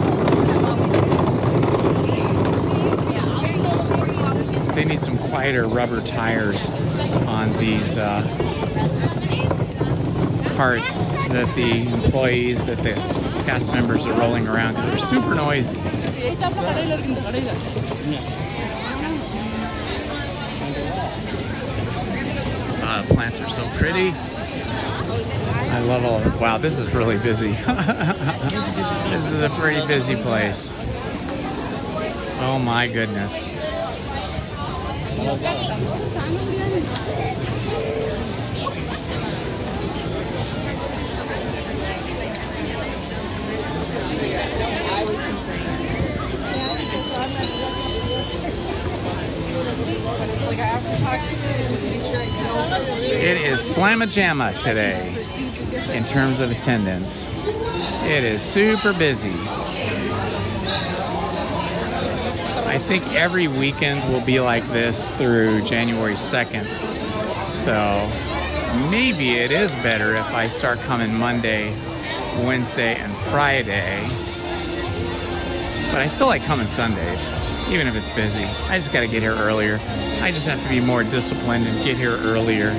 They need some quieter rubber tires on these carts that the employees, that the cast members are rolling around, because they're super noisy. Plants are so pretty. I love all of it. Wow, this is really busy. This is a pretty busy place. Oh my goodness. It is slamma-jamma today in terms of attendance. It is super busy. I think every weekend will be like this through January 2nd. So maybe it is better if I start coming Monday, Wednesday, and Friday. But I still like coming Sundays, even if it's busy. I just gotta get here earlier. I just have to be more disciplined and get here earlier.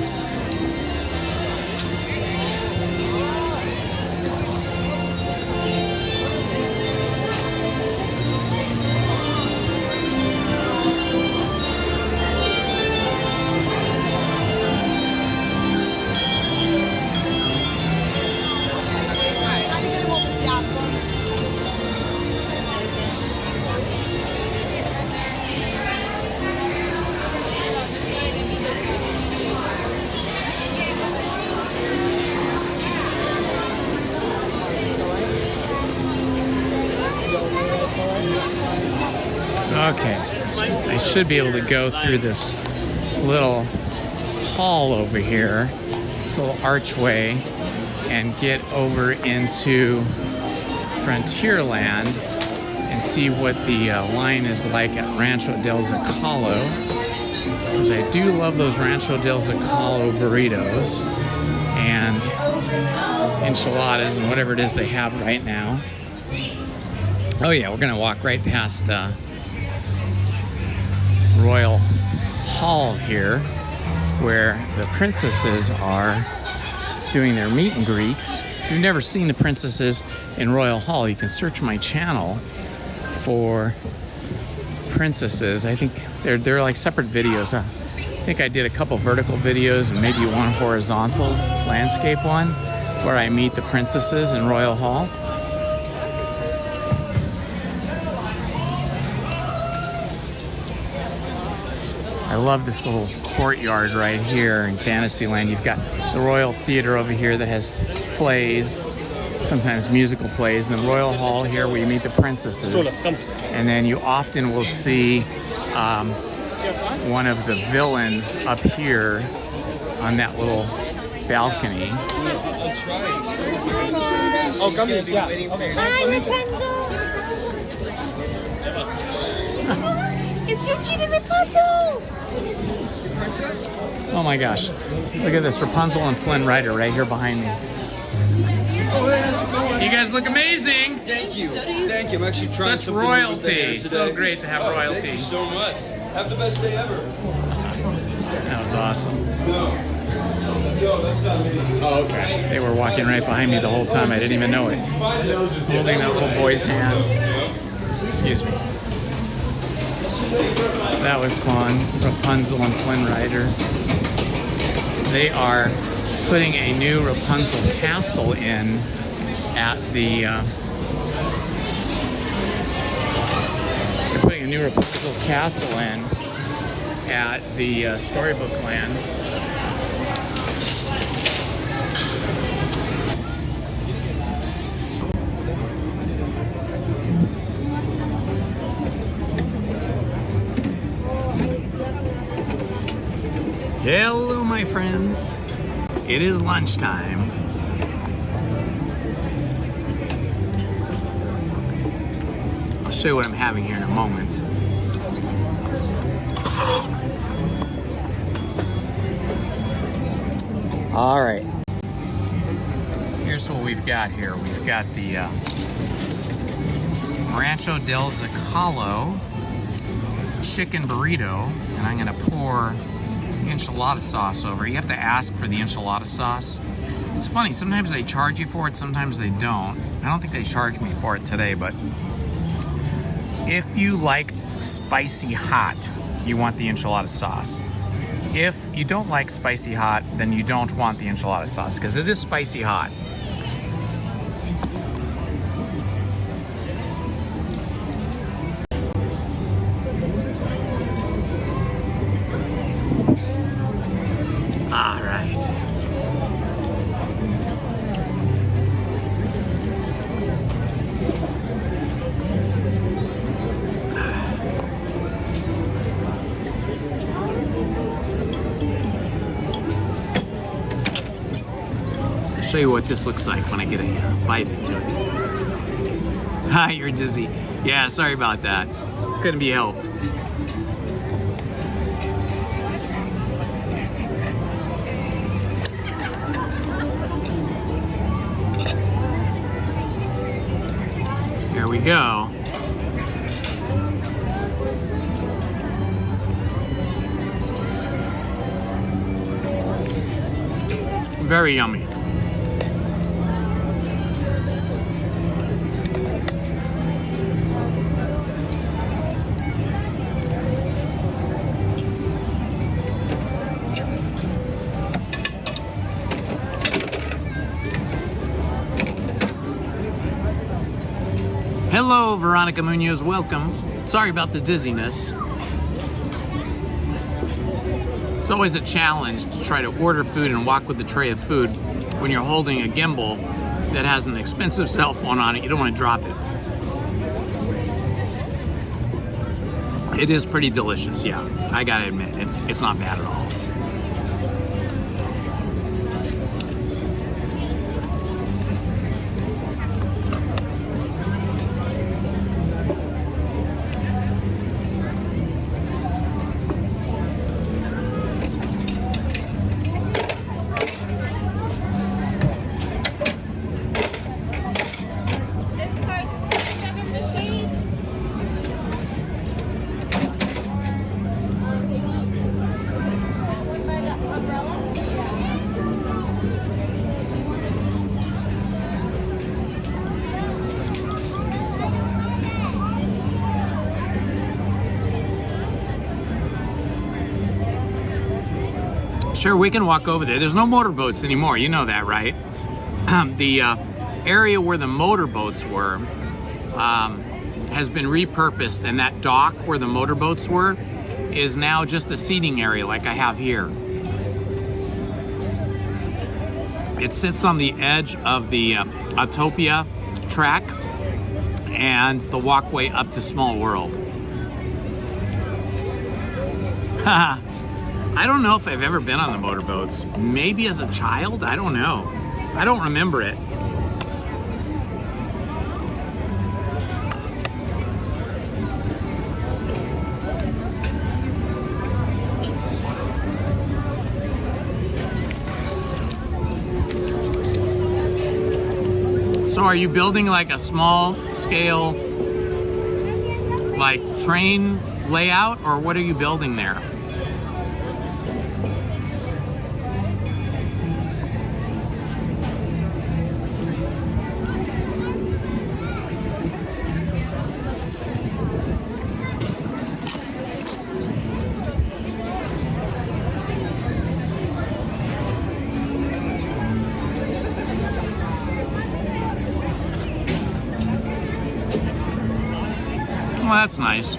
Okay, I should be able to go through this little hall over here, this little archway, and get over into Frontierland and see what the line is like at Rancho del Zocalo. Because I do love those Rancho del Zocalo burritos and enchiladas and whatever it is they have right now. Oh yeah, we're gonna walk right past Royal Hall here, where the princesses are doing their meet and greets. If you've never seen the princesses in Royal Hall, you can search my channel for princesses. I think they're like separate videos. I think I did a couple vertical videos and maybe one horizontal landscape one where I meet the princesses in Royal Hall. I love this little courtyard right here in Fantasyland. You've got the Royal Theater over here that has plays, sometimes musical plays, and the Royal Hall here where you meet the princesses. And then you often will see one of the villains up here on that little balcony. Oh, gummies, yeah. It's your kid in Rapunzel! Oh my gosh. Look at this, Rapunzel and Flynn Rider right here behind me. You guys look amazing! Thank you. Thank you. I'm actually trying such something royalty. Today. So great to have royalty. Thank you so much. Have the best day ever. That was awesome. No, that's not me. Oh, okay. They were walking right behind me the whole time. I didn't even know it. Holding that little boy's hand. Excuse me. That was fun. Rapunzel and Flynn Rider. They are putting a new Rapunzel castle in at the they're putting a new Rapunzel castle in at the Storybook Land. Hello, my friends. It is lunchtime. I'll show you what I'm having here in a moment. All right. Here's what we've got here. We've got the Rancho del Zocalo chicken burrito, and I'm gonna pour enchilada sauce over. You have to ask for the enchilada sauce. It's funny, sometimes they charge you for it, sometimes they don't. I don't think they charged me for it today, but if you like spicy hot, you want the enchilada sauce. If you don't like spicy hot, then you don't want the enchilada sauce, because it is spicy hot. Show you what this looks like when I get a bite into it. Hi, you're dizzy. Yeah, sorry about that. Couldn't be helped. Here we go. Very yummy. Hello, Veronica Munoz, welcome. Sorry about the dizziness. It's always a challenge to try to order food and walk with a tray of food when you're holding a gimbal that has an expensive cell phone on it. You don't want to drop it. It is pretty delicious, yeah. I gotta admit, it's not bad at all. Sure, we can walk over there. There's no motorboats anymore. You know that, right? The area where the motorboats were has been repurposed, and that dock where the motorboats were is now just a seating area like I have here. It sits on the edge of the Autopia track and the walkway up to Small World. Haha. I don't know if I've ever been on the motorboats. Maybe as a child? I don't know. I don't remember it. So are you building like a small scale like train layout, or what are you building there? Well, that's nice.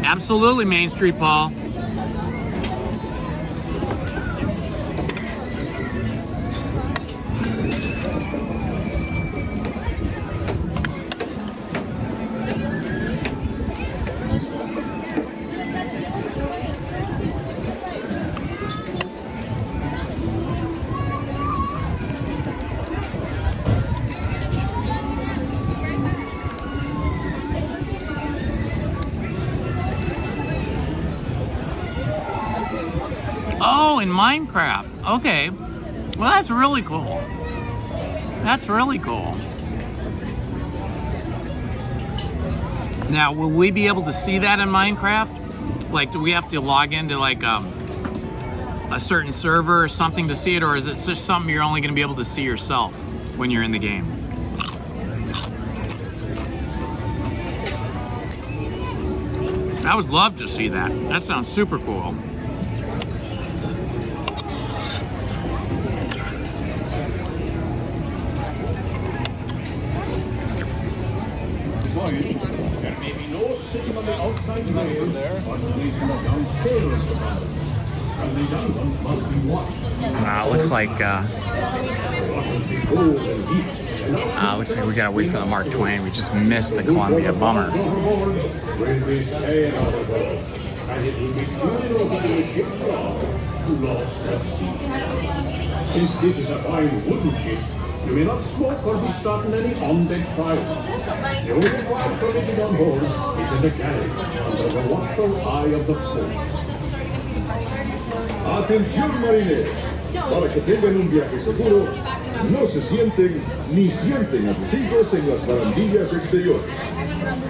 Absolutely, Main Street, Paul. Oh, in Minecraft. Okay. Well, that's really cool. That's really cool. Now, will we be able to see that in Minecraft? Like, do we have to log into like a certain server or something to see it, or is it just something you're only going to be able to see yourself when you're in the game? I would love to see that. That sounds super cool. There may be no sitting on the outside rail there, or placing a young sailors upon them. And the young ones must be watched. Looks like looks like we gotta wait for the Mark Twain. We just missed the Columbia. Bummer. Will be staying on the boat, and it will be cruel to this ship's lost at sea. Since this is a fine wooden ship, you may not smoke or be starting any on-deck fires. The only fire permitted on board is in the galley, under the watchful eye of the port. Atención, marineros. Para que tengan un viaje seguro, no se sienten ni sienten a sus hijos en las barandillas exteriores.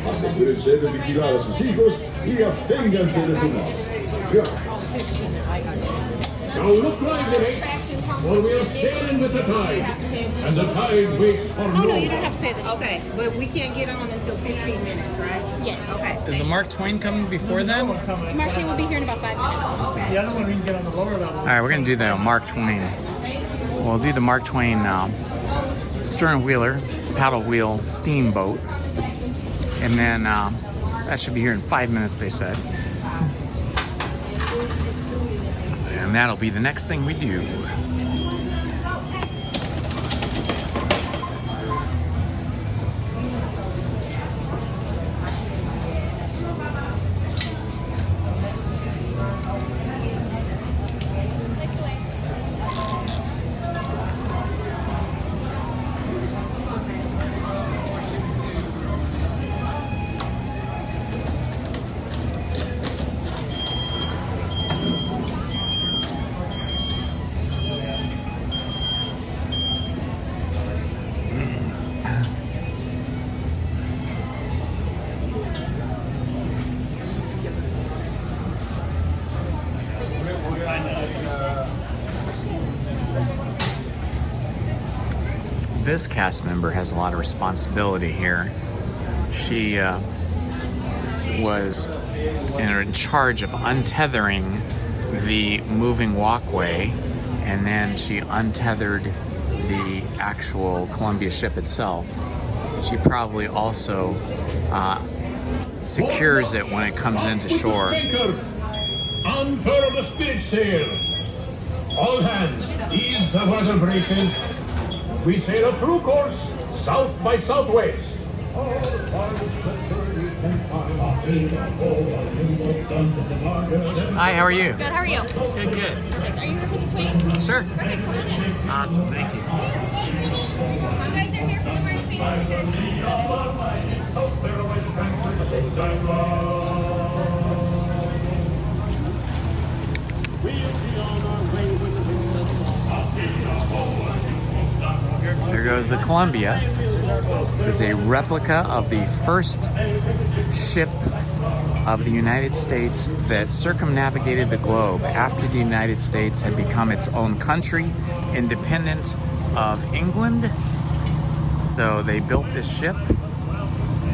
Asegúrense de vigilar a sus hijos y absténganse de fumar. Gracias. Now look lively, for we are sailing with the tide, and the tide waits for no one. Oh no, you don't have to pay attention. Okay, but we can't get on until 15 minutes, right? Yes. Okay. Is the Mark Twain coming before then? Mark Twain will be here in about 5 minutes. The other one we can get on the lower level. All right, we're gonna do the Mark Twain. We'll do the Mark Twain stern wheeler, paddle wheel steamboat, and then that should be here in 5 minutes, they said. And that'll be the next thing we do. this cast member has a lot of responsibility here. She was in charge of untethering the moving walkway, and then she untethered the actual Columbia ship itself. She probably also secures it when it comes into shore. Unfurl the split sail. All hands, ease the weather braces. We sail a true course, south by southwest. Hi, how are you? Good, how are you? Good, good. Perfect. Are you here for the swing? Sure. Perfect, come on in. Awesome, thank you. You guys are here for the first swing. There goes the Columbia. This is a replica of the first ship of the United States that circumnavigated the globe after the United States had become its own country, independent of England. So they built this ship,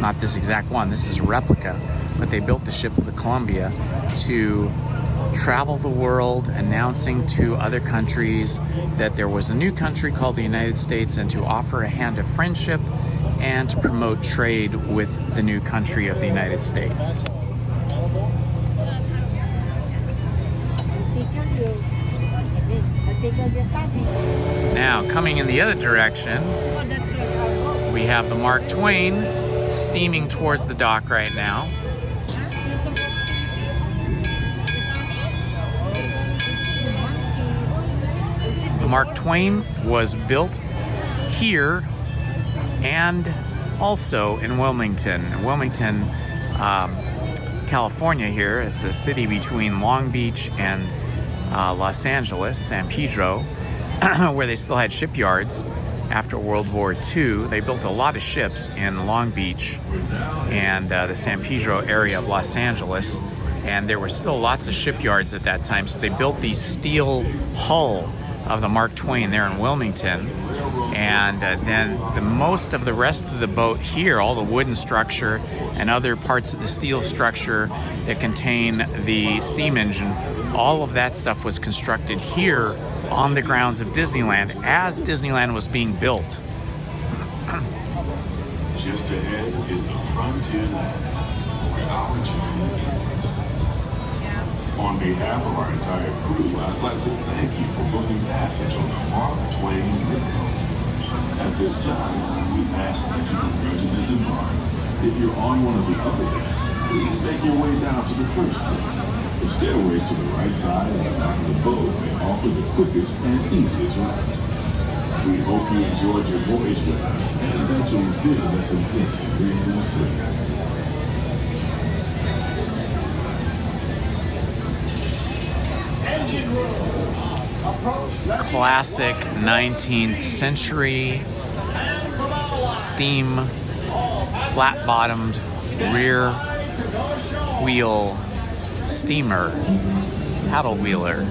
not this exact one, this is a replica, but they built the ship of the Columbia to travel the world, announcing to other countries that there was a new country called the United States, and to offer a hand of friendship and to promote trade with the new country of the United States. Now, coming in the other direction, we have the Mark Twain steaming towards the dock right now. The Mark Twain was built here and also in Wilmington. Wilmington, California here. It's a city between Long Beach and Los Angeles, San Pedro, where they still had shipyards after World War II. They built a lot of ships in Long Beach and the San Pedro area of Los Angeles, and there were still lots of shipyards at that time, so they built the steel hull of the Mark Twain there in Wilmington, and then most of the rest of the boat here, all the wooden structure and other parts of the steel structure that contain the steam engine, all of that stuff was constructed here on the grounds of Disneyland as Disneyland was being built. Just ahead is the Frontier Land, where our journey ends. On behalf of our entire crew, I'd like to thank you for booking passage on the Mark Twain Railroad. At this time, we ask that you prepare to disembark. If you're on one of the upper decks, please make your way down to the first floor. The stairway to the right side of the back of the boat may offer the quickest and easiest ride. We hope you enjoyed your voyage with us and that you'll visit us again during the season. Classic 19th century steam flat-bottomed rear wheel steamer, paddle wheeler.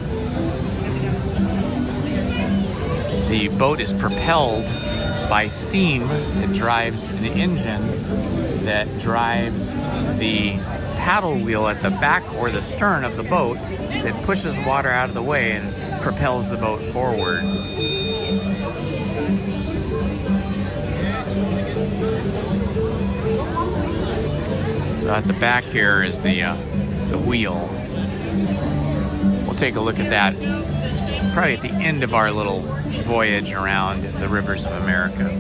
The boat is propelled by steam that drives an engine that drives the paddle wheel at the back or the stern of the boat that pushes water out of the way and propels the boat forward. So at the back here is the wheel. We'll take a look at that probably at the end of our little voyage around the rivers of America.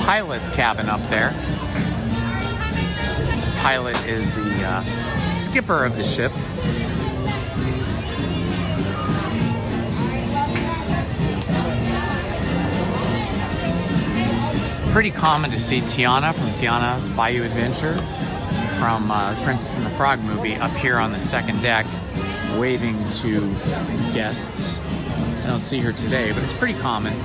pilot's cabin up there. Pilot is the skipper of the ship. It's pretty common to see Tiana from Tiana's Bayou Adventure from Princess and the Frog movie up here on the second deck waving to guests. I don't see her today, but it's pretty common.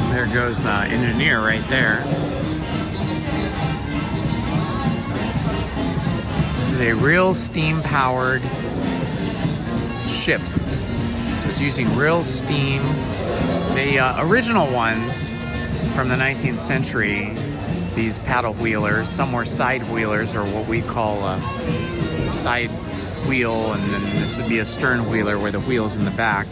There goes engineer right there. This is a real steam-powered ship. So it's using real steam. The original ones from the 19th century, these paddle wheelers, some were side wheelers, or what we call a side wheel, and then this would be a stern wheeler where the wheel's in the back.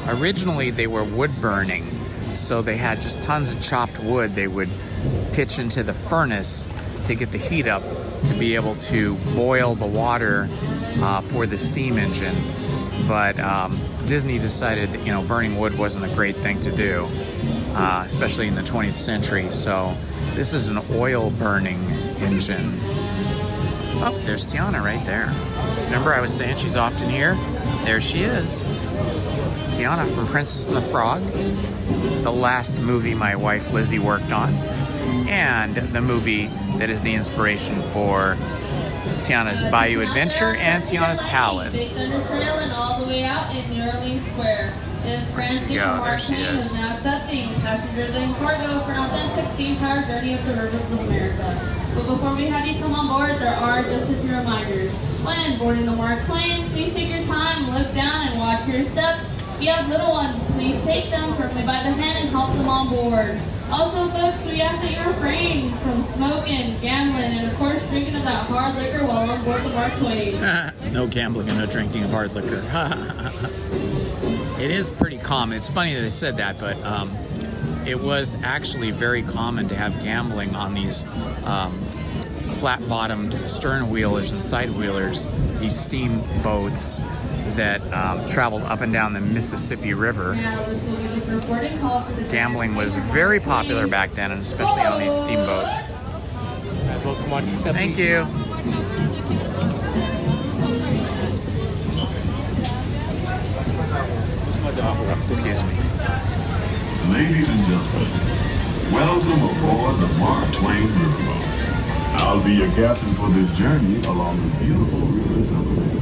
Originally, they were wood burning, so they had just tons of chopped wood they would pitch into the furnace to get the heat up to be able to boil the water for the steam engine. But Disney decided that, you know, burning wood wasn't a great thing to do, especially in the 20th century. So this is an oil burning engine. Oh, there's Tiana right there. Remember I was saying she's often here? There she is. Tiana from Princess and the Frog, the last movie my wife Lizzie worked on, and the movie that is the inspiration for Tiana's Bayou Adventure and Tiana's Palace. Trail and all the way out in New Orleans Square. This Grand There she is. is now accepting passengers and cargo for an authentic steam-powered journey up the rivers of America. But before we have you come on board, there are just a few reminders. When boarding the Mark Twain, please take your time, look down, and watch your steps. If you have little ones, please take them firmly by the hand and help them on board. Also, folks, we ask that you refrain from smoking, gambling, and of course, drinking of that hard liquor while on board the Mark Twain. No gambling and no drinking of hard liquor. It is pretty common. It's funny that I said that, but it was actually very common to have gambling on these flat-bottomed stern wheelers and side wheelers, these steamboats that traveled up and down the Mississippi River. Gambling was very popular back then, and especially on these steamboats. Thank you. Excuse me. Ladies and gentlemen, welcome aboard the Mark Twain Riverboat. I'll be your captain for this journey along the beautiful rivers of America.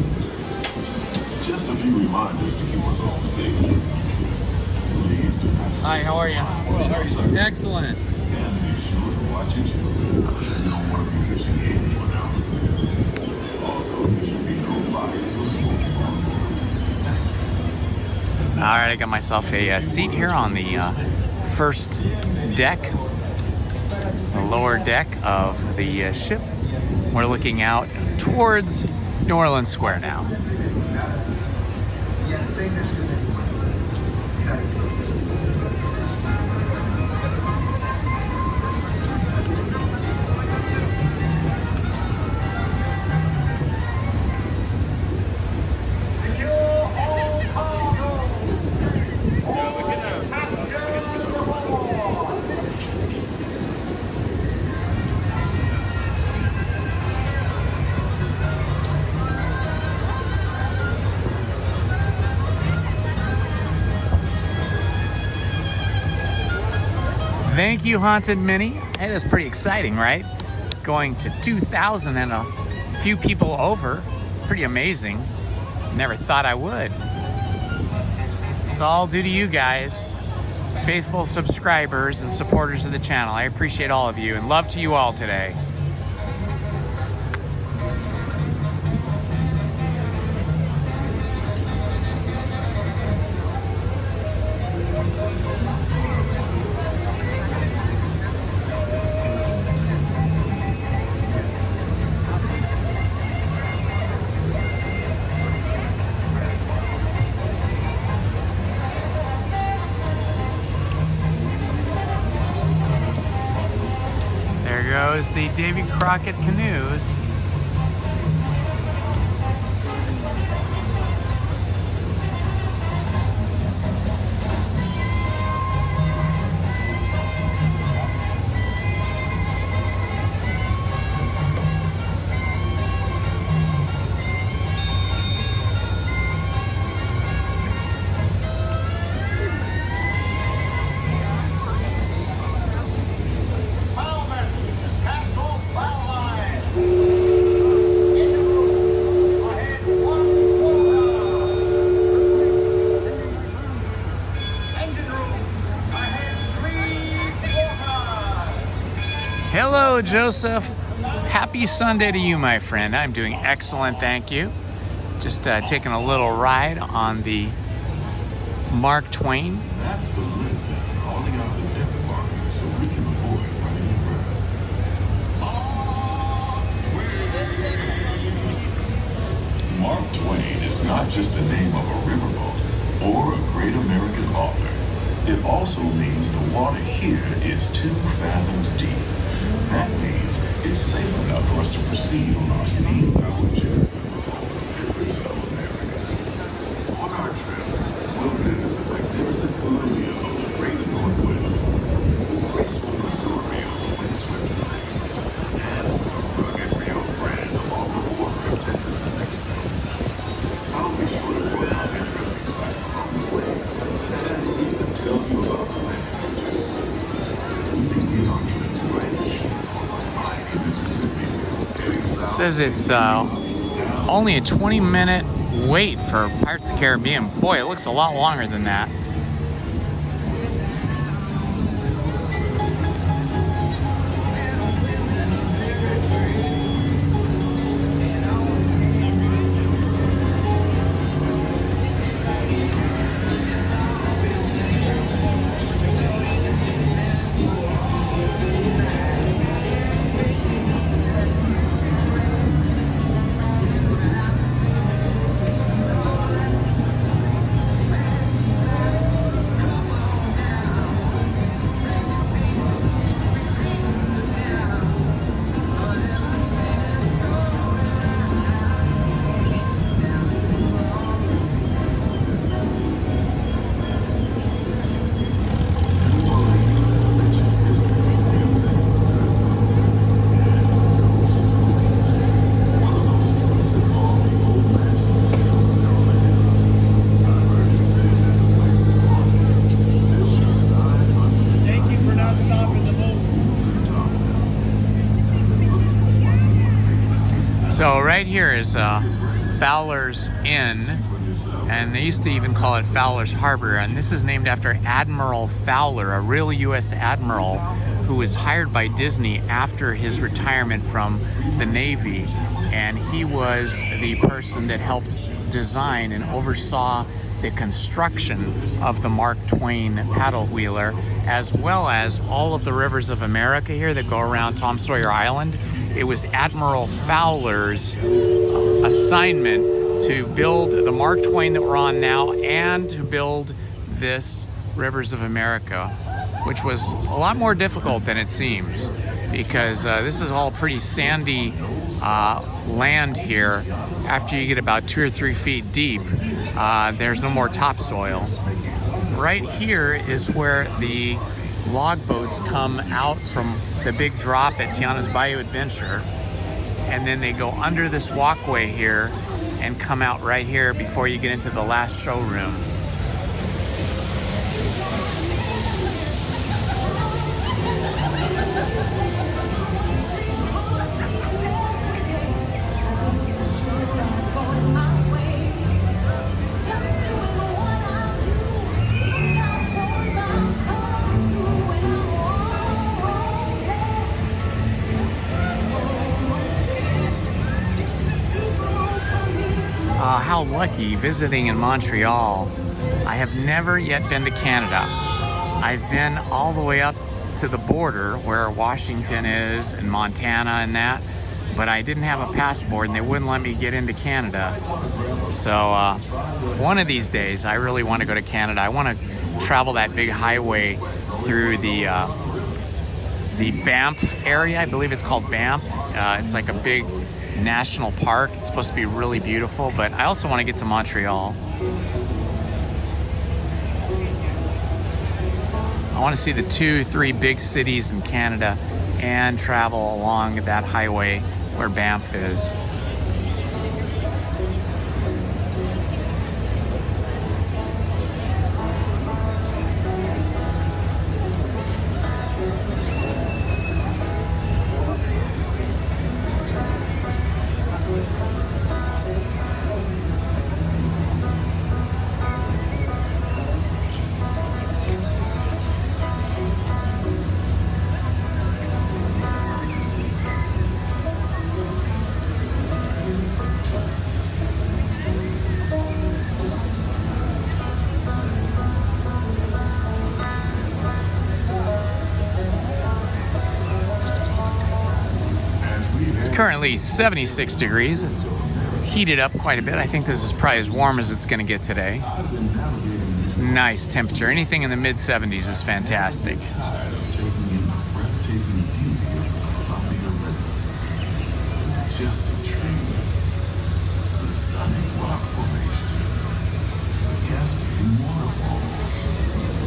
Just a few reminders to keep us all safe. Please do not. Hi, how are you? Well, how are you, sir? Excellent. And be sure to watch your children. You don't want to be fishing anyone out. Also, there should be no fires or smoke from the All right, I got myself a seat here on the first deck, the lower deck of the ship. We're looking out towards New Orleans Square now. Thank you, Haunted Minnie. It is pretty exciting, right? Going to 2,000 and a few people over. Pretty amazing. Never thought I would. It's all due to you guys. faithful subscribers and supporters of the channel. I appreciate all of you and love to you all today. There goes the Davy Crockett canoes. Hello, Joseph. Happy Sunday to you, my friend. I'm doing excellent, thank you. Just taking a little ride on the Mark Twain. That's the linchpin calling out the debit market so we can avoid running aground. Mark Twain is not just the name of a riverboat or a great American author. It also means the water here is 2 fathoms deep. That means it's safe enough for us to proceed on our steam-powered journey rivers of America. On our trip, we'll visit the magnificent Columbia of the great Northwest, graceful Missouri of the windswept plains, and the rugged Rio Grande along the border of Texas and Mexico. I'll be sure to point out interesting sights along the way, and even tell you about the land or two. We begin our trip right here on the mighty Mississippi. It says it's only a 20-minute wait for Pirates of the Caribbean. Boy, it looks a lot longer than that. So right here is Fowler's Inn, and they used to even call it Fowler's Harbor, and this is named after Admiral Fowler, a real U.S. admiral who was hired by Disney after his retirement from the Navy, and he was the person that helped design and oversaw the construction of the Mark Twain paddle wheeler, as well as all of the rivers of America here that go around Tom Sawyer Island. It was Admiral Fowler's assignment to build the Mark Twain that we're on now and to build this Rivers of America, which was a lot more difficult than it seems, because this is all pretty sandy land here. After you get about 2 or 3 feet deep, there's no more topsoil. Right here is where the log boats come out from the big drop at Tiana's Bayou Adventure, and then they go under this walkway here and come out right here before you get into the last showroom. how lucky visiting in Montreal. I have never yet been to Canada. I've been all the way up to the border where Washington is and Montana and that, but I didn't have a passport and they wouldn't let me get into Canada. So one of these days I really want to go to Canada. I want to travel that big highway through the Banff area. I believe it's called Banff. It's like a big national park. It's supposed to be really beautiful, but I also want to get to Montreal. I want to see the 2-3 big cities in Canada and travel along that highway where Banff is. Currently 76 degrees. It's heated up quite a bit. I think this is probably as warm as it's going to get today. It's nice temperature. Anything in the mid 70s is fantastic. Majestic trees, the stunning rock formations, the cascading waterfalls,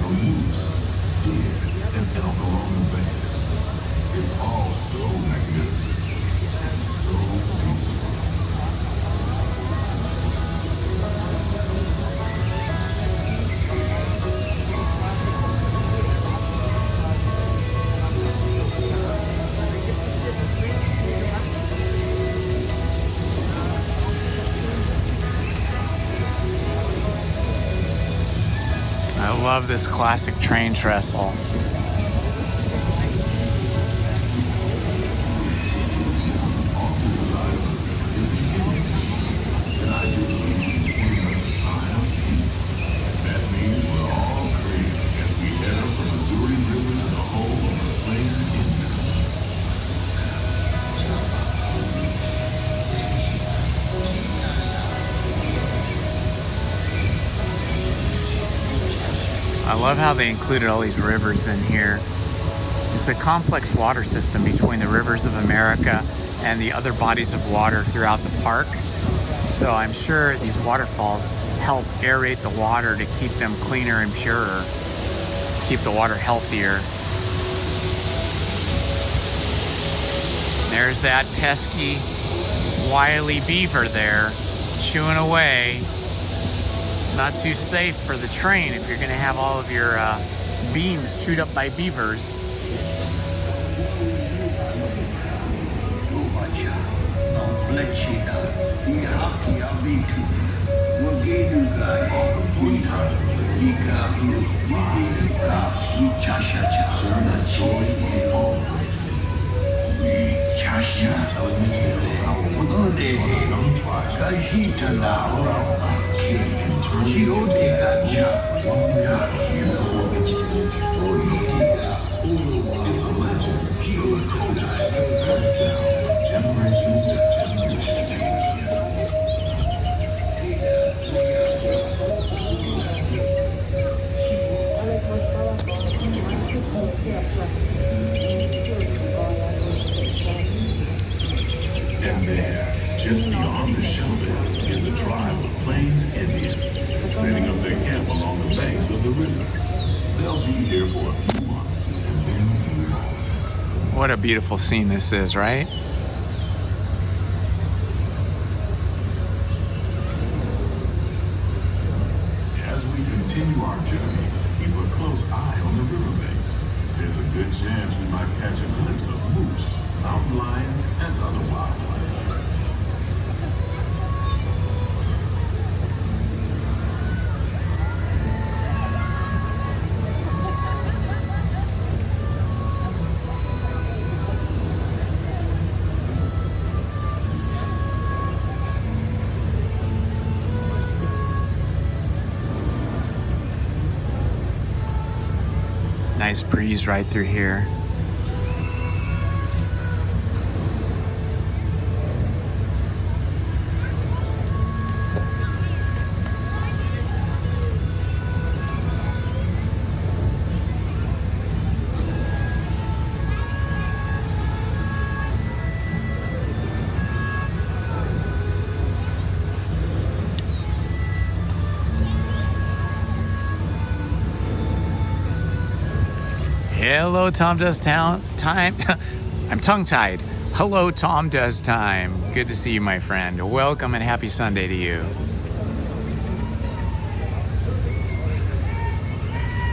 the moose, deer, and elk along the banks. It's all so magnificent. And so peaceful. I love this classic train trestle. I love how they included all these rivers in here. It's a complex water system between the rivers of America and the other bodies of water throughout the park. So I'm sure these waterfalls help aerate the water to keep them cleaner and purer, keep the water healthier. There's that pesky, wily beaver there, chewing away. Not too safe for the train if you're going to have all of your beams chewed up by beavers. It's a legend. Healing culture passed down generation to generation. And there, just beyond the shelter, is a tribe of Plains Indians setting up their camp along the banks of the river. They'll be here for a few months and then move on. What a beautiful scene this is, right? As we continue our journey, keep a close eye on the riverbanks. There's a good chance we might catch a glimpse of moose, mountain lions, and other wildlife. nice breeze right through here. Hello, Tom Does Time. I'm tongue-tied. Hello, Tom Does Time. Good to see you, my friend. Welcome and happy Sunday to you.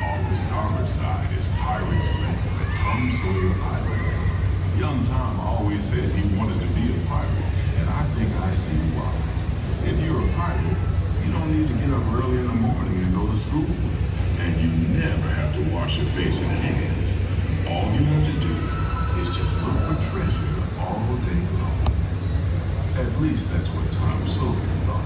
Off the starboard side is Pirate's Land, Tom Sawyer Island. Young Tom always said he wanted to be a pirate, and I think I see why. If you're a pirate, you don't need to get up early in the morning and go to school. And you never have to wash your face and hands. All you have to do is just look for treasure all day long. At least that's what Tom Sawyer thought.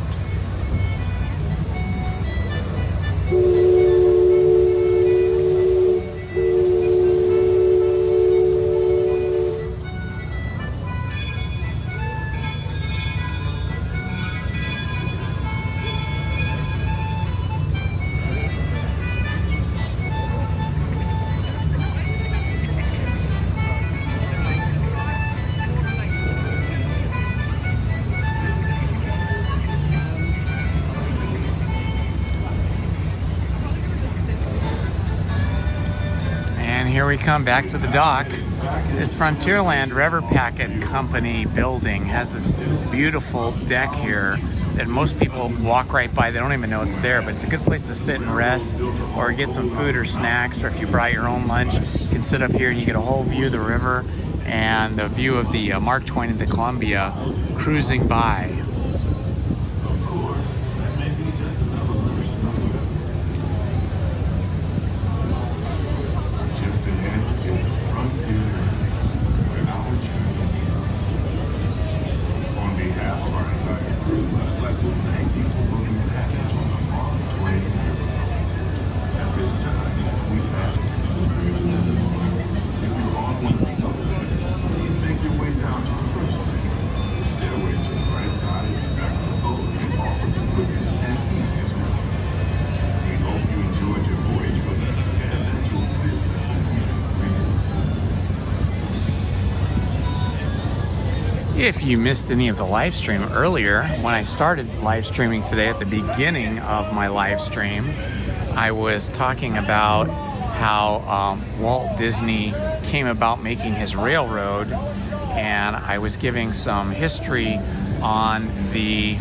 Here we come back to the dock. This Frontierland River Packet Company building has this beautiful deck here that most people walk right by. They don't even know it's there, but it's a good place to sit and rest or get some food or snacks, or if you brought your own lunch, you can sit up here and you get a whole view of the river and the view of the Mark Twain and the Columbia cruising by. If you missed any of the live stream earlier, when I started live streaming today at the beginning of my live stream, I was talking about how Walt Disney came about making his railroad, and I was giving some history on the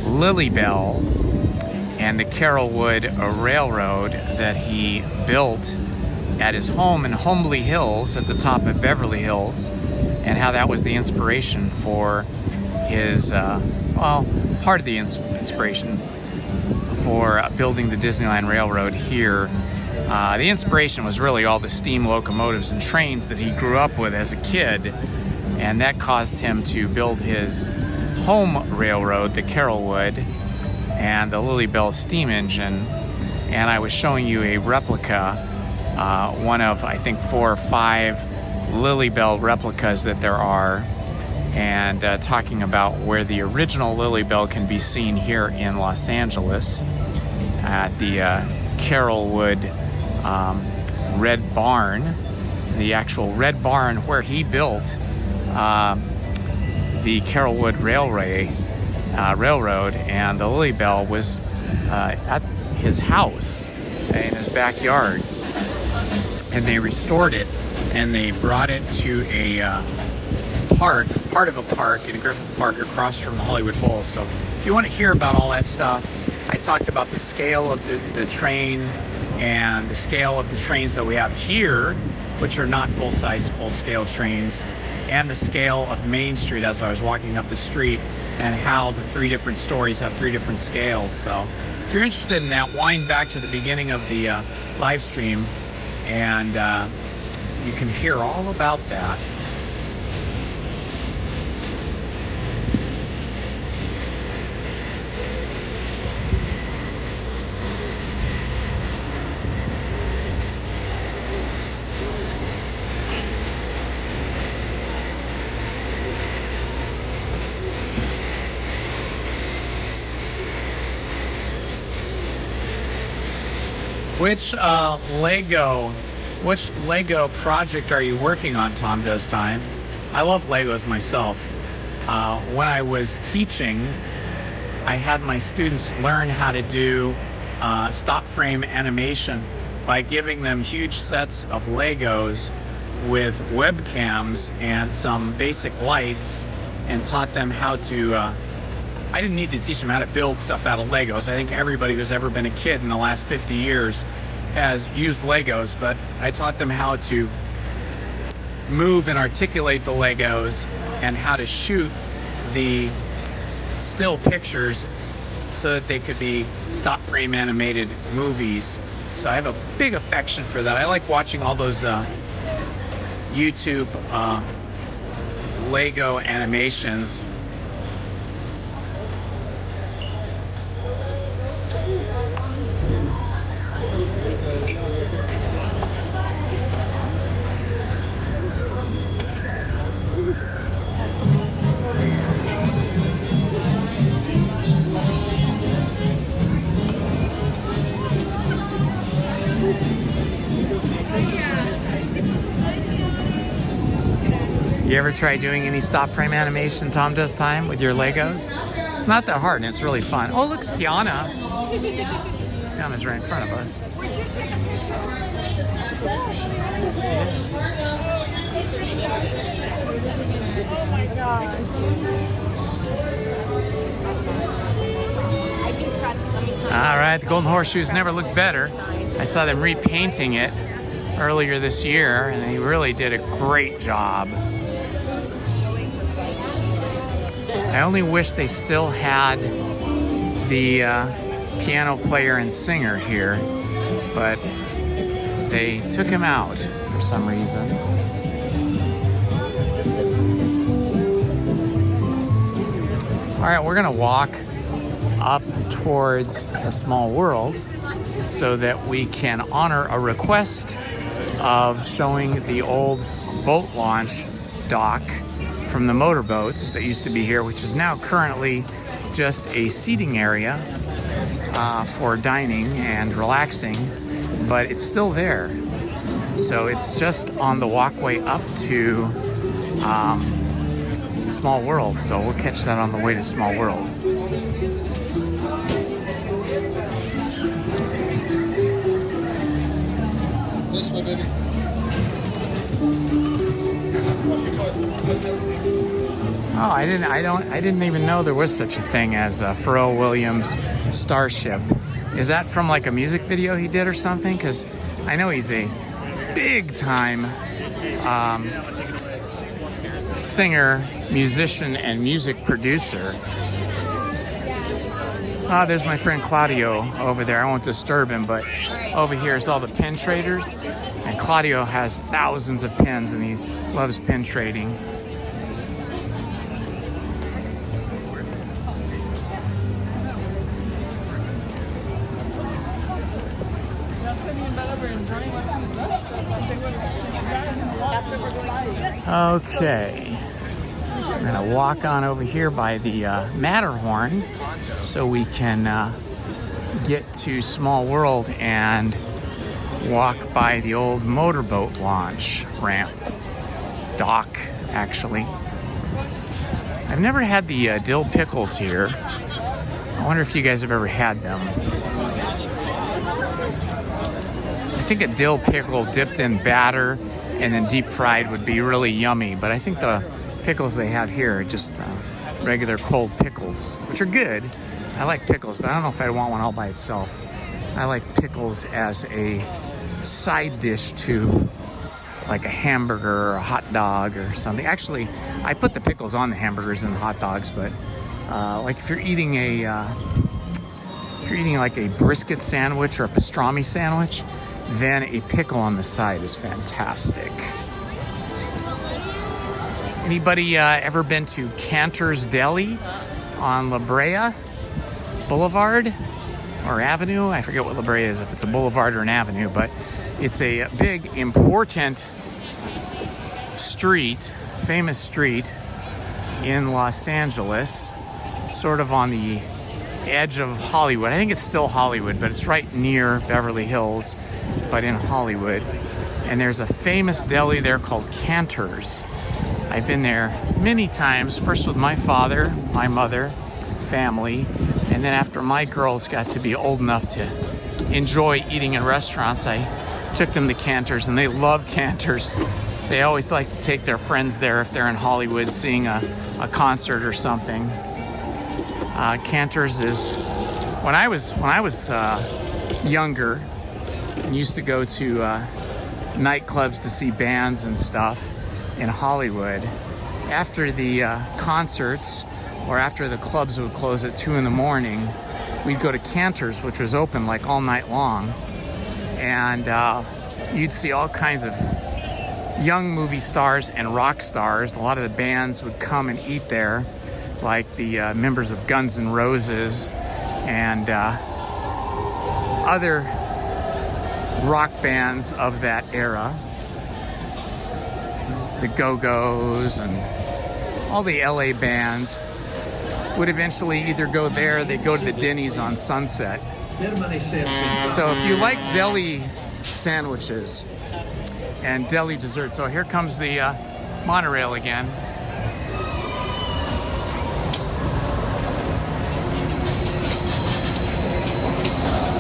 Lily Bell and the Carrollwood Railroad that he built at his home in Homely Hills at the top of Beverly Hills, and how that was the inspiration for his, well, part of the inspiration for building the Disneyland Railroad here. The inspiration was really all the steam locomotives and trains that he grew up with as a kid, and that caused him to build his home railroad, the Carrollwood, and the Lily Bell steam engine. And I was showing you a replica, one of, I think, 4 or 5 Lily Bell replicas that there are, and talking about where the original Lily Bell can be seen here in Los Angeles at the Carrollwood Red Barn, the actual Red Barn where he built the Carrollwood Railroad, and the Lily Bell was at his house in his backyard, and they restored it. And they brought it to a park, part of a park in Griffith Park across from the Hollywood Bowl. So if you want to hear about all that stuff, I talked about the scale of the train and the scale of the trains that we have here, which are not full-size, full-scale trains, and the scale of Main Street as I was walking up the street, and how the 3 different stories have 3 different scales. So if you're interested in that, wind back to the beginning of the live stream, and you can hear all about that. Which Lego project are you working on, Tom Does Time? I love Legos myself. When I was teaching, I had my students learn how to do stop frame animation by giving them huge sets of Legos with webcams and some basic lights, and taught them how to I didn't need to teach them how to build stuff out of Legos. I think everybody who's ever been a kid in the last 50 years has used Legos, but I taught them how to move and articulate the Legos and how to shoot the still pictures so that they could be stop frame animated movies. So I have a big affection for that. I like watching all those YouTube Lego animations. You ever try doing any stop frame animation, Tom Does Time, with your Legos? It's not that hard and it's really fun. Oh, look, it's Tiana. Tiana's right in front of us. She is. Oh my gosh. All right, the Golden Horseshoes never looked better. I saw them repainting it earlier this year, and they really did a great job. I only wish they still had the piano player and singer here, but they took him out for some reason. All right, we're gonna walk up towards A Small World so that we can honor a request of showing the old boat launch dock from the motorboats that used to be here, which is now currently just a seating area for dining and relaxing, but it's still there. So it's just on the walkway up to Small World. So we'll catch that on the way to Small World. This way, baby. Oh, I didn't even know there was such a thing as Pharrell Williams' Starship. Is that from like a music video he did or something? Because I know he's a big time singer, musician, and music producer. Ah, there's my friend Claudio over there. I won't disturb him, but over here is all the pen traders. And Claudio has thousands of pens and he loves pen trading. Okay, we're gonna walk on over here by the Matterhorn so we can get to Small World and walk by the old motorboat launch ramp, dock actually. I've never had the dill pickles here. I wonder if you guys have ever had them. I think a dill pickle dipped in batter and then deep fried would be really yummy, but I think the pickles they have here are just regular cold pickles, which are good. I like pickles, but I don't know if I'd want one all by itself. I like pickles as a side dish to like a hamburger or a hot dog or something. Actually, I put the pickles on the hamburgers and the hot dogs, but like if you're eating like a brisket sandwich or a pastrami sandwich, then a pickle on the side is fantastic. Anybody ever been to Cantor's Deli on La Brea Boulevard or Avenue? I forget what La Brea is, if it's a boulevard or an avenue, but it's a big, important street, famous street in Los Angeles, sort of on the edge of Hollywood. I think it's still Hollywood, but it's right near Beverly Hills, but in Hollywood. And there's a famous deli there called Cantor's. I've been there many times, first with my father, my mother, family, and then after my girls got to be old enough to enjoy eating in restaurants, I took them to Cantor's, and they love Cantor's. They always like to take their friends there if they're in Hollywood seeing a concert or something. Cantor's is, when I was younger and used to go to nightclubs to see bands and stuff in Hollywood, after the concerts or after the clubs would close at 2 in the morning, we'd go to Cantor's, which was open like all night long, and you'd see all kinds of young movie stars and rock stars. A lot of the bands would come and eat there, like the members of Guns N' Roses and other rock bands of that era. The Go-Go's and all the LA bands would eventually either go there or they'd go to the Denny's on Sunset. So if you like deli sandwiches and deli desserts, so here comes the monorail again.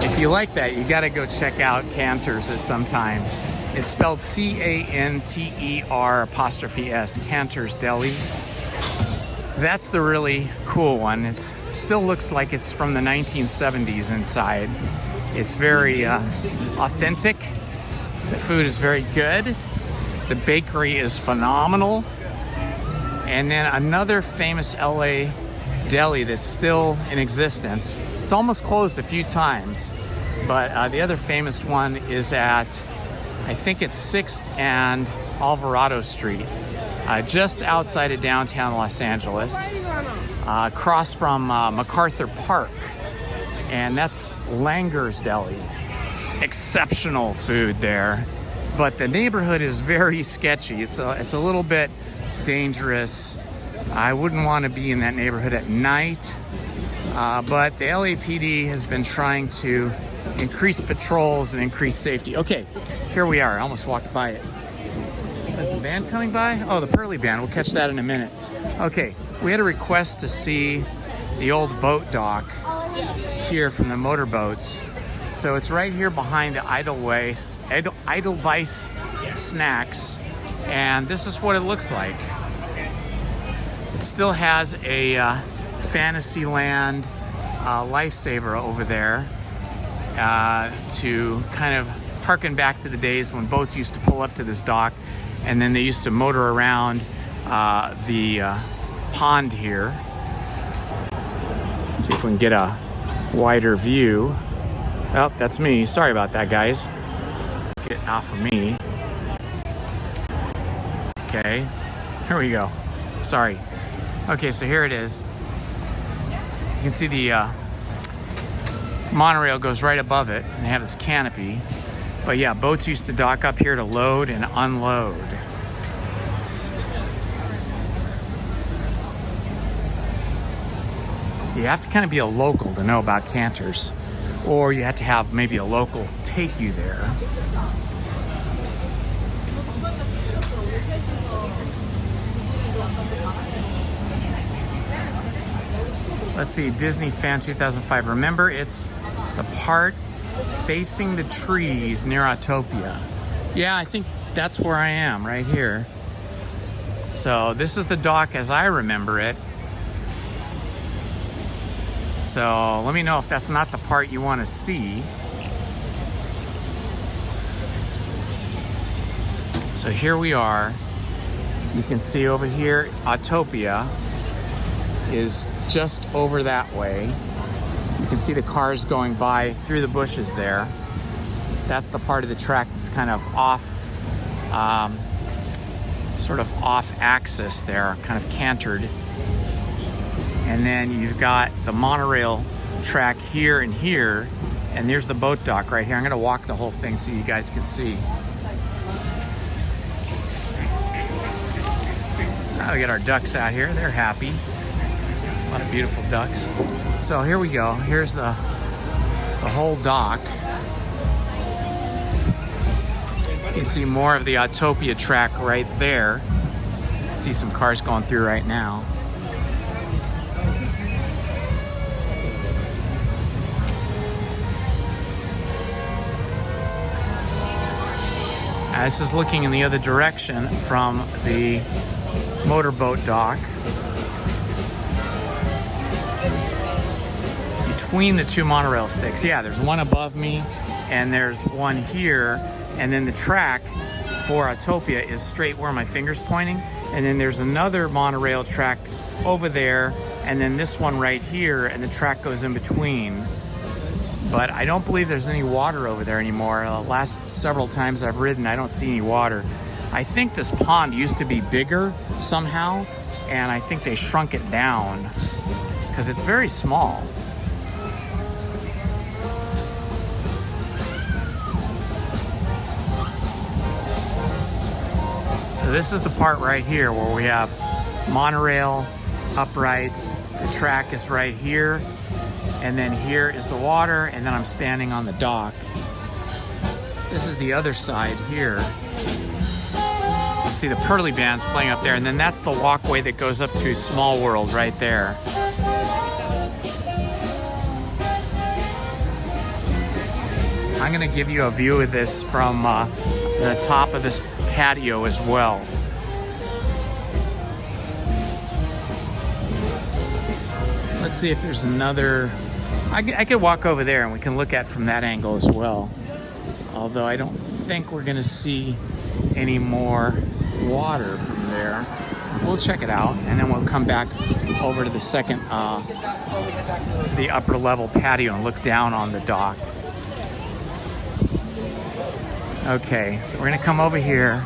If you like that, you gotta go check out Cantor's at some time. It's spelled C-A-N-T-E-R''S, Cantor's Deli. That's the really cool one. It still looks like it's from the 1970s inside. It's very authentic. The food is very good. The bakery is phenomenal. And then another famous LA deli that's still in existence. It's almost closed a few times, but the other famous one is at, I think it's 6th and Alvarado Street, just outside of downtown Los Angeles, across from MacArthur Park. And that's Langer's Deli. Exceptional food there, but the neighborhood is very sketchy. It's a little bit dangerous. I wouldn't want to be in that neighborhood at night, but the LAPD has been trying to increase patrols and increase safety. Okay, here we are. I almost walked by it. Is the band coming by? Oh, the Pearly Band. We'll catch that in a minute. Okay, we had a request to see the old boat dock here from the motorboats. So it's right here behind the Edelweiss Snacks, and this is what it looks like. It still has a Fantasyland lifesaver over there to kind of harken back to the days when boats used to pull up to this dock, and then they used to motor around the pond here. Let's see if we can get a wider view. Oh, that's me. Sorry about that, guys. Get off of me. Okay, here we go. Sorry. Okay, so here it is. You can see the monorail goes right above it, and they have this canopy. But yeah, boats used to dock up here to load and unload. You have to kind of be a local to know about Cantor's, or you have to have maybe a local take you there. Let's see, Disney Fan 2005. Remember, it's the part facing the trees near Autopia. Yeah, I think that's where I am, right here. So this is the dock as I remember it. So let me know if that's not the part you want to see. So here we are. You can see over here, Autopia is just over that way. You can see the cars going by through the bushes there. That's the part of the track that's kind of off, sort of off axis there, kind of cantered. And then you've got the monorail track here and here, and there's the boat dock right here. I'm gonna walk the whole thing so you guys can see. Now we got our ducks out here, they're happy. A lot of beautiful ducks. So here we go. Here's the whole dock. You can see more of the Autopia track right there. See some cars going through right now. This is looking in the other direction from the motorboat dock. Between the two monorail sticks. Yeah, there's one above me and there's one here, and then the track for Autopia is straight where my finger's pointing, and then there's another monorail track over there, and then this one right here, and the track goes in between. But I don't believe there's any water over there anymore. Last several times I've ridden, I don't see any water. I think this pond used to be bigger somehow, and I think they shrunk it down because it's very small. So this is the part right here where we have monorail, uprights, the track is right here, and then here is the water, and then I'm standing on the dock. This is the other side here. You can see the Pearly Band's playing up there, and then that's the walkway that goes up to Small World right there. I'm gonna give you a view of this from the top of this patio as well. Let's see if there's another. I could walk over there and we can look at from that angle as well. Although I don't think we're gonna see any more water from there. We'll check it out and then we'll come back over to the second, to the upper level patio and look down on the dock. Okay, so we're gonna come over here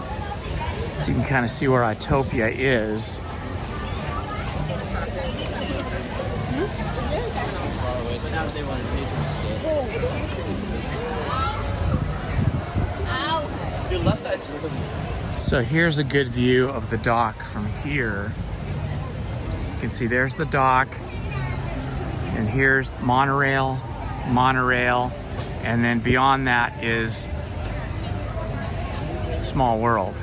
so you can kind of see where Autopia is. So here's a good view of the dock from here. You can see there's the dock, and here's monorail, and then beyond that is Small World.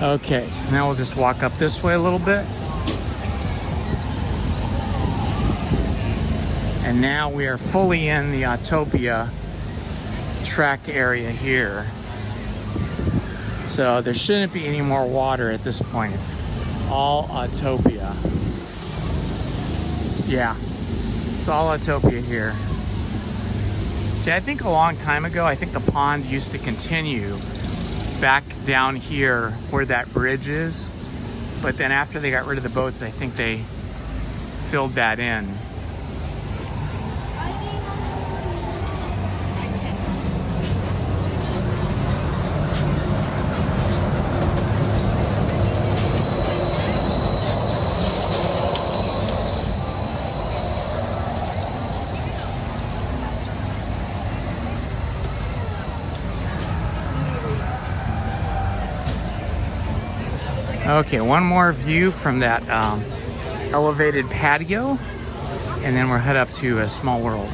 Okay, now we'll just walk up this way a little bit. And now we are fully in the Autopia track area here. So there shouldn't be any more water at this point. It's all Autopia. Yeah, it's all Autopia here. See, I think a long time ago, I think the pond used to continue back down here where that bridge is. But then after they got rid of the boats, I think they filled that in. Okay, one more view from that elevated patio, and then we'll head up to Small World.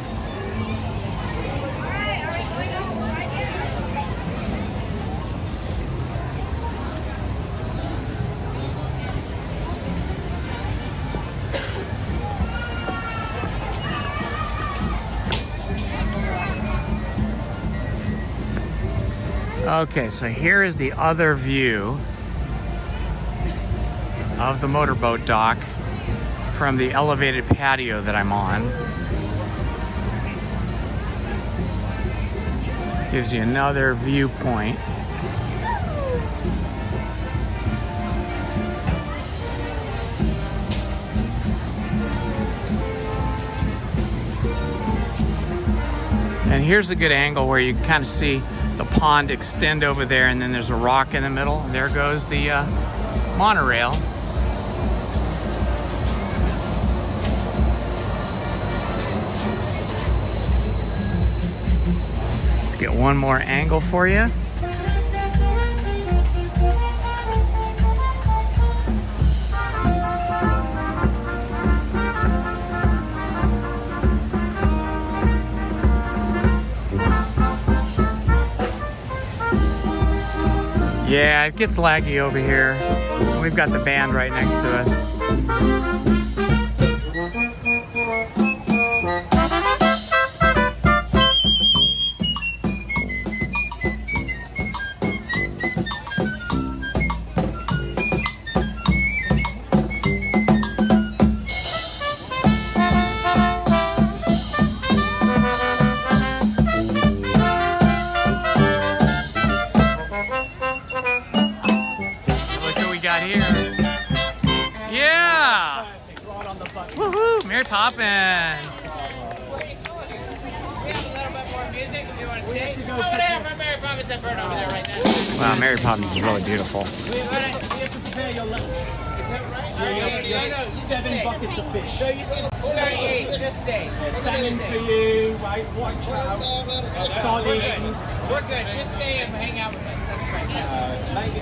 Okay, so here is the other view of the motorboat dock from the elevated patio that I'm on. Gives you another viewpoint. And here's a good angle where you can kind of see the pond extend over there, and then there's a rock in the middle, and there goes the monorail. Let's get one more angle for you. Yeah, it gets laggy over here. We've got the band right next to us. Woohoo! Mary Poppins! Wow, Mary Poppins is really beautiful. We have to prepare your lunch. Seven buckets of fish. Just stay. Salmon for you, white trout, sardines. We're good. Just stay and hang out with us.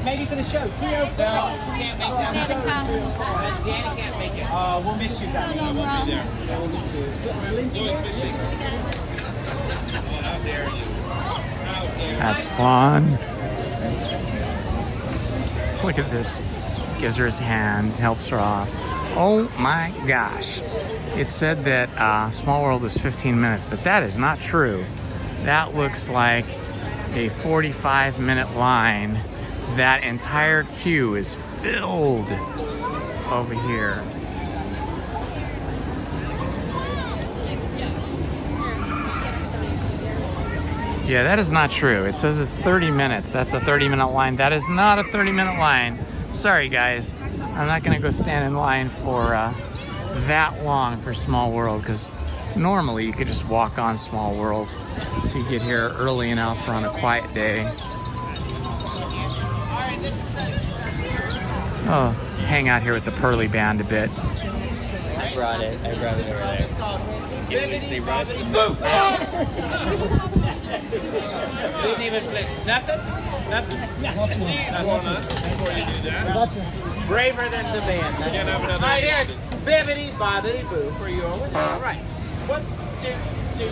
Maybe for the show. No, can't make that. Danny can't make it. We'll miss you, Danny. We'll be there. Yeah, we'll miss you. Lindsay, How dare you? That's fun. Look at this. Gives her his hand, helps her off. Oh my gosh. It said that Small World was 15 minutes, but that is not true. That looks like a 45-minute line. That entire queue is filled over here. Yeah, that is not true. It says it's 30 minutes. That's a 30-minute line. That is not a 30-minute line. Sorry, guys. I'm not going to go stand in line for that long for Small World, because normally you could just walk on Small World if you get here early enough or on a quiet day. Oh, hang out here with the Pearly Band a bit. I brought it over there. It was the Didn't even flick. Nothing? Nothing? Please warn us before you do that. Braver than the band. All right, here's Bibbidi Bobbidi Boo for you over there. All right. 1, 2, 2,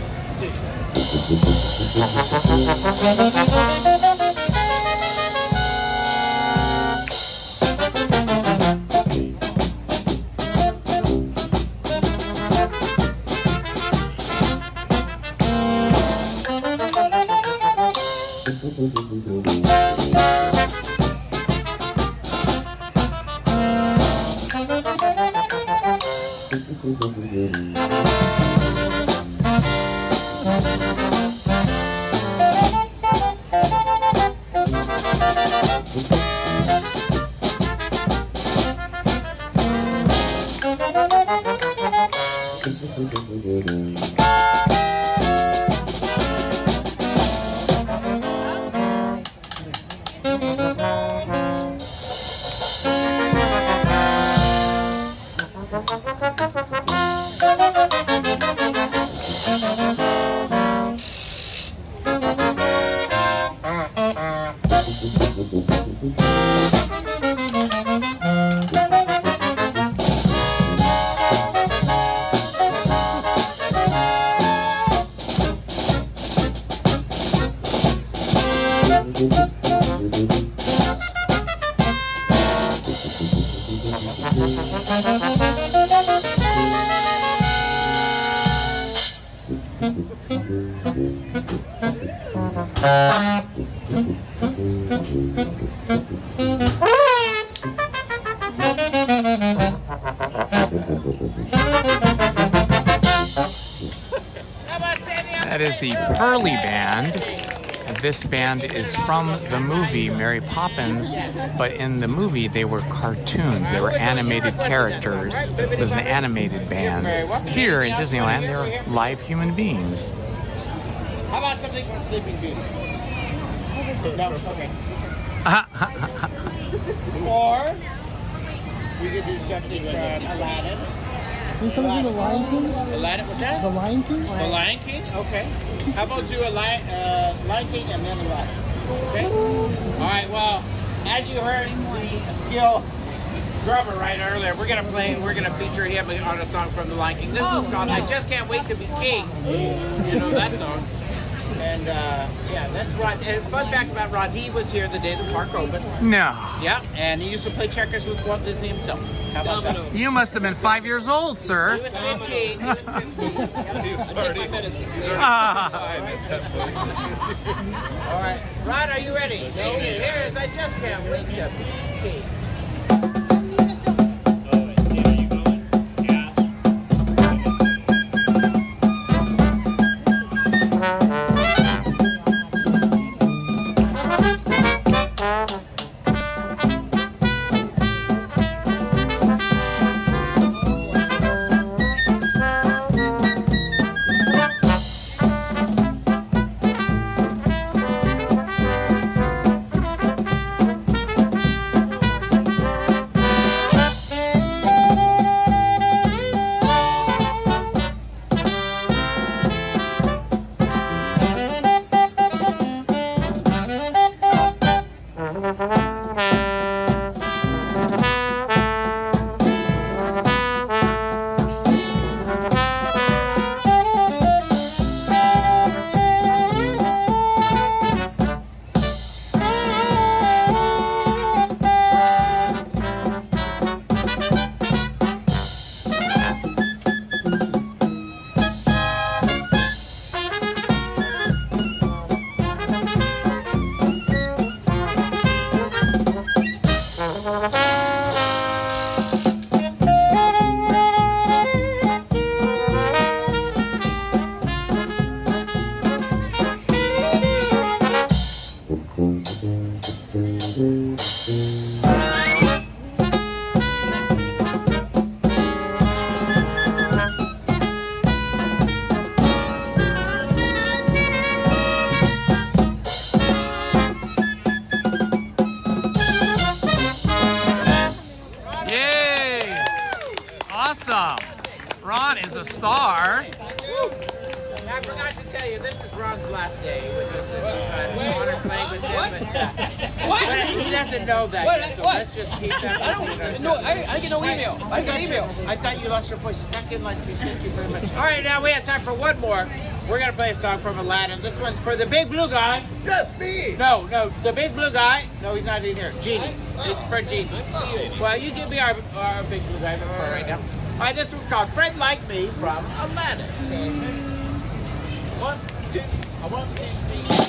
That is the Pearly Band. This band is from the movie Mary Poppins, but in the movie they were cartoons. They were animated characters. It was an animated band. Here in Disneyland, they're live human beings. How about something from Sleeping Beauty? No, okay. Or we could do something from Aladdin. Something the Lion King? Aladdin, what's that? The Lion King? The Lion King? Okay. How about do a Lion King and then Aladdin? Okay? Alright, well, as you heard the skill drummer right earlier, we're gonna feature him on a song from the Lion King. This one's called I Just Can't Wait to Be King. You know that song. And yeah, that's Ron. And fun fact about Ron, he was here the day the park opened. No. Yeah, and he used to play checkers with Walt Disney himself. How about that? You must have been 5 years old, sir. He was 15. He was 15. All right, Ron, are you ready? Here is I Just Can't Wait to Be King. Awesome. Ron is a star. I forgot to tell you, this is Ron's last day with us. Honor playing with him, but he doesn't know that yet, so let's just keep that between ourselves. I get no email. I get an email. I thought you lost your voice. Back in like you. Thank you very much. All right, now we have time for one more. We're gonna play a song from Aladdin. This one's for the big blue guy. Yes, me. No, the big blue guy. No, he's not in here. Genie. It's for Genie. Well, you give me our big blue guy for right now. All right, this one's called "Friend Like Me" from Aladdin. 1, 2, 1, 2, 3.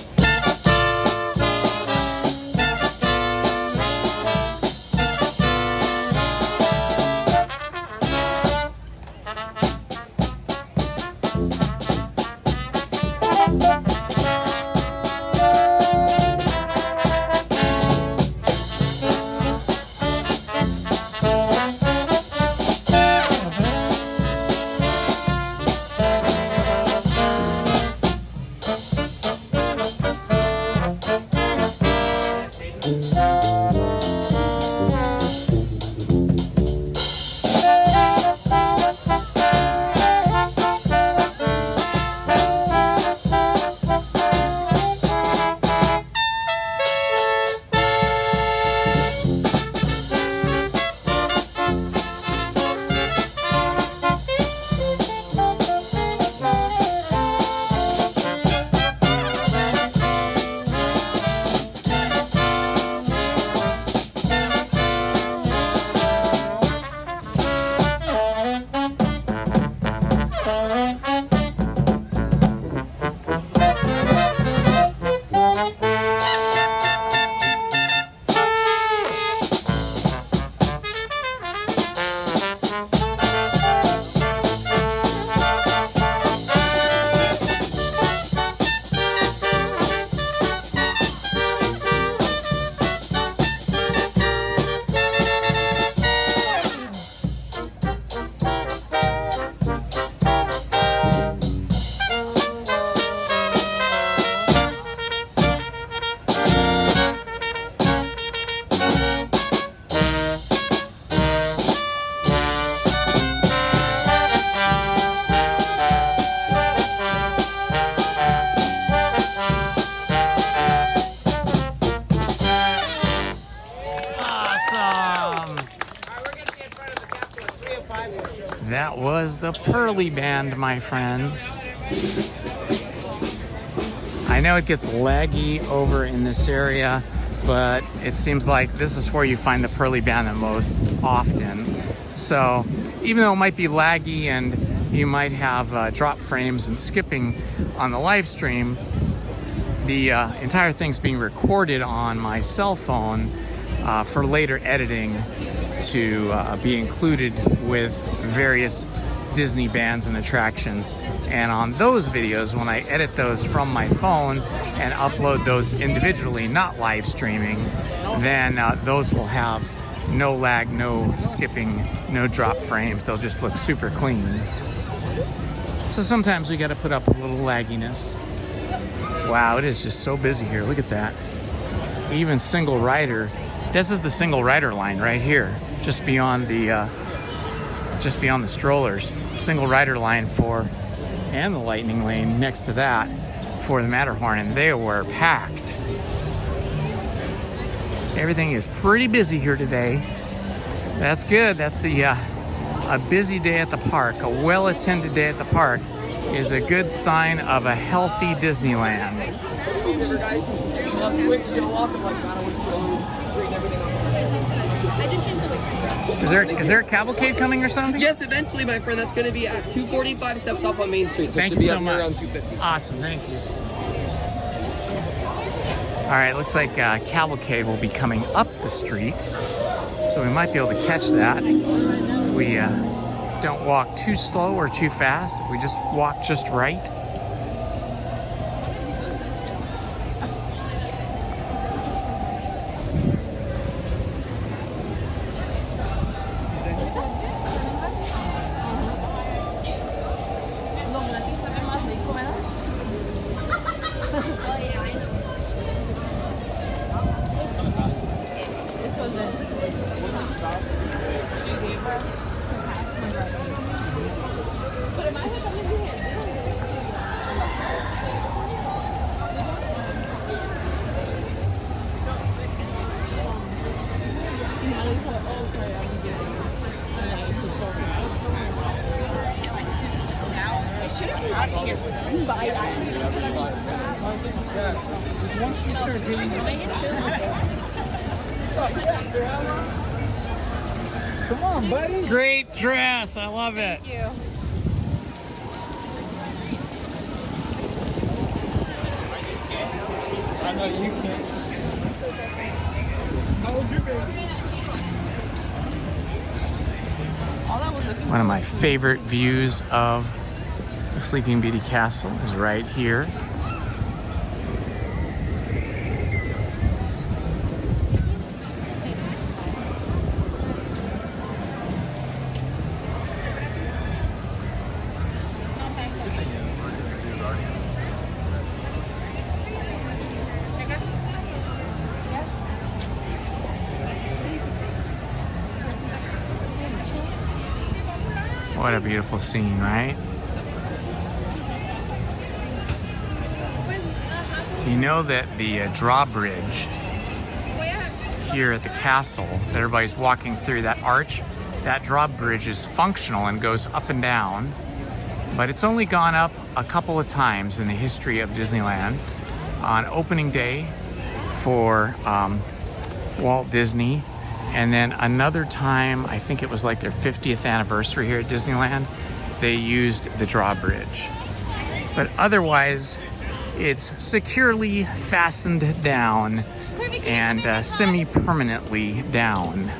Awesome. That was the Pearly Band, my friends. I know it gets laggy over in this area, but it seems like this is where you find the Pearly Band the most often. So even though it might be laggy and you might have drop frames and skipping on the live stream, the entire thing's being recorded on my cell phone for later editing to be included with various Disney bands and attractions. And on those videos, when I edit those from my phone and upload those individually, not live streaming, then those will have no lag, no skipping, no drop frames. They'll just look super clean. So sometimes we got to put up a little lagginess. Wow, it is just so busy here. Look at that. Even single rider. This is the single rider line right here, just beyond the strollers. Single rider line for, and the lightning lane next to that for the Matterhorn, and they were packed. Everything is pretty busy here today. That's good. That's the a busy day at the park, a well-attended day at the park is a good sign of a healthy Disneyland. Is there a cavalcade coming or something? Yes, eventually, my friend. That's going to be at 245 steps off on Main Street. So Thank you so much. Awesome, thank you. All right, looks like cavalcade will be coming up the street, so we might be able to catch that if we don't walk too slow or too fast. If we just walk just right. Come on, buddy. Great dress. I love it. Thank you. I know you can't. How old you baby? One of my favorite views of the Sleeping Beauty Castle is right here. What a beautiful scene, right? You know that the drawbridge here at the castle that everybody's walking through, that arch, that drawbridge is functional and goes up and down, but it's only gone up a couple of times in the history of Disneyland. On opening day for Walt Disney, and then another time, I think it was like their 50th anniversary here at Disneyland, they used the drawbridge. But otherwise, it's securely fastened down and semi-permanently down.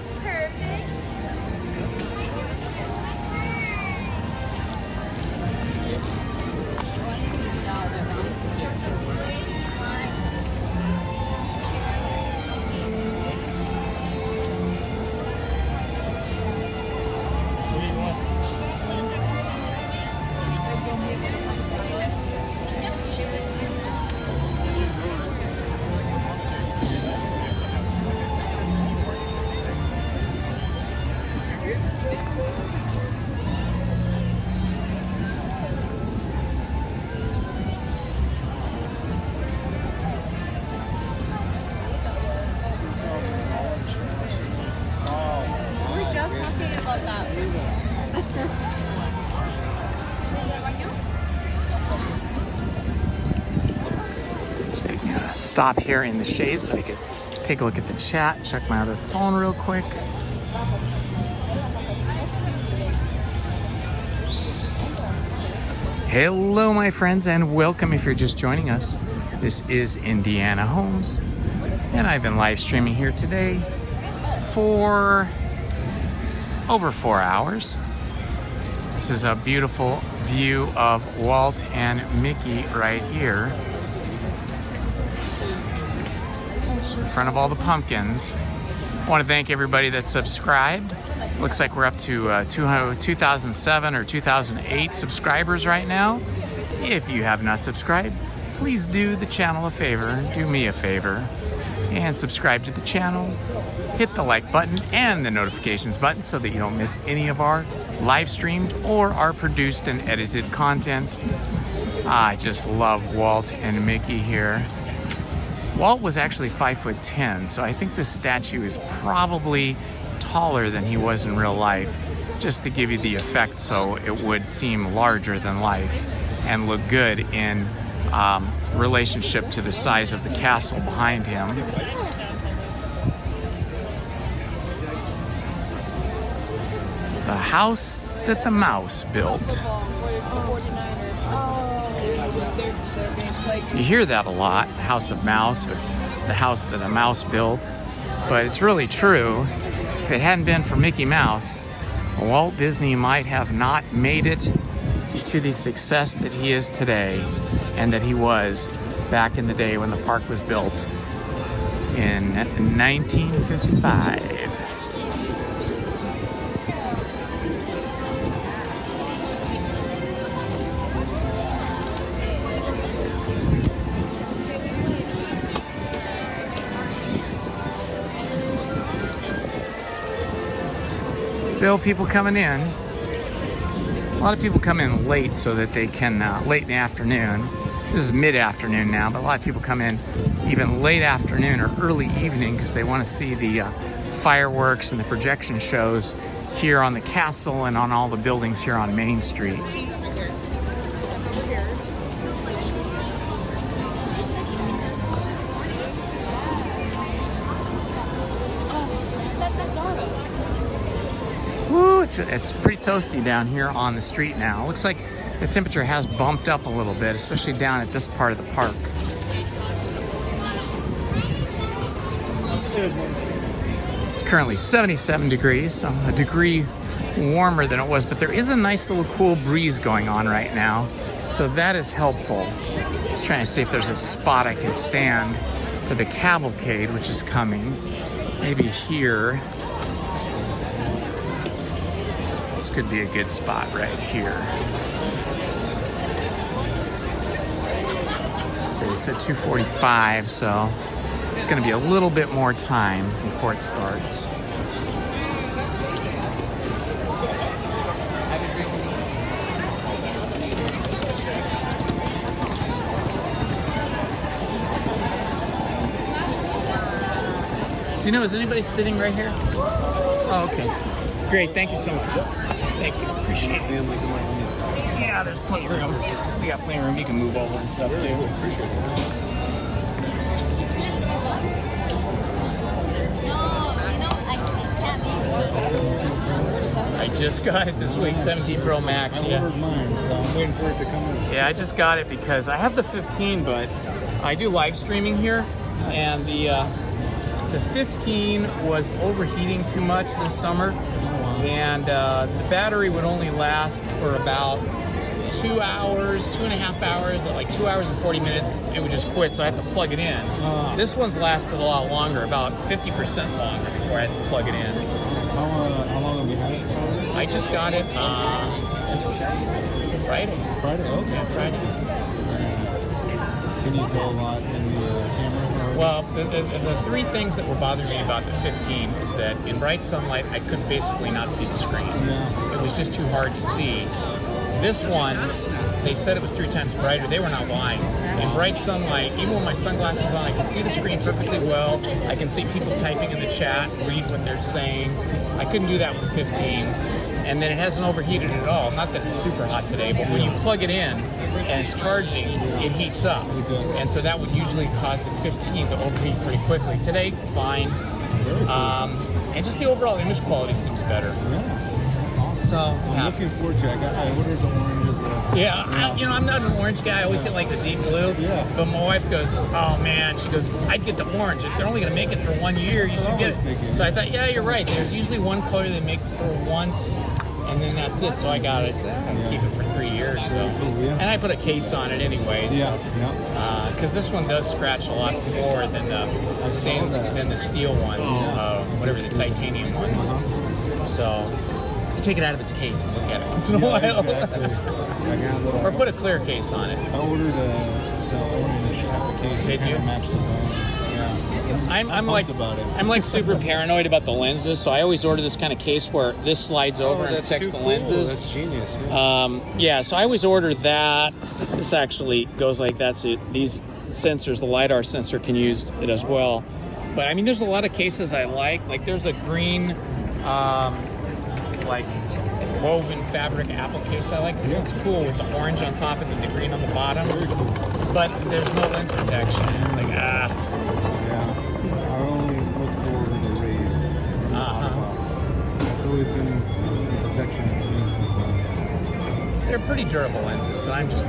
about that. Just taking a stop here in the shade so I could take a look at the chat, check my other phone real quick. Hello, my friends, and welcome if you're just joining us. This is Indiana Homes, and I've been live streaming here today for over 4 hours. This is a beautiful view of Walt and Mickey right here in front of all the pumpkins. I want to thank everybody that subscribed. Looks like we're up to 2007 or 2008 subscribers right now. If you have not subscribed, please do the channel a favor, do me a favor, and subscribe to the channel. Hit the like button and the notifications button so that you don't miss any of our live streamed or our produced and edited content. I just love Walt and Mickey here. Walt was actually 5'10", so I think this statue is probably taller than he was in real life, just to give you the effect so it would seem larger than life and look good in relationship to the size of the castle behind him. The house that the mouse built. You hear that a lot, House of Mouse, or the house that a mouse built, but it's really true. If it hadn't been for Mickey Mouse, Walt Disney might have not made it to the success that he is today and that he was back in the day when the park was built in 1955. Still people coming in. A lot of people come in late so that they can, late in the afternoon. This is mid-afternoon now, but a lot of people come in even late afternoon or early evening because they want to see the fireworks and the projection shows here on the castle and on all the buildings here on Main Street. Woo, it's pretty toasty down here on the street now. Looks like the temperature has bumped up a little bit, especially down at this part of the park. It's currently 77 degrees, so a degree warmer than it was, but there is a nice little cool breeze going on right now, so that is helpful. Just trying to see if there's a spot I can stand for the cavalcade, which is coming. Maybe here. This could be a good spot right here. So they said 2:45, so it's going to be a little bit more time before it starts. Do you know, is anybody sitting right here? Oh, okay. Great, thank you so much. Thank you, appreciate it. Yeah, there's plenty of room. We got plenty of room. You can move over and stuff too. Appreciate it. I just got it this week, 17 Pro Max. Yeah. I ordered mine, so I'm waiting for it to come in. Yeah, I just got it because I have the 15, but I do live streaming here, and the 15 was overheating too much this summer, and the battery would only last for about 2 hours, 2.5 hours, like 2 hours and 40 minutes, it would just quit, so I have to plug it in. This one's lasted a lot longer, about 50% longer before I had to plug it in. How long have you had it? I just got it Friday. Friday? Okay. Yeah, Friday. Can you tell a lot in the camera? Well, the three things that were bothering me about the 15 is that in bright sunlight, I could basically not see the screen. Yeah. It was just too hard to see. This one, they said it was 3 times brighter. They were not lying. in bright sunlight, even with my sunglasses on, I can see the screen perfectly well. I can see people typing in the chat, read what they're saying. I couldn't do that with 15. And then it hasn't overheated at all. Not that it's super hot today, but when you plug it in and it's charging, it heats up. And so that would usually cause the 15 to overheat pretty quickly. Today, fine. And just the overall image quality seems better. That's awesome. So, I'm looking forward to it. I ordered the orange as well. Yeah, I'm not an orange guy. I always get like the deep blue. Yeah. But my wife goes, oh man, she goes, I'd get the orange. If they're only gonna make it for 1 year, you should get it. So I thought, yeah, you're right. There's usually one color they make for once, and then that's it. So I got it. I said, I'm gonna keep it for 3 years. So, and I put a case on it anyway. So, because this one does scratch a lot more than the steel ones, whatever the titanium ones. So. Take it out of its case and look at it once in a while. Exactly. Or put a clear case on it. I ordered the orange application. Did you? Match the bone. Yeah. I'm like super paranoid about the lenses, so I always order this kind of case where this slides over and protects the lenses. That's genius. Yeah, so I always order that. This actually goes like that. So these sensors, the LiDAR sensor, can use it as well. But I mean, there's a lot of cases I like. Like there's a green. Like woven fabric apple case I like. It looks cool with the orange on top and then the green on the bottom. But there's no lens protection. It's like Yeah. I only look for the raised. That's always been the protection I've seen so far. They're pretty durable lenses, but I'm just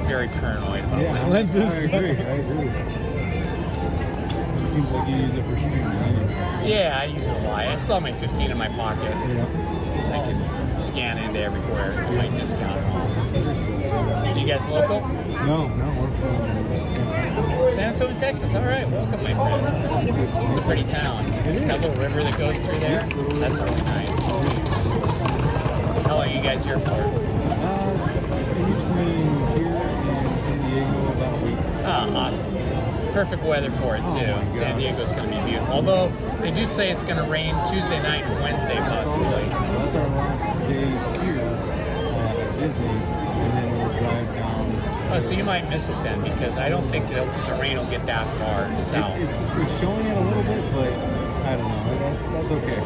very paranoid about my lenses. I agree. It seems like you use it for streaming anyway. Yeah, I use it a lot. I still have my 15 in my pocket. I can scan into everywhere. My discount. You guys local? No, we're from San Antonio, Texas. All right, welcome, my friend. It's a pretty town. That little river that goes through there, that's really nice. How long are you guys here for? Between here and San Diego about a week. Oh, awesome. Perfect weather for it too. San Diego's going to be beautiful. Although they do say it's going to rain Tuesday night and Wednesday possibly. So that's our last day here at Disney, and then we'll drive down. Oh, so you might miss it then, because I don't think the rain will get that far south. It's showing it a little bit, but I don't know. That's okay.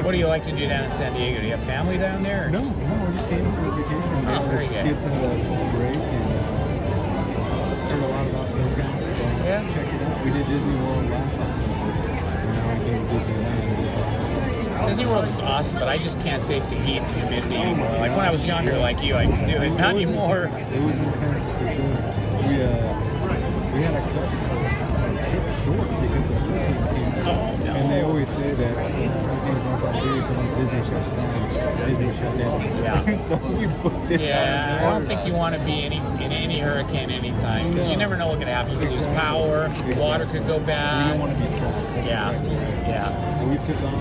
What do you like to do down in San Diego? Do you have family down there? No, we just came for a vacation. Oh, very good. Kids had a fall break and heard a lot about SoCal. Check it out. We did Disney World last time, so now we go to Disneyland. Disney World is awesome, but I just can't take the heat and humidity anymore. Like when I was younger, like you, I could do it. Not anymore. It was intense for sure. We had a trip short because of the hurricane came through. Oh, no. And they always say that hurricanes aren't that serious unless Disney shuts down. Disney shut down. Yeah. So we booked it. Yeah, I don't think you want to be in any hurricane anytime, because you never know what could happen. You could lose power, water could go bad. We don't want to be trapped. Yeah. So we took off, I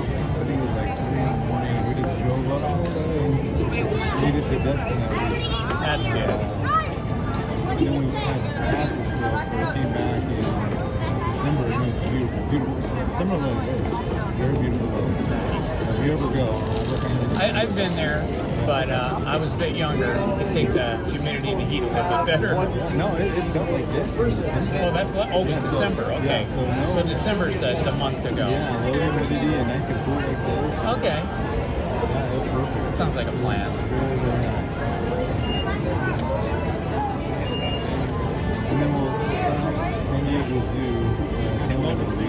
think it was like 3 in the morning, and we just drove up all day and made it to Destin at least. That's good. And then we had passes still, so we came back in December, and it was beautiful. So summer like this, very beautiful. Nice. If you ever go, I recommend it. I've been there, but I was a bit younger. It take the humidity and the heat a little bit better. No, it felt like this in December. Oh, it was December. Okay. Yeah, so December's the month to go. Yeah, low humidity and nice and cool like this. Okay. Yeah, it was perfect. That sounds like a plan. Very, very nice. And then we'll San Diego Zoo, tail end of the week.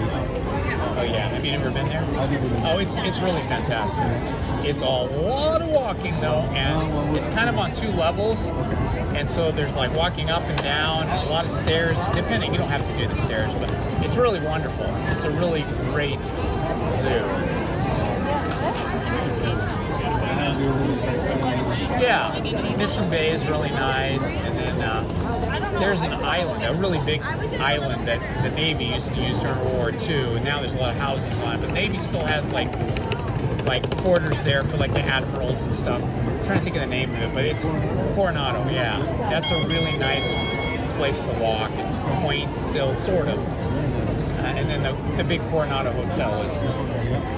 Oh yeah, have you never been there? I've never been there. Oh, it's really fantastic. It's a lot of walking though, and it's kind of on 2 levels. And so there's like walking up and down, and a lot of stairs, depending, you don't have to do the stairs, but it's really wonderful. It's a really great zoo. Yeah, Mission Bay is really nice, and then there's an island, a really big island that the Navy used to use during World War II, and now there's a lot of houses on it, but Navy still has like quarters there for like the admirals and stuff. I'm trying to think of the name of it, but it's Coronado, yeah. That's a really nice place to walk. It's quaint still, sort of. And then the big Coronado Hotel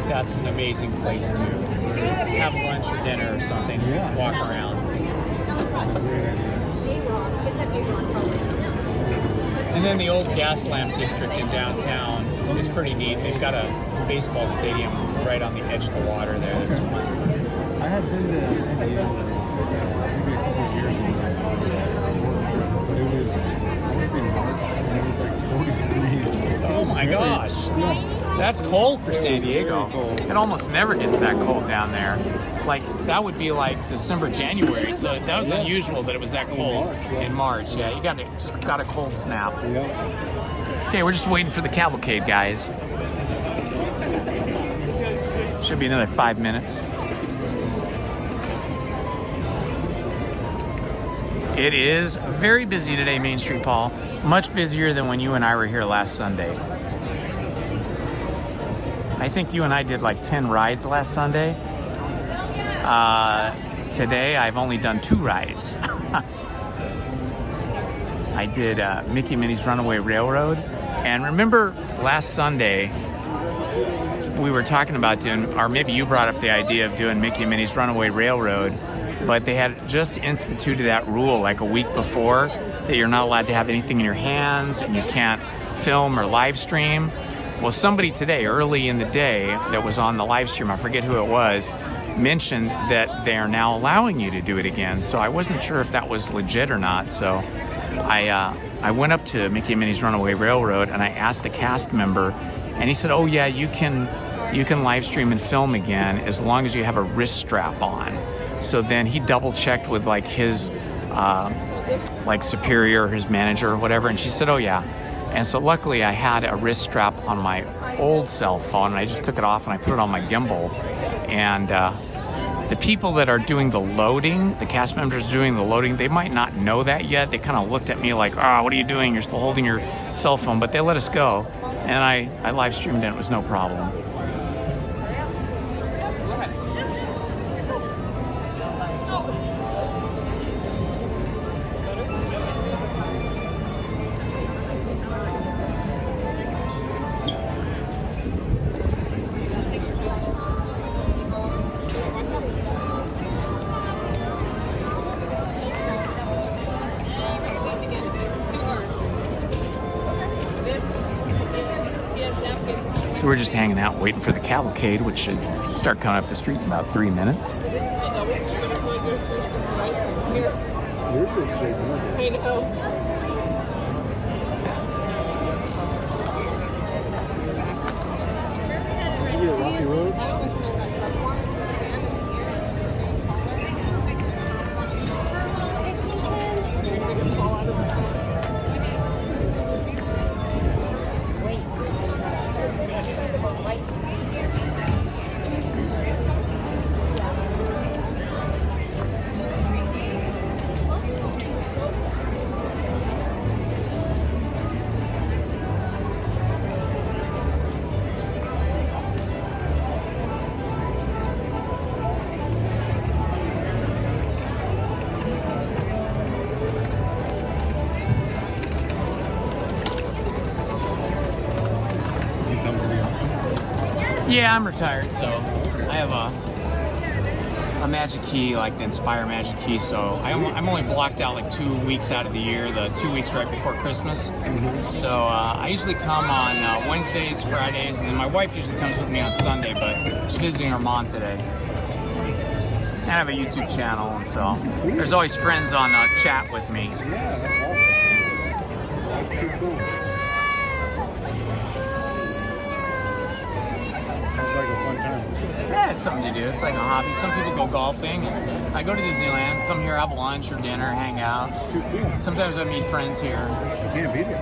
that's an amazing place to have lunch or dinner or something, walk around. That's a great idea. And then the old gas lamp district in downtown is pretty neat. They've got a baseball stadium right on the edge of the water there. That's fun. I had been to San Diego maybe a couple of years ago, but it was in March and it was like 40 degrees. Oh my gosh. Yeah. That's cold for San Diego. It almost never gets that cold down there. Like, that would be like December, January, so that was unusual that it was that cold in March. Yeah, you got a cold snap. Okay, we're just waiting for the cavalcade, guys. Should be another 5 minutes. It is very busy today, Main Street, Paul. Much busier than when you and I were here last Sunday. I think you and I did like 10 rides last Sunday. Today, I've only done 2 rides. I did Mickey and Minnie's Runaway Railroad. And remember last Sunday, we were talking about doing, or maybe you brought up the idea of doing Mickey and Minnie's Runaway Railroad, but they had just instituted that rule like a week before that you're not allowed to have anything in your hands and you can't film or live stream. Well, somebody today, early in the day, that was on the live stream, I forget who it was, mentioned that they are now allowing you to do it again. So I wasn't sure if that was legit or not. So I went up to Mickey and Minnie's Runaway Railroad and I asked the cast member, and he said, "Oh yeah, you can live stream and film again as long as you have a wrist strap on." So then he double checked with like his like superior, his manager or whatever, and she said, "Oh yeah." And so luckily I had a wrist strap on my old cell phone and I just took it off and I put it on my gimbal. And the people that are doing the loading, the cast members doing the loading, they might not know that yet. They kind of looked at me like, "Oh, what are you doing? You're still holding your cell phone." But they let us go. And I live streamed and it was no problem. So we're just hanging out waiting for the cavalcade, which should start coming up the street in about 3 minutes. I know. Rocky Road? Yeah, I'm retired, so I have a Magic Key, like the Inspire Magic Key, so I'm only blocked out like 2 weeks out of the year, the 2 weeks right before Christmas. So I usually come on Wednesdays, Fridays, and then my wife usually comes with me on Sunday, but she's visiting her mom today. And I have a YouTube channel, and so there's always friends on chat with me. Yeah, that's awesome. That's too cool. Sounds like a fun time. Yeah, it's something to do. It's like a hobby. Some people go golfing. I go to Disneyland, come here, have lunch or dinner, hang out. Sometimes I meet friends here. You can't beat it.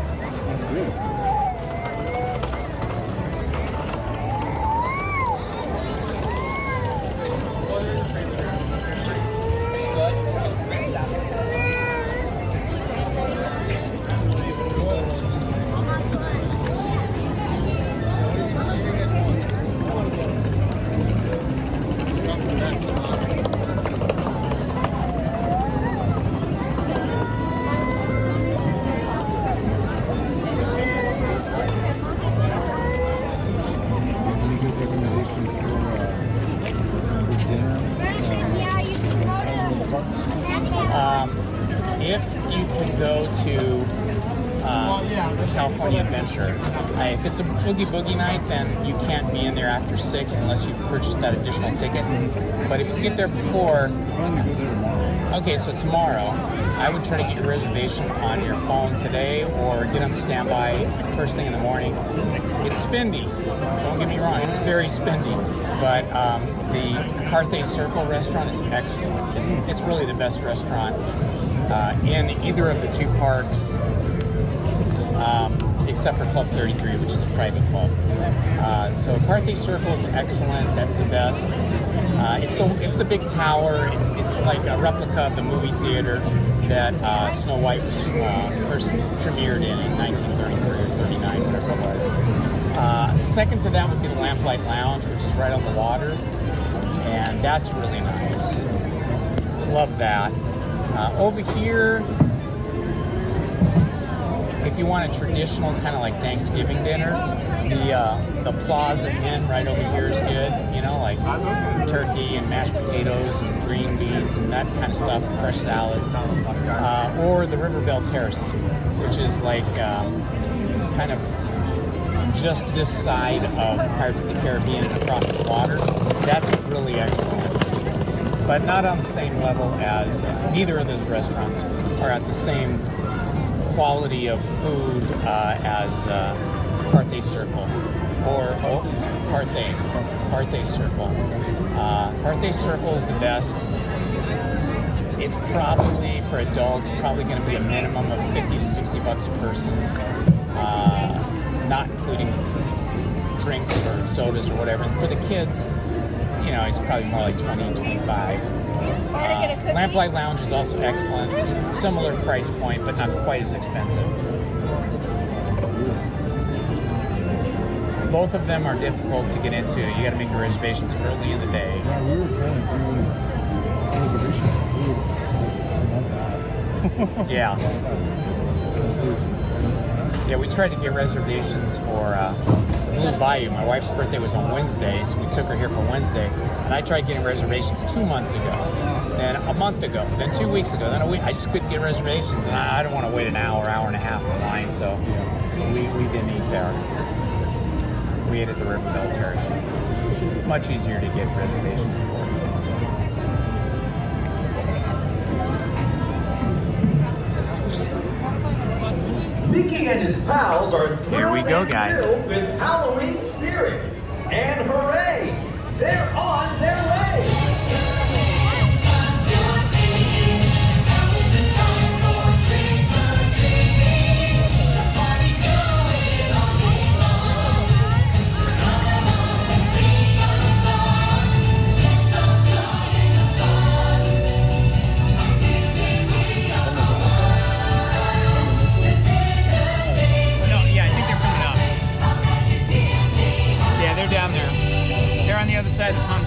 That's good. If you can go to California Adventure. If it's a Oogie Boogie night, then you can't be in there after 6 unless you purchase that additional ticket. But if you get there before, okay, so tomorrow, I would try to get your reservation on your phone today or get on the standby first thing in the morning. It's spendy. Don't get me wrong, it's very spendy. But the Carthay Circle restaurant is excellent. It's really the best restaurant in either of the 2 parks, except for Club 33, which is a private club. So Carthay Circle is excellent. That's the best. It's the big tower. It's like a replica of the movie theater that Snow White was first premiered in 1933 or 39, whatever it was. Second to that would be the Lamplight Lounge, which is right on the water, and that's really nice. Love that. Over here, if you want a traditional kind of like Thanksgiving dinner, the Plaza Inn right over here is good. You know, like turkey and mashed potatoes and green beans and that kind of stuff, and fresh salads. Or the River Belle Terrace, which is like kind of just this side of Pirates of the Caribbean across the water. That's really excellent, but not on the same level as neither of those restaurants are at the same quality of food as Carthay Circle or Carthay Circle. Carthay Circle is the best. It's probably, for adults, probably going to be a minimum of $50 to $60 a person, not including drinks or sodas or whatever. And for the kids, you know, it's probably more like $20, $25. Lamplight Lounge is also excellent. Similar price point, but not quite as expensive. Both of them are difficult to get into. You got to make your reservations early in the day. Yeah, we were trying to do reservations. Yeah. Yeah, we tried to get reservations for Blue Bayou. My wife's birthday was on Wednesday, so we took her here for Wednesday. And I tried getting reservations 2 months ago, then a month ago, then 2 weeks ago, then a week. I just couldn't get reservations, and I don't want to wait an hour and a half in line, so we didn't eat there. We ate at the River Belle Terrace, which was much easier to get reservations for. Mickey and his pals are Here we go, guys. filled with Halloween spirit. And hooray! They're on their way! Down there. They're on the other side of the pump.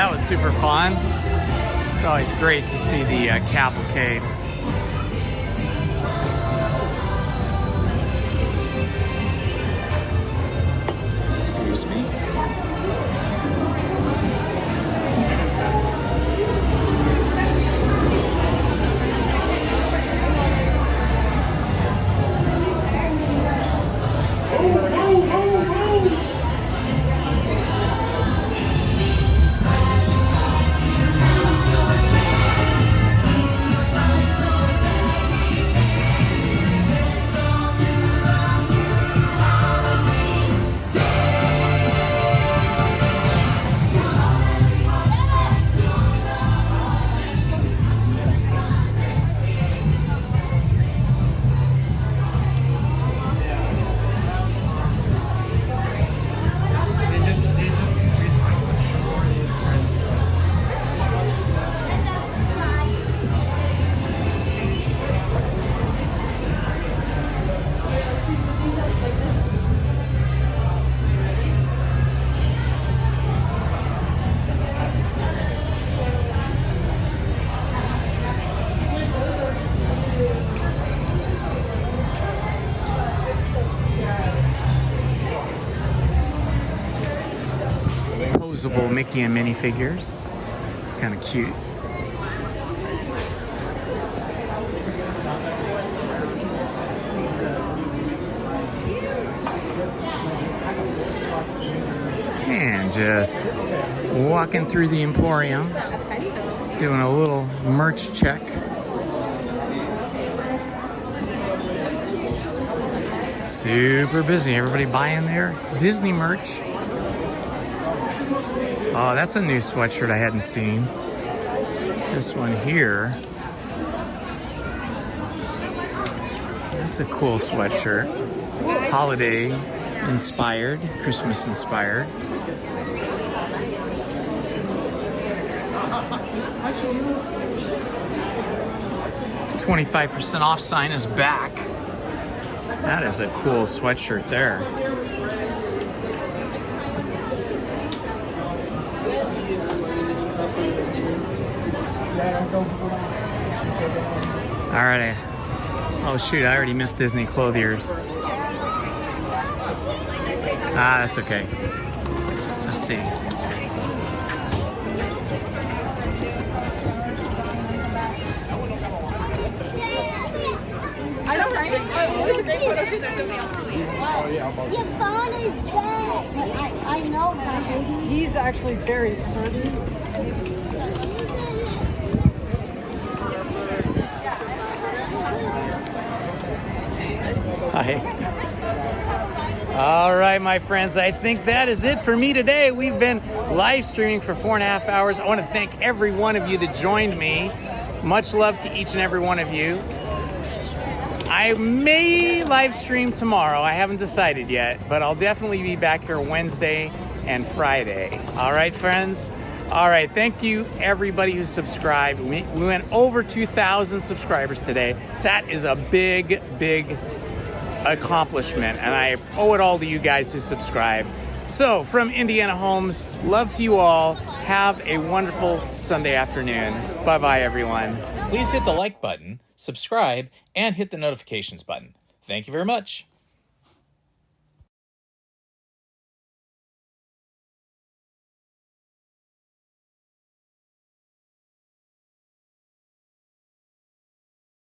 that was super fun. It's always great to see the cavalcade. Excuse me. Posable Mickey and Minnie figures. Kind of cute. And just walking through the Emporium, doing a little merch check. Super busy. Everybody buying their Disney merch. Oh, that's a new sweatshirt I hadn't seen. This one here. That's a cool sweatshirt. Holiday inspired, Christmas inspired. 25% off sign is back. That is a cool sweatshirt there. All right. Oh shoot, I already missed Disney Clothiers. Ah, that's okay. Let's see. I know, right? Look at they photo too. There's nobody else really. Your phone is dead. I know that. He's actually very sturdy. Hi. All right, my friends, I think that is it for me today. We've been live streaming for 4.5 hours. I want to thank every one of you that joined me. Much love to each and every one of you. I may live stream tomorrow. I haven't decided yet, but I'll definitely be back here Wednesday and Friday. All right, friends? All right, thank you everybody who subscribed. We went over 2,000 subscribers today. That is a big, big accomplishment, and I owe it all to you guys who subscribe. So from Indiana Homes, love to you all. Have a wonderful Sunday afternoon. Bye-bye, everyone. Please hit the like button, subscribe, and hit the notifications button. Thank you very much.